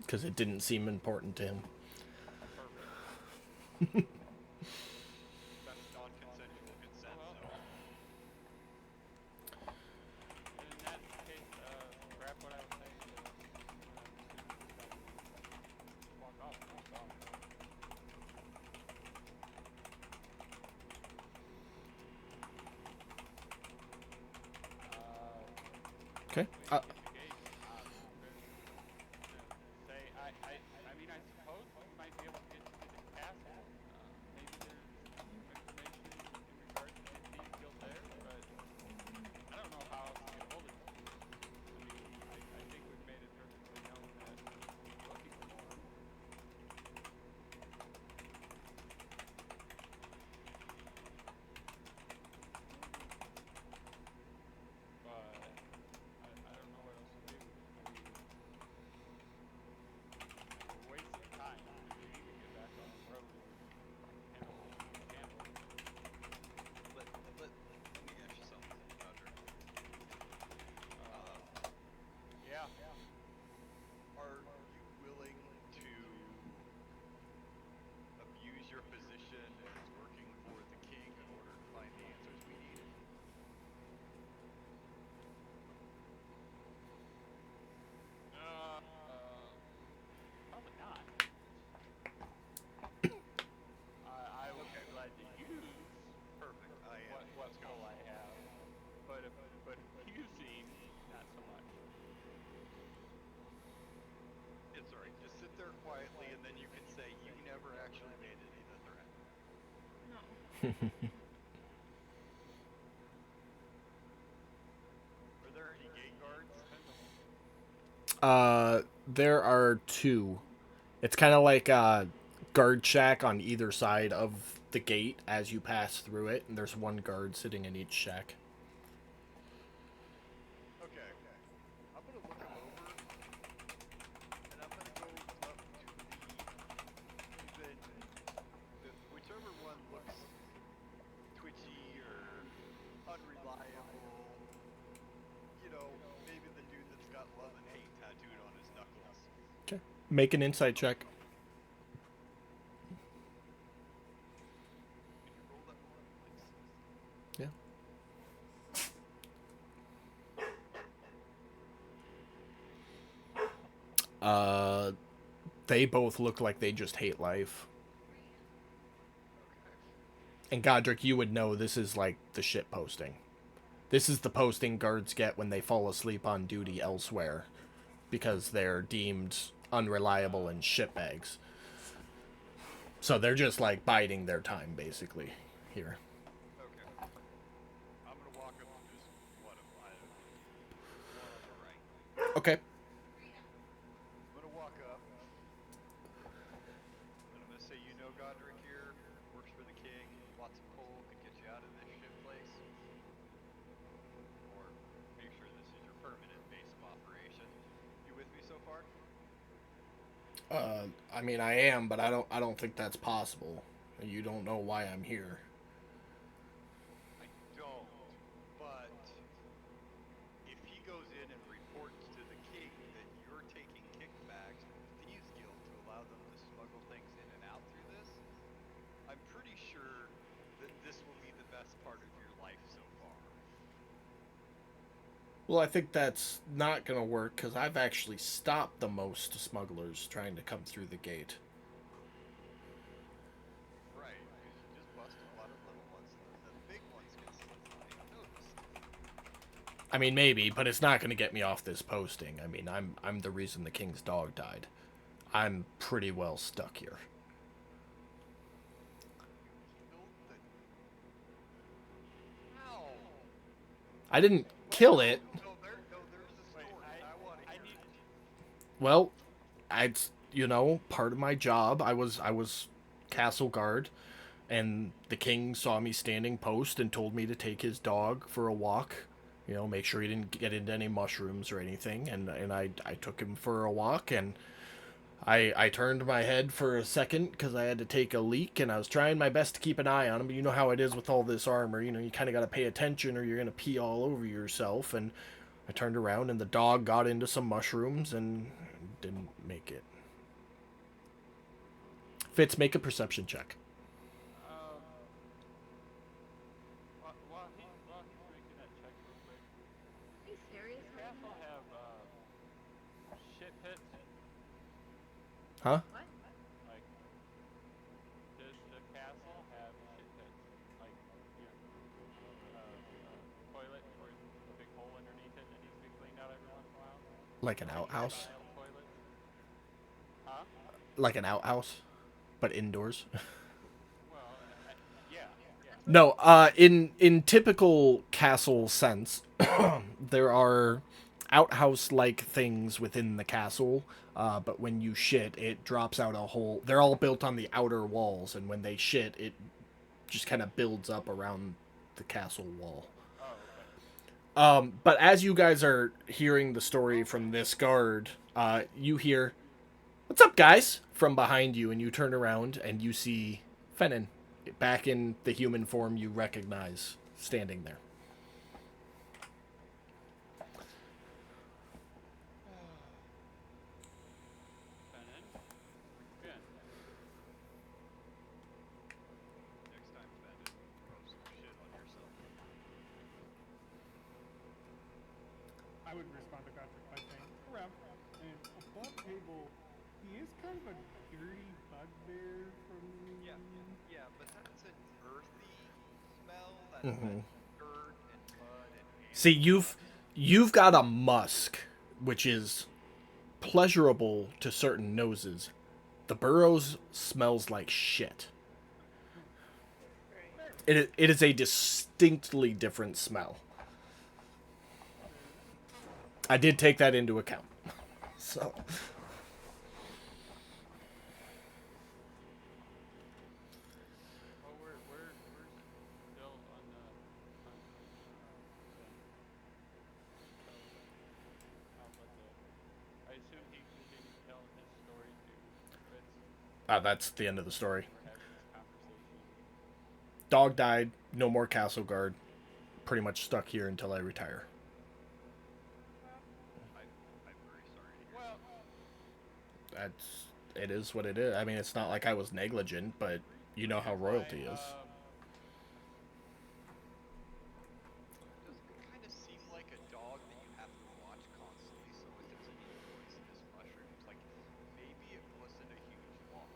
because it didn't seem important to him. Perfect. that's non-consensual consent? Oh, well. So In that case, grab what I was saying. Walk off. Walk off. Okay. When you get to the gate, I'm gonna say, I mean, I suppose we might be able to get you to the castle. Maybe there's some information in regards to you being killed there, but I don't know how else to get hold of you. I mean, I think we've made it perfectly known that we're looking for him. But I don't know what else to do. I mean, we're wasting time. We need to get back on the road and handle what we need to handle. let me ask you something, Roger. Yeah. Are you willing to abuse your position as working for the king in order to find the answers we need? Probably not. I would Okay. be glad to use Perfect. what Let's go. pull I have, but abusing, not so much. It's alright. Just sit there quietly, and then you can say you never actually made any of the threat. No. Are there any gate guards? There are two. It's kind of like a guard shack on either side of the gate as you pass through it, and there's one guard sitting in each shack. Okay. I'm gonna look them over, and I'm gonna go up to whichever one looks twitchy or unreliable. Maybe the dude that's got love and hate tattooed on his knuckles. Okay. Make an insight check. Can you roll that for me, please? Yeah. They both look like they just hate life. Okay. And Godric, you would know this is like the shit posting. This is the posting guards get when they fall asleep on duty elsewhere because they're deemed unreliable and shitbags. So they're just like biding their time basically here. Okay. I'm gonna walk up to just one of them. The one on the right. Okay. I'm gonna walk up, and I'm gonna say, Godric here, works for the king, lots of pull, could get you out of this shit place. Or make sure this is your permanent base of operation. You with me so far? I mean I am, but I don't think that's possible. You don't know why I'm here. I don't, but if he goes in and reports to the king that you're taking kickbacks from the Thieves Guild to allow them to smuggle things in and out through this, I'm pretty sure that Well, I think that's not going to work because I've actually stopped the most smugglers trying to come through the gate. Right, because you just bust a lot of little ones, and then the big ones get slipped by unnoticed. I mean, maybe, but it's not going to get me off this posting. I mean, I'm the reason the king's dog died. I'm pretty well stuck here. You killed the... How? I didn't kill it. No, there's a Wait, story, and I want to I hear need. it. Well, I, part of my job. I was castle guard, and the king saw me standing post and told me to take his dog for a walk. Make sure he didn't get into any mushrooms or anything. And I took him for a walk, and I turned my head for a second because I had to take a leak, and I was trying my best to keep an eye on him. But you know how it is with all this armor. You kind of got to pay attention, or you're gonna pee all over yourself. And I turned around, and the dog got into some mushrooms and didn't make it. Fitz, make a perception check. Um. While he's making that check real quick, Are you serious? does Castle have shit pits? Huh? What? Like, does the castle have shit pits? Like, toilet where a big hole underneath it that needs to be cleaned out every once in a while? Like an outhouse? Style toilets? Huh? Like an outhouse, but indoors. Well, yeah, yeah. No, in typical castle sense, there are outhouse like things within the castle, but when you shit, it drops out a hole. They're all built on the outer walls, and when they shit, it just kind of builds up around the castle wall. Oh, okay. But as you guys are hearing the story from this guard, you hear, "What's up, guys?" from behind you, and you turn around and you see Fennin, back in the human form you recognize, standing there. Benin, where you been? Next time, Fendon, throw some shit on yourself. I would respond to Godric by saying, around. And above table, he is kind of a dirty bugbear from... Yeah, but that's an earthy smell. That's that dirt and mud and See, animal you've got a musk, which is pleasurable to certain noses. The burrows smells like shit. It is a distinctly different smell. I did take that into account. So, Oh, we're still on the hunt thing. So I'll let the. I assume he continued telling his story to Fritz that's the end of the story. when we're having this conversation. Dog died. No more castle guard. Pretty much stuck here until I retire. I'm very sorry to hear. Well, It is what it is. I mean, it's not like I was negligent, but you know how royalty is. Doesn't it kind of seem like a dog that you have to watch constantly so it doesn't eat poisonous mushrooms? Like, maybe it wasn't a huge loss.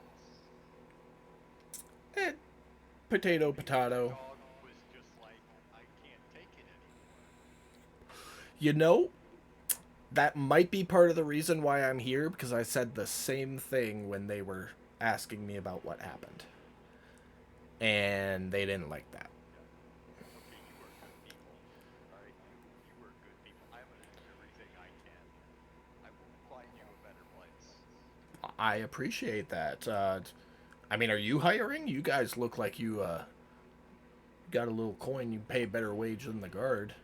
Potato, Maybe the potato. dog was just like, I can't take it anymore. You know, that might be part of the reason why I'm here, because I said the same thing when they were asking me about what happened. And they didn't like that. Okay, you are good people. Alright, you are good people. I'm gonna do everything I can. I will find you a better place. I appreciate that. I mean, are you hiring? You guys look like you got a little coin. You pay a better wage than the guard.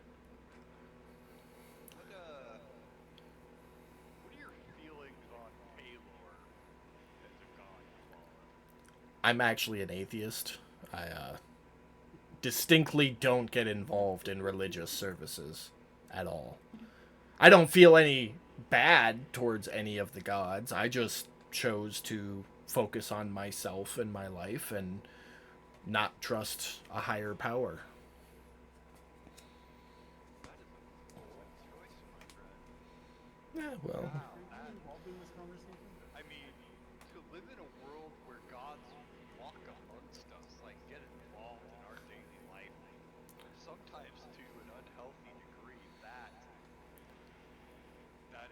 What are your feelings on Paylor as a god you follow? I'm actually an atheist. I distinctly don't get involved in religious services at all. I don't feel any bad towards any of the gods. I just chose to focus on myself and my life and not trust a higher power. That is a bold choice. Yeah, well, Wow, Are you that. involved in this conversation? I mean, to live in a world where gods walk amongst us, like get involved in our daily life, sometimes to an unhealthy degree, that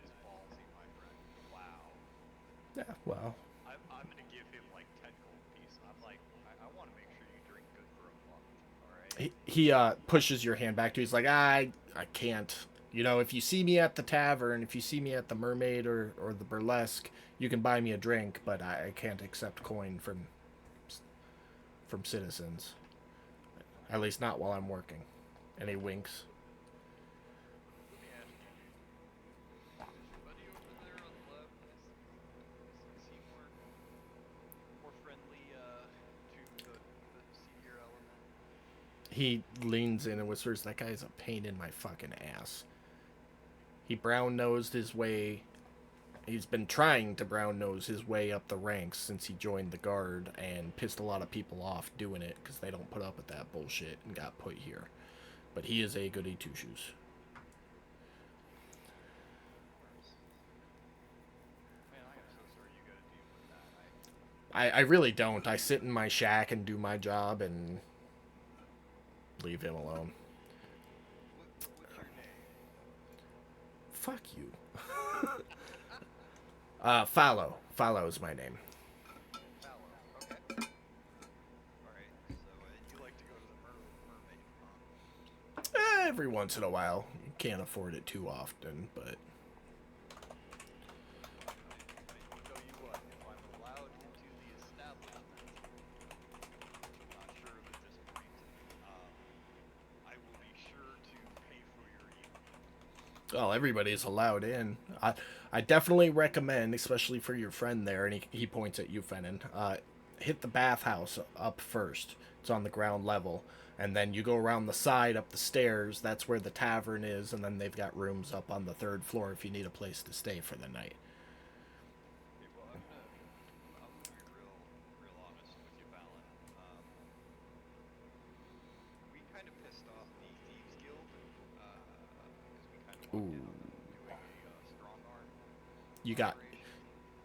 is ballsy, my friend. Wow. yeah, well. I'm gonna give him like 10 gold pieces. I'm like, I want to make sure you drink good for a month. All right. He pushes your hand back to you. He's like, I can't. You know, if you see me at the tavern, if you see me at the Mermaid or the Burlesque, you can buy me a drink, but I can't accept coin from citizens. At least not while I'm working. And he winks. Let me ask you, dude. Is your buddy over there on the left? Is he more friendly to the seedier element? He leans in and whispers, "That guy's a pain in my fucking ass." He brown nosed his way. He's been trying to brown nose his way up the ranks since he joined the guard and pissed a lot of people off doing it because they don't put up with that bullshit and got put here. But he is a goody two shoes. Of course. Man, I am so sorry you got to deal with that. I really don't. I sit in my shack and do my job and leave him alone. What's your name? Fuck you. Fallow. Fallow is my name. Fallow. Okay. All right. So, and you like to go to the mermaid, huh? Every once in a while. You can't afford it too often, but I tell you what, if I'm allowed into the establishment, not sure of at this point, I will be sure to pay for your evening. well, everybody's allowed in. I definitely recommend, especially for your friend there, and he points at you, Fennon, hit the bathhouse up first. It's on the ground level. And then you go around the side up the stairs. That's where the tavern is. And then they've got rooms up on the third floor if you need a place to stay for the night. Okay, well, I'm gonna be real honest with you, Fallon. We kind of pissed off the Thieves Guild, because we kind of walked in Ooh. on them doing a strong arm You got operation.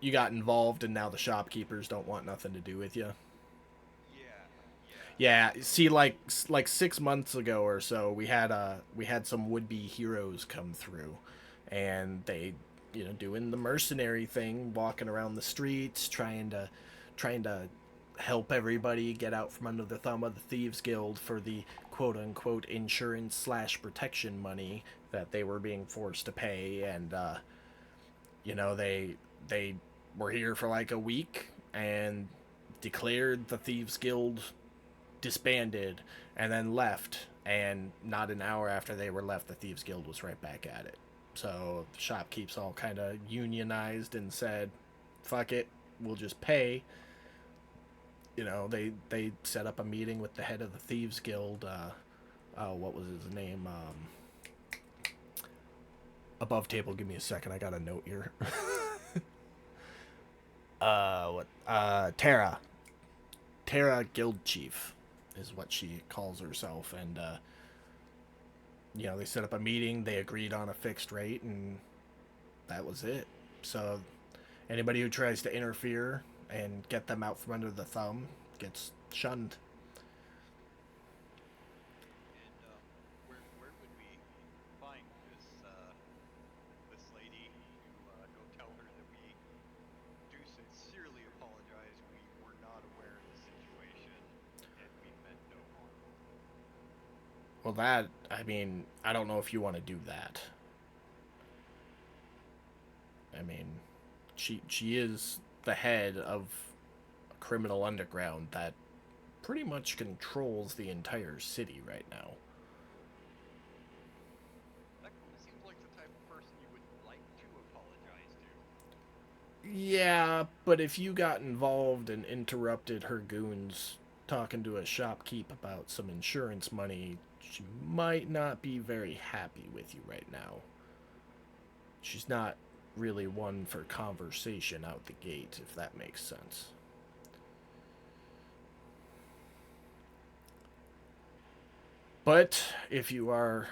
you got involved, and now the shopkeepers don't want nothing to do with you. Yeah, yeah. Yeah, So, see, like 6 months ago or so, we had some would be heroes come through, and they, doing the mercenary thing, walking around the streets, trying to help everybody get out from under the thumb of the thieves guild for the quote unquote insurance slash protection money that they were being forced to pay, and they were here for like a week and declared the thieves guild disbanded, and then left. And not an hour after they were left, the Thieves Guild was right back at it. So the shopkeepers all kind of unionized and said, "Fuck it, we'll just pay." They set up a meeting with the head of the Thieves Guild. What was his name? Above table. Give me a second. I got a note here. What? Tara. Tara Guild Chief is what she calls herself, and they set up a meeting. They agreed on a fixed rate, and that was it. So anybody who tries to interfere and get them out from under the thumb gets shunned. and where would we find this lady to go tell her that we do sincerely apologize. We were not aware of the situation, and we meant no harm. Well, I mean, I don't know if you want to do that. I mean, she is the head of a criminal underground that pretty much controls the entire city right now. That seems like the type of person you would like to apologize to. Yeah, but if you got involved and interrupted her goons talking to a shopkeep about some insurance money, she might not be very happy with you right now. She's not really one for conversation out the gate, if that makes sense. But if you are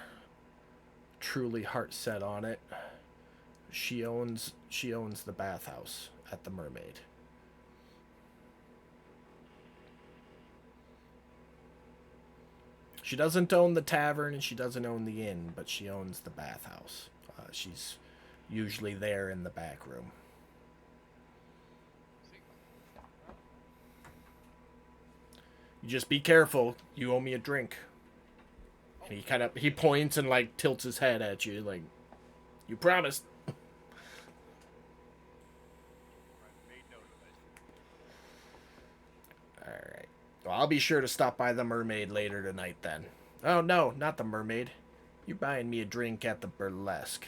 truly heart set on it, She owns the bathhouse at the Mermaid. She doesn't own the tavern and she doesn't own the inn, but she owns the bathhouse. She's usually there in the back room. See, You just be careful. You owe me a drink. And he points and like tilts his head at you, like, you promised. I made note of it. All right. Well, I'll be sure to stop by the Mermaid later tonight then. Oh no, not the Mermaid. You're buying me a drink at the Burlesque.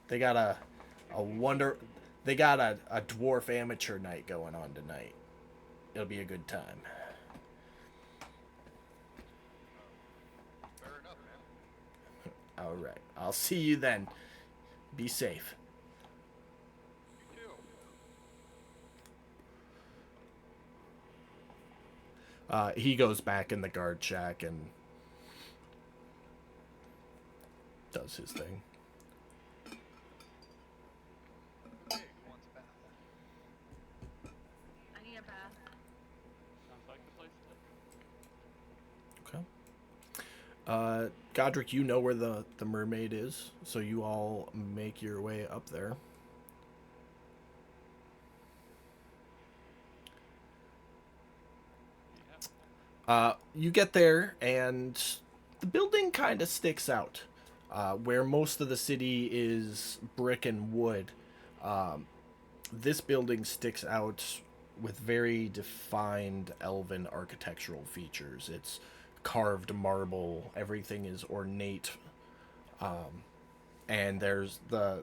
They got a dwarf amateur night going on tonight. It'll be a good time. Fair enough, man. All right. I'll see you then. Be safe. You too. He goes back in the guard shack and does his thing. Hey, who wants a bath? I need a bath. Sounds like the place to Okay. Godric, you know where the Mermaid is, so you all make your way up there. You get there, and the building kind of sticks out. Where most of the city is brick and wood, this building sticks out with very defined elven architectural features. It's carved marble, everything is ornate, and there's the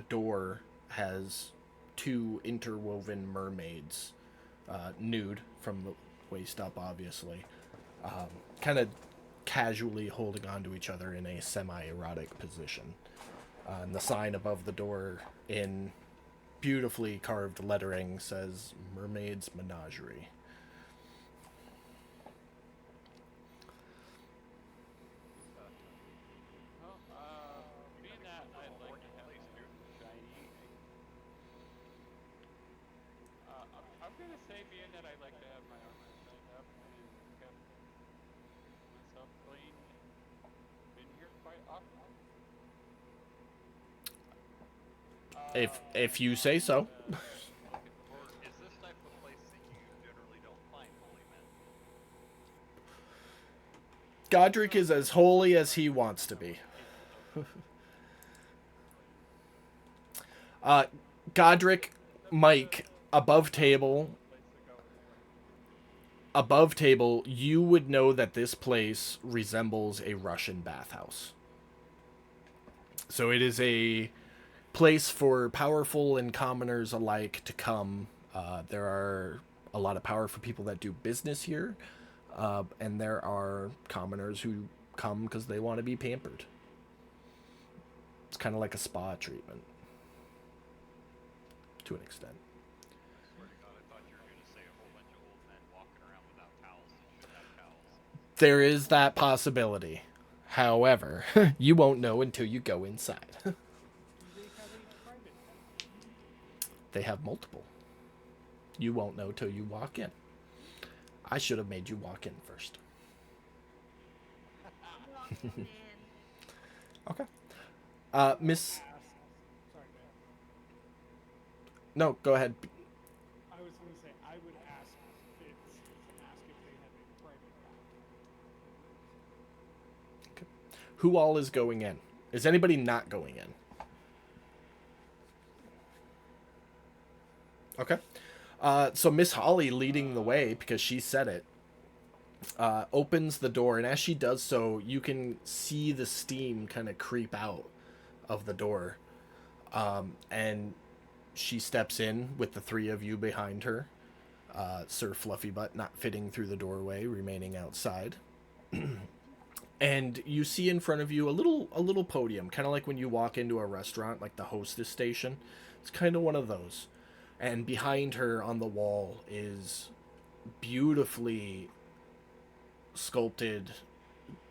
door has two interwoven mermaids, nude from the waist up, obviously, kind of casually holding on to each other in a semi-erotic position. And the sign above the door in beautifully carved lettering says Mermaid's Menagerie. Well, being that I'd like to have my own shiny, I'm gonna say being that I'd like to have my own cleaned up and kept myself clean, been here quite often. If you say so. Or is this type of place that you generally don't find holy men? Godric is as holy as he wants to be. Godric, Mike, above table, you would know that this place resembles a Russian bathhouse. So it is a place for powerful and commoners alike to come. There are a lot of powerful people that do business here, and there are commoners who come because they want to be pampered. It's kind of like a spa treatment, to an extent. I swear to God, I thought you were going to say a whole bunch of old men walking around without towels that should have towels. There is that possibility. However, you won't know until you go inside. Do they have a private bath? They have multiple. You won't know till you walk in. I should have made you walk in first. I'm walking in. Okay. Miss... Ask. Sorry, go ahead. No, go ahead. I was going to say I would ask Fitz to ask if they have a private bath. Who all is going in? Is anybody not going in? Okay. So Miss Holly, leading the way because she said it, opens the door, and as she does so, you can see the steam kind of creep out of the door. And she steps in with the three of you behind her. Sir Fluffybutt not fitting through the doorway, remaining outside. And you see in front of you a little podium, kind of like when you walk into a restaurant, like the hostess station. It's kind of one of those. And behind her on the wall is beautifully sculpted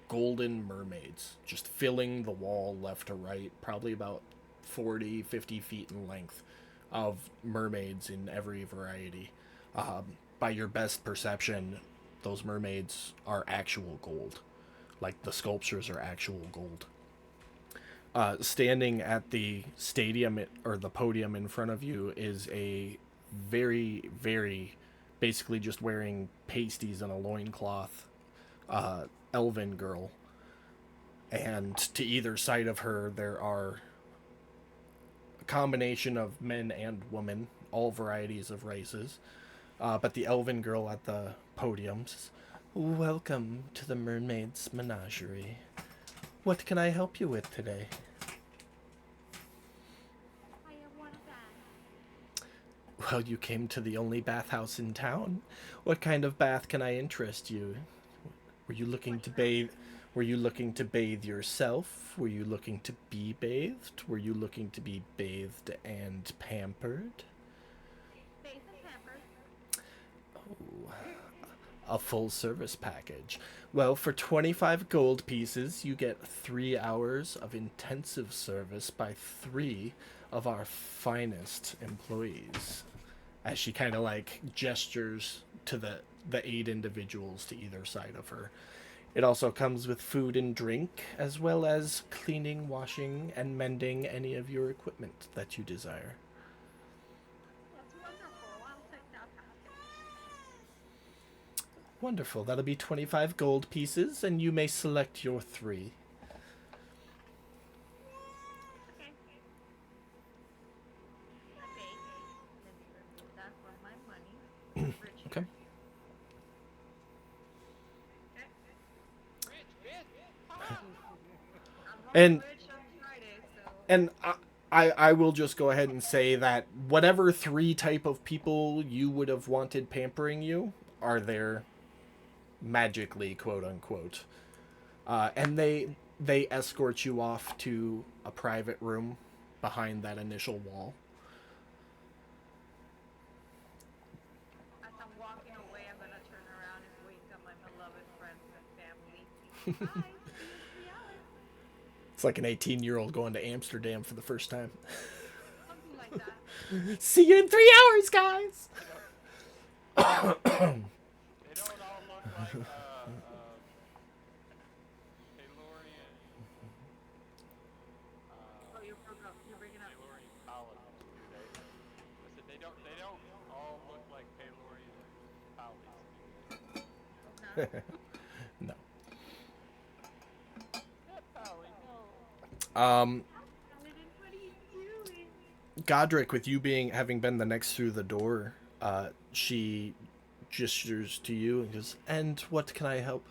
golden mermaids, just filling the wall left to right, probably about 40, 50 feet in length of mermaids in every variety. By your best perception, those mermaids are actual gold. Like the sculptures are actual gold. Standing at the stadium or the podium in front of you is a very, very basically just wearing pasties and a loincloth elven girl. And to either side of her, there are a combination of men and women, all varieties of races. But the elven girl at the podium says, "Welcome to the Mermaid's Menagerie. What can I help you with today?" I want that. "Well, you came to the only bathhouse in town. What kind of bath can I interest you? Were you looking to bathe? Were you looking to bathe yourself? Were you looking to be bathed? Were you looking to be bathed and pampered?" Face and pampered. "Oh, a full service package. Well, for 25 gold pieces, you get 3 hours of intensive service by 3 of our finest employees." As she kind of like gestures to the 8 individuals to either side of her. It also comes with food and drink, as well as cleaning, washing, and mending any of your equipment that you desire. That's wonderful. I'll take that package. Wonderful. That'll be 25 gold pieces, and you may select your 3. Okay. A bake. Let me remove that from my money. Rich. Okay. Okay. Rich, bitch. I'm And- rich on Friday, so. And I will just go ahead and say that whatever 3 type of people you would have wanted pampering you are there magically, quote unquote. And they escort you off to a private room behind that initial wall. As I'm walking away, I'm gonna turn around and wink at my beloved friends and family. Bye. See you in 3 hours. It's like an 18-year-old going to Amsterdam for the first time. Something like that. See you in 3 hours, guys. They don't all look like Taylorian. Oh, you broke up. You're breaking up. Taylorian colonies, do they? I said they don't all look like Taylorian colonies, do they? Okay. No. That Polly, no. Paladin, what are you doing? Godric, with you having been the next through the door, she gestures to you and goes, "And what can I help?"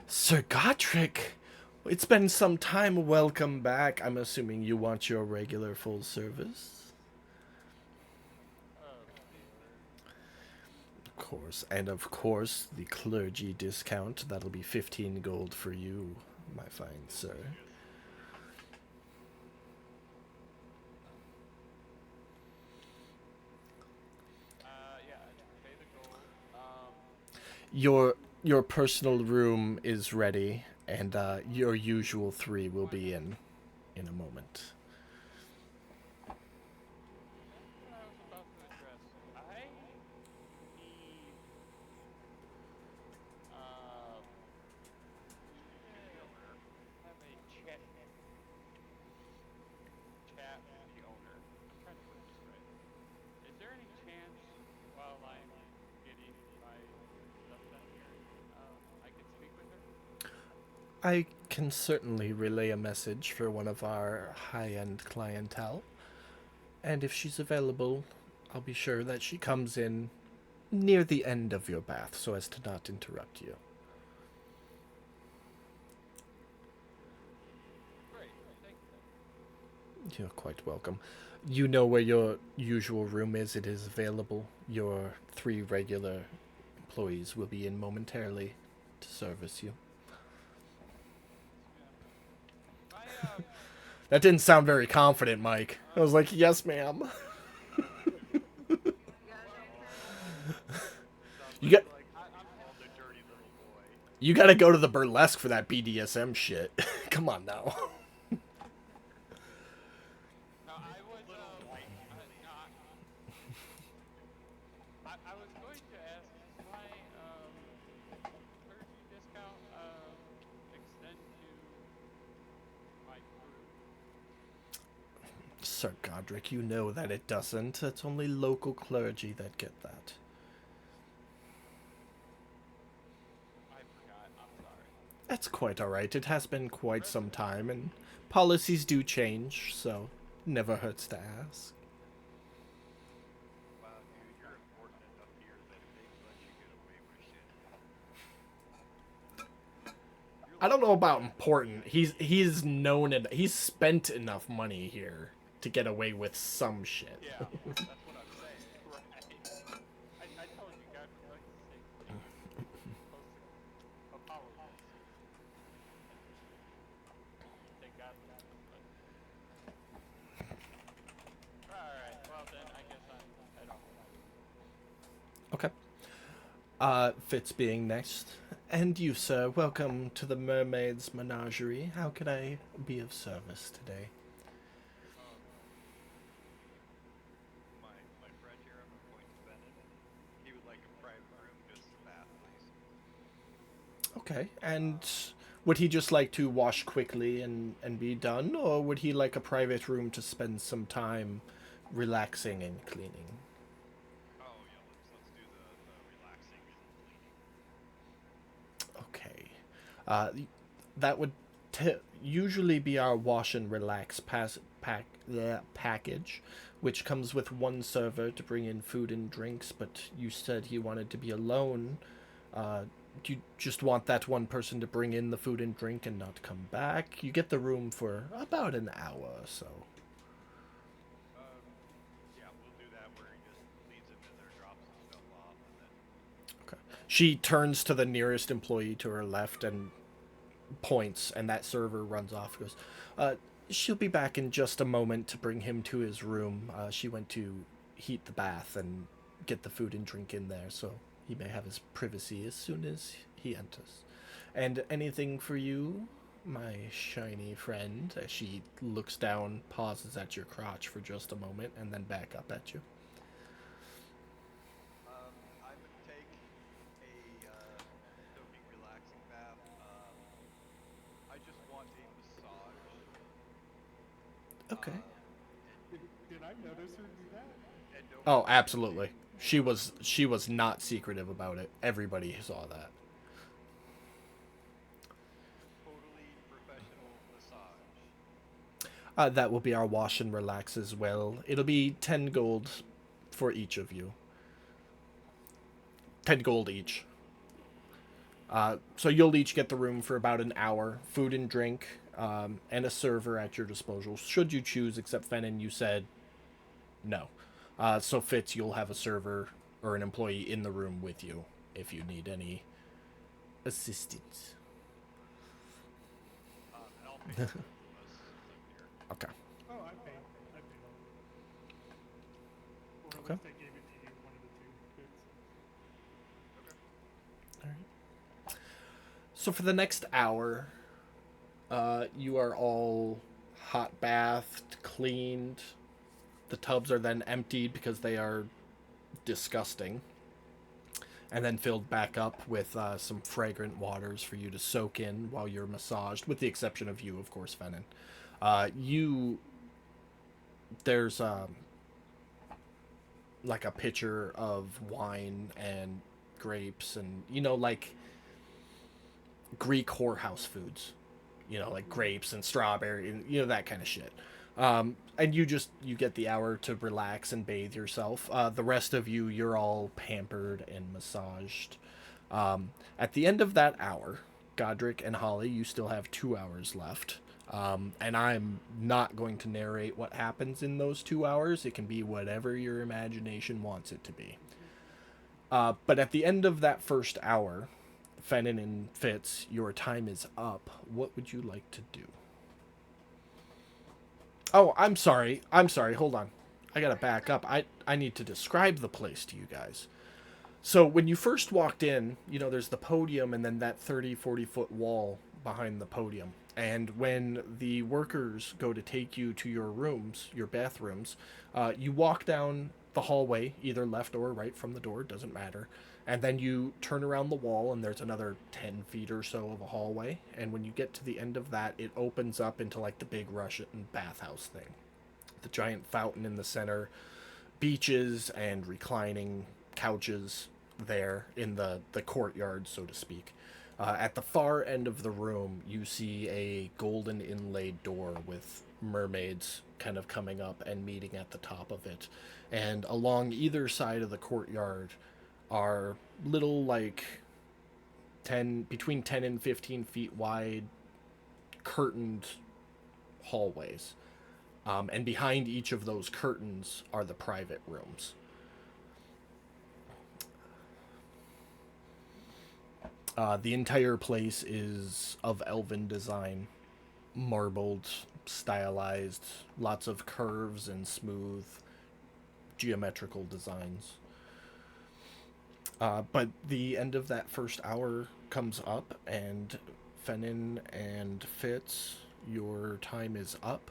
"Sir Godric, it's been some time. Welcome back. I'm assuming you want your regular full service." Oh, dear. "Of course, and of course, the clergy discount. That'll be 15 gold for you, my fine sir." Yeah, pay the gold. Your personal room is ready, and your usual 3 will be in a moment. That's what I was about to address. I need, have a chat with the owner. I'm trying to put this right. Is there any chance while I'm getting my stuff done here, I can speak with her? I can certainly relay a message for one of our high-end clientele. And if she's available, I'll be sure that she comes in near the end of your bath so as to not interrupt you. Great, thank you. You're quite welcome. You know where your usual room is. It is available. Your 3 regular employees will be in momentarily to service you. I, That didn't sound very confident, Mike. I was like, "Yes, ma'am." You got I'm called the dirty little boy. you got to go to the burlesque for that BDSM shit. Come on now. Sir Godric, you know that it doesn't. It's only local clergy that get that. I forgot. I'm sorry. That's quite alright. It has been quite some time, and policies do change, so never hurts to ask. Wow, dude, you're important enough here that they let you get away with shit. You're I like don't know the about bad important. guy. He's known and he's spent enough money here to get away with some shit. Yeah, that's what I'm saying. Right. I told you, God, for fuck's sake, you're supposed to apologize to me. Thank God for that. But all right, well then, I guess I'm head off. Okay. Fitz being next. And you, sir, welcome to the Mermaid's Menagerie. How can I be of service today? Um, my friend here, I'm gonna point to Bennett. He would like a private room, just the bath, please. Okay, and would he just like to wash quickly and be done, or would he like a private room to spend some time relaxing and cleaning? Oh yeah, let's do the relaxing and cleaning. Okay. Uh, that would usually be our wash and relax package, which comes with one server to bring in food and drinks, but you said he wanted to be alone. Do you just want that one person to bring in the food and drink and not come back? You get the room for about an hour or so. Um, yeah, we'll do that where he just leads him in there, drops his stuff off, and then Okay. She turns to the nearest employee to her left and points, and that server runs off. Goes, she'll be back in just a moment to bring him to his room. She went to heat the bath and get the food and drink in there, so he may have his privacy as soon as he enters. And anything for you, my shiny friend? As she looks down, pauses at your crotch for just a moment, and then back up at you. I would take a soaking, relaxing bath. I just want a massage. Okay. Did I notice her do that? And no Oh, more absolutely. breathing. She was not secretive about it. Everybody saw that. Totally professional massage. That will be our wash and relax as well. It'll be 10 gold for each of you. 10 gold each. So you'll each get the room for about an hour, food and drink, and a server at your disposal, should you choose, except Fennin, you said no. So Fitz, you'll have a server or an employee in the room with you if you need any assistance. And I'll pay for both of us live here. Okay. Oh, I paid. I paid all of it. Or at Okay. least I gave it to you, one of the two bits. Okay. All right. So for the next hour, you are all hot bathed, cleaned. The tubs are then emptied because they are disgusting, and then filled back up with some fragrant waters for you to soak in while you're massaged, with the exception of you, of course, Fennin. There's like a pitcher of wine and grapes, and like Greek whorehouse foods, like grapes and strawberry and that kind of shit. And you get the hour to relax and bathe yourself. The rest of you, you're all pampered and massaged. At the end of that hour, Godric and Holly, you still have 2 hours left. And I'm not going to narrate what happens in those 2 hours. It can be whatever your imagination wants it to be. But at the end of that first hour, Fennin and Fitz, your time is up. What would you like to do? Oh, I'm sorry. Hold on. I gotta back up. I need to describe the place to you guys. So when you first walked in, there's the podium and then that 40 foot wall behind the podium. And when the workers go to take you to your rooms, your bathrooms, you walk down the hallway, either left or right from the door, doesn't matter. And then you turn around the wall, and there's another 10 feet or so of a hallway. And when you get to the end of that, it opens up into like the big Russian bathhouse thing. the giant fountain in the center, beaches and reclining couches there in the courtyard, so to speak. At the far end of the room, you see a golden inlaid door with mermaids kind of coming up and meeting at the top of it. And along either side of the courtyard are little, like, 10 between 10 and 15 feet wide curtained hallways. And behind each of those curtains are the private rooms. The entire place is of elven design, marbled, stylized, lots of curves and smooth geometrical designs. But the end of that first hour comes up, and Fenin and Fitz, your time is up.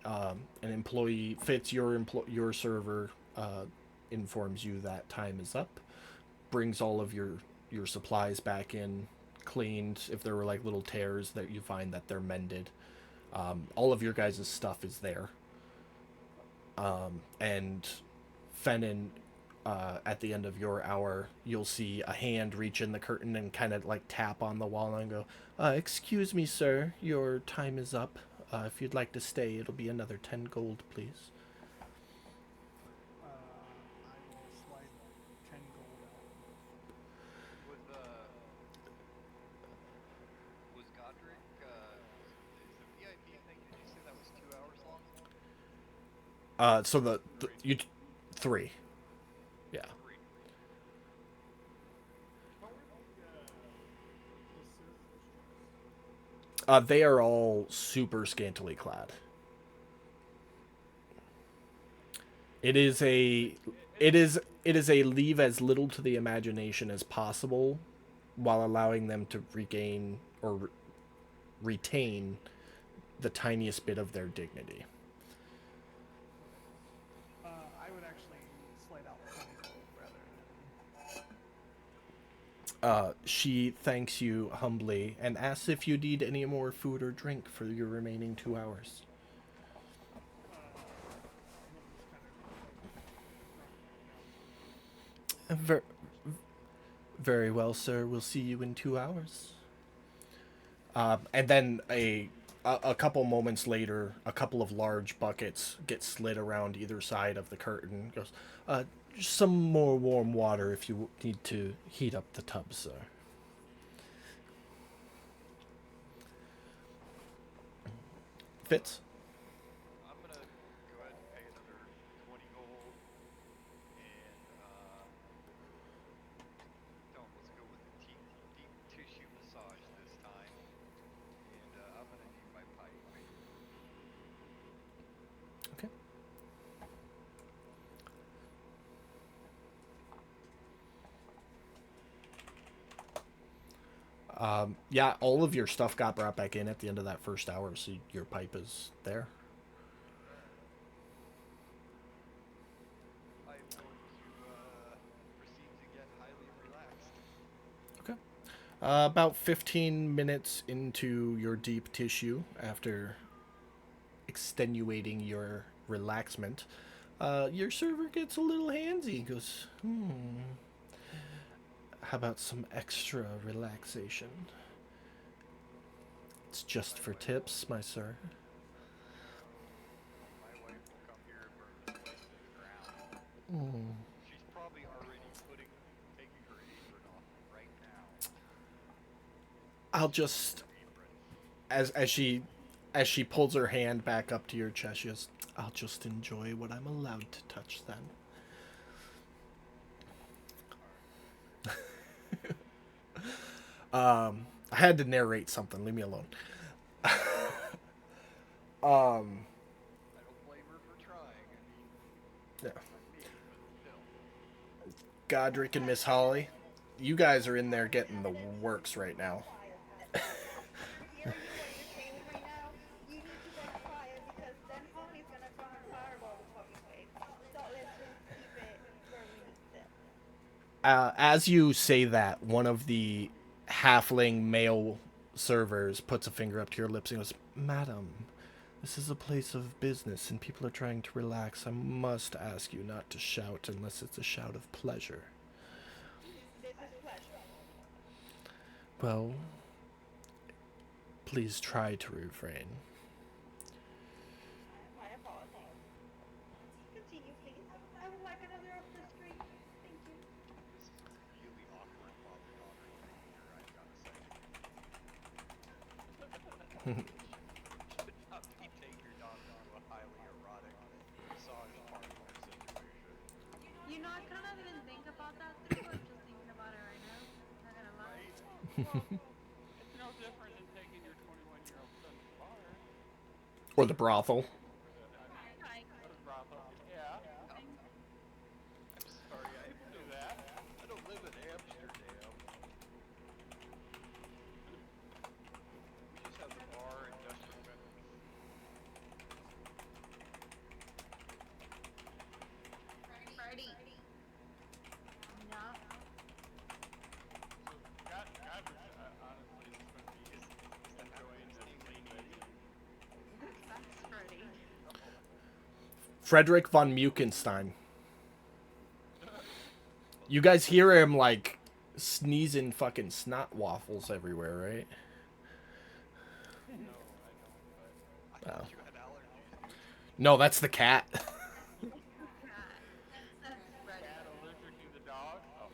An employee, Fitz, your server, informs you that time is up. Brings all of your supplies back in, cleaned. If there were like little tears, that you find that they're mended. All of your guys' stuff is there. And Fenin, at the end of your hour, you'll see a hand reach in the curtain and kind of like tap on the wall and go, "Excuse me, sir, your time is up. If you'd like to stay, it'll be another 10 gold, please." I will slide 10 gold out. Was Godric, is the VIP thing, did you say that was 2 hours long? So the you 3, yeah. Three. What were the servers? They are all super scantily clad. It is a leave as little to the imagination as possible, while allowing them to regain or retain the tiniest bit of their dignity. I would actually slide out 20 gold rather than. She thanks you humbly and asks if you need any more food or drink for your remaining 2 hours. Ver- Very well, sir. We'll see you in 2 hours. And then a couple moments later, a couple of large buckets get slid around either side of the curtain. Goes, just some more warm water if you need to heat up the tub, sir. Fitz? I'm gonna go ahead and pay another 20 gold, and let's go with the deep tissue massage this time, and I'm gonna need my pipe. Okay. Yeah, all of your stuff got brought back in at the end of that first hour, so your pipe is there. I'm going to proceed to get highly relaxed. Okay. About 15 minutes into your deep tissue, after extenuating your relaxment, your server gets a little handsy. He goes, how about some extra relaxation? It's just for tips, my sir. My wife will come here and burn this place to the ground. She's probably already taking her apron off right now. I'll just, as she pulls her hand back up to your chest, she goes, "I'll just enjoy what I'm allowed to touch then." I had to narrate something. Leave me alone. I don't blame her for trying. I mean, Yeah. not me, but still. Godric and Miss Holly, you guys are in there getting the works right now. Hearing what you're saying right now, you need to get quiet because then Holly's gonna come and fireball the fucking place. So let's just keep it where we need it. As you say that, one of the halfling male servers puts a finger up to your lips and goes, "Madam, This is a place of business and people are trying to relax. I must ask you not to shout unless it's a shout of pleasure. This is pleasure. Well, please try to refrain. My apologies. Continue, please. I would like another off the street. Thank you. This is a really awkward father-daughter thing here, I've got to say. Should not be taking your daughter to a highly erotic massage parlor situation. You know, I kind of didn't think about that through. I'm just thinking about it right now. Not gonna lie. Right? Well, it's no different than taking your 21-year-old son to the bar. Or the brothel. I mean, Like, go to the brothel. Yeah, I'm sorry, you can do that. I don't live in Amsterdam. We just have the bar and Dutchman Village. Freddy. No. So, God honestly is going to be enjoying this cleaning. That's Freddy. Frederick von Mukenstein. You guys hear him like sneezing fucking snot waffles everywhere, right? No, I don't. I Oh. thought you had allergies, dude. No, that's the cat. Cat. That's Freddy. Cat allergic to the dog? Oh.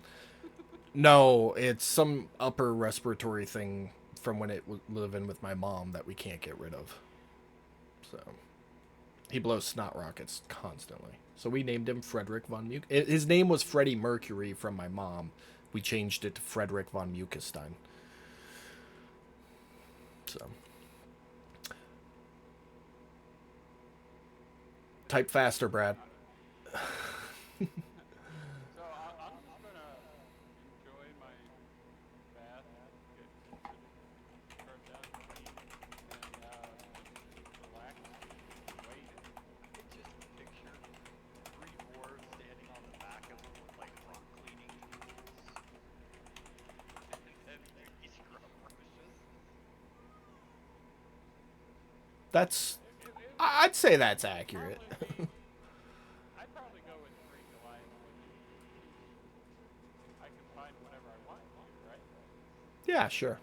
No, it's some upper respiratory thing from when it was living with my mom that we can't get rid of. So he blows snot rockets constantly. So we named him Frederick von Muke. His name was Freddie Mercury from my mom. We changed it to Frederick von Mukestein. So type faster, Brad. So I'm just going to enjoy my bath, get scrubbed down clean, and relax and wait. I can just picture three dwarves standing on the back of them with like rock cleaning tools. And then you scrub brushes. That's. I'd say that's accurate. I'd probably go with 3 Goliaths. I can find whatever I want to, right? Yeah, sure.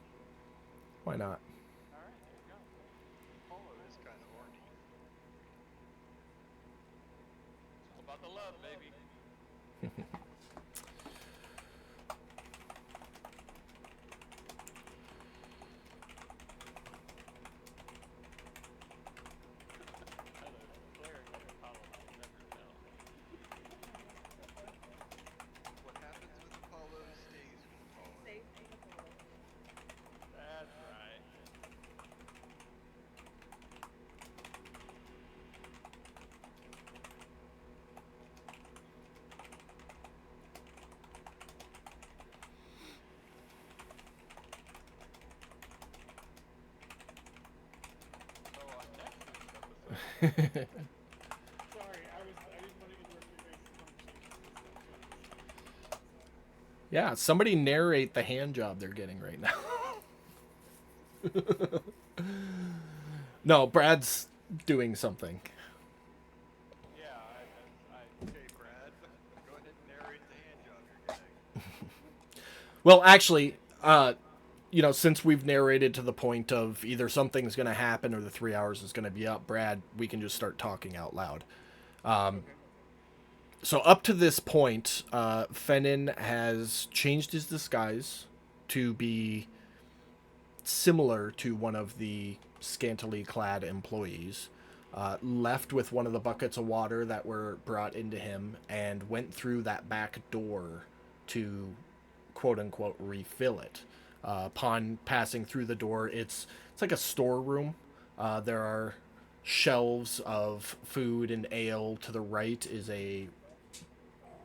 Why not? All right, there you go. Polo is kind of horny. It's all about the love, baby. Glaring at Apollo, I'll never tell. What happens with Apollo stays with Apollo. That's right. So on next week's episode, Sorry, I didn't want to interrupt your guys' conversation. Yeah, somebody narrate the hand job they're getting right now. No, Brad's doing something. yeah, Okay, Brad, go ahead and narrate the hand job you're getting. Well, actually, since we've narrated to the point of either something's going to happen or the 3 hours is going to be up, Brad, we can just start talking out loud. So up to this point, Fennin has changed his disguise to be similar to one of the scantily clad employees, left with one of the buckets of water that were brought into him, and went through that back door to quote unquote refill it. Upon passing through the door, it's like a storeroom. There are shelves of food and ale. To the right is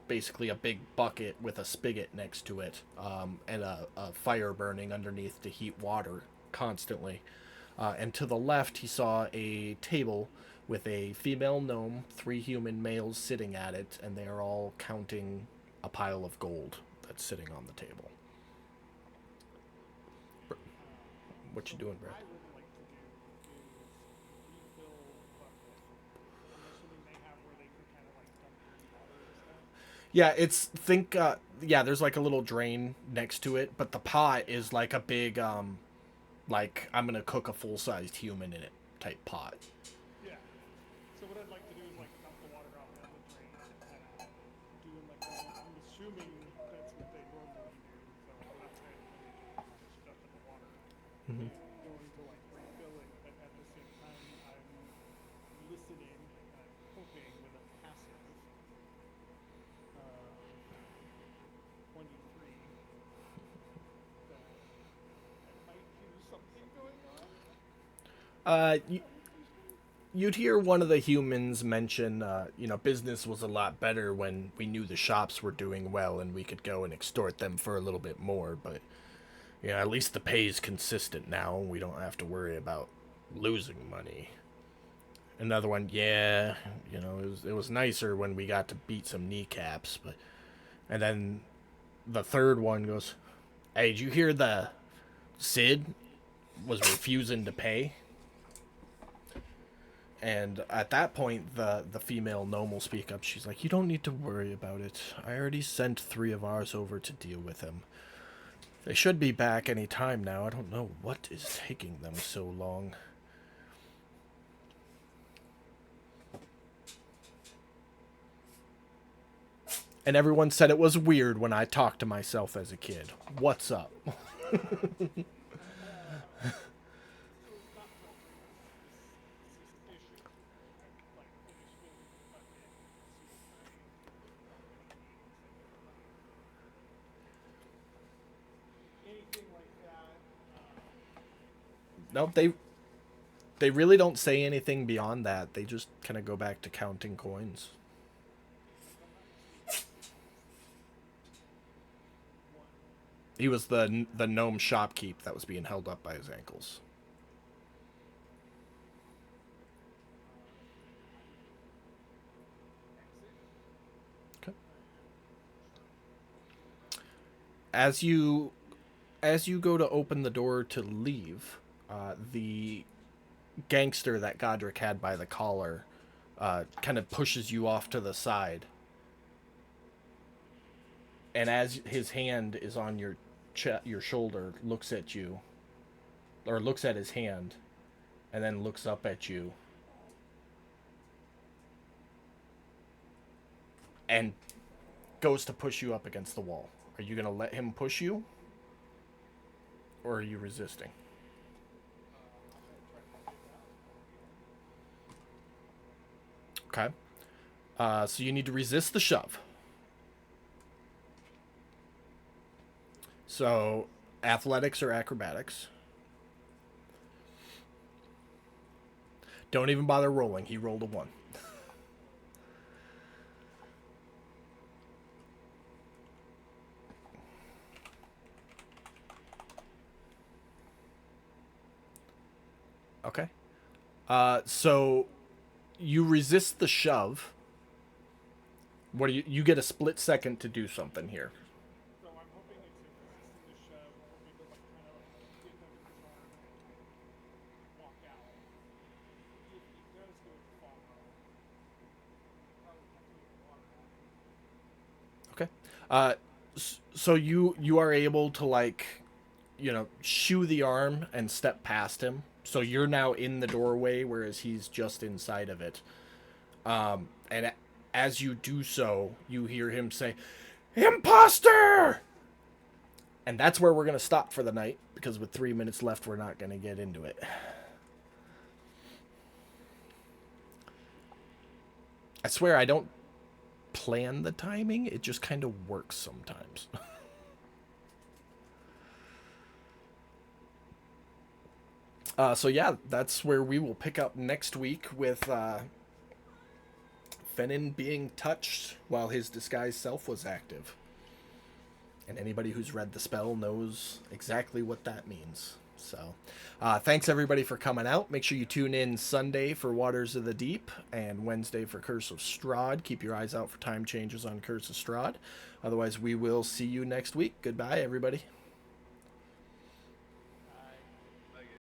basically a big bucket with a spigot next to it, and a fire burning underneath to heat water constantly. And to the left, he saw a table with a female gnome, 3 human males sitting at it, and they are all counting a pile of gold that's sitting on the table. What you doing, Brad? I would like to do is refill Yeah, yeah, there's like a little drain next to it, but the pot is like a big like I'm gonna cook a full-sized human in it type pot. Yeah. So what I'd like to do is like dump the water out down the drain and head out, doing like I'm assuming that's what they normally do. So I'm not saying really doing too much stuff in the water, and going to like refill it, but at the same time I'm listening and I'm hoping with a passive of 23 that I might hear something going on. Uh, you'd hear one of the humans mention, business was a lot better when we knew the shops were doing well and we could go and extort them for a little bit more. But yeah, at least the pay's consistent now. We don't have to worry about losing money. Another one, yeah, it was nicer when we got to beat some kneecaps, but and then the third one goes, "Hey, did you hear the Sid was refusing to pay?" And at that point, the female gnome will speak up. She's like, "You don't need to worry about it. I already sent 3 of ours over to deal with him. They should be back any time now. I don't know what is taking them so long." And everyone said it was weird when I talked to myself as a kid. What's up? So it's not filtering suspicion. I'm like initially cut in as soon as I got any meetings that they're about anything like that. Nope, they really don't say anything beyond that. They just kind of go back to counting coins. If I'm not mistaken, Sid was the one. He was the gnome shopkeep that was being held up by his ankles. Then I will exit. Okay. Sure. As you go to open the door to leave, the gangster that Godric had by the collar kind of pushes you off to the side. And as his hand is on your shoulder, looks at you, or looks at his hand, and then looks up at you, and goes to push you up against the wall. Are you gonna let him push you, or are you resisting? I'm gonna try to get out again. Okay. So you need to resist the shove. So, athletics or acrobatics. Don't even bother rolling. He rolled a 1. Okay. So you resist the shove. What do you get a split second to do something here? So I'm hoping it's a resisting the shove, hoping to like kind of like get under his arm and walk out. If he does go to follow, probably have to get the water out. Okay. So you are able to like, shoo the arm and step past him. So you're now in the doorway, whereas he's just inside of it. And as you do so, you hear him say, "Imposter!" And that's where we're going to stop for the night, because with 3 minutes left, we're not going to get into it. I swear I don't plan the timing, it just kind of works sometimes. So yeah, that's where we will pick up next week with Fennin being touched while his disguised self was active. And anybody who's read the spell knows exactly what that means. So, thanks everybody for coming out. Make sure you tune in Sunday for Waters of the Deep and Wednesday for Curse of Strahd. Keep your eyes out for time changes on Curse of Strahd. Otherwise, we will see you next week. Goodbye, everybody.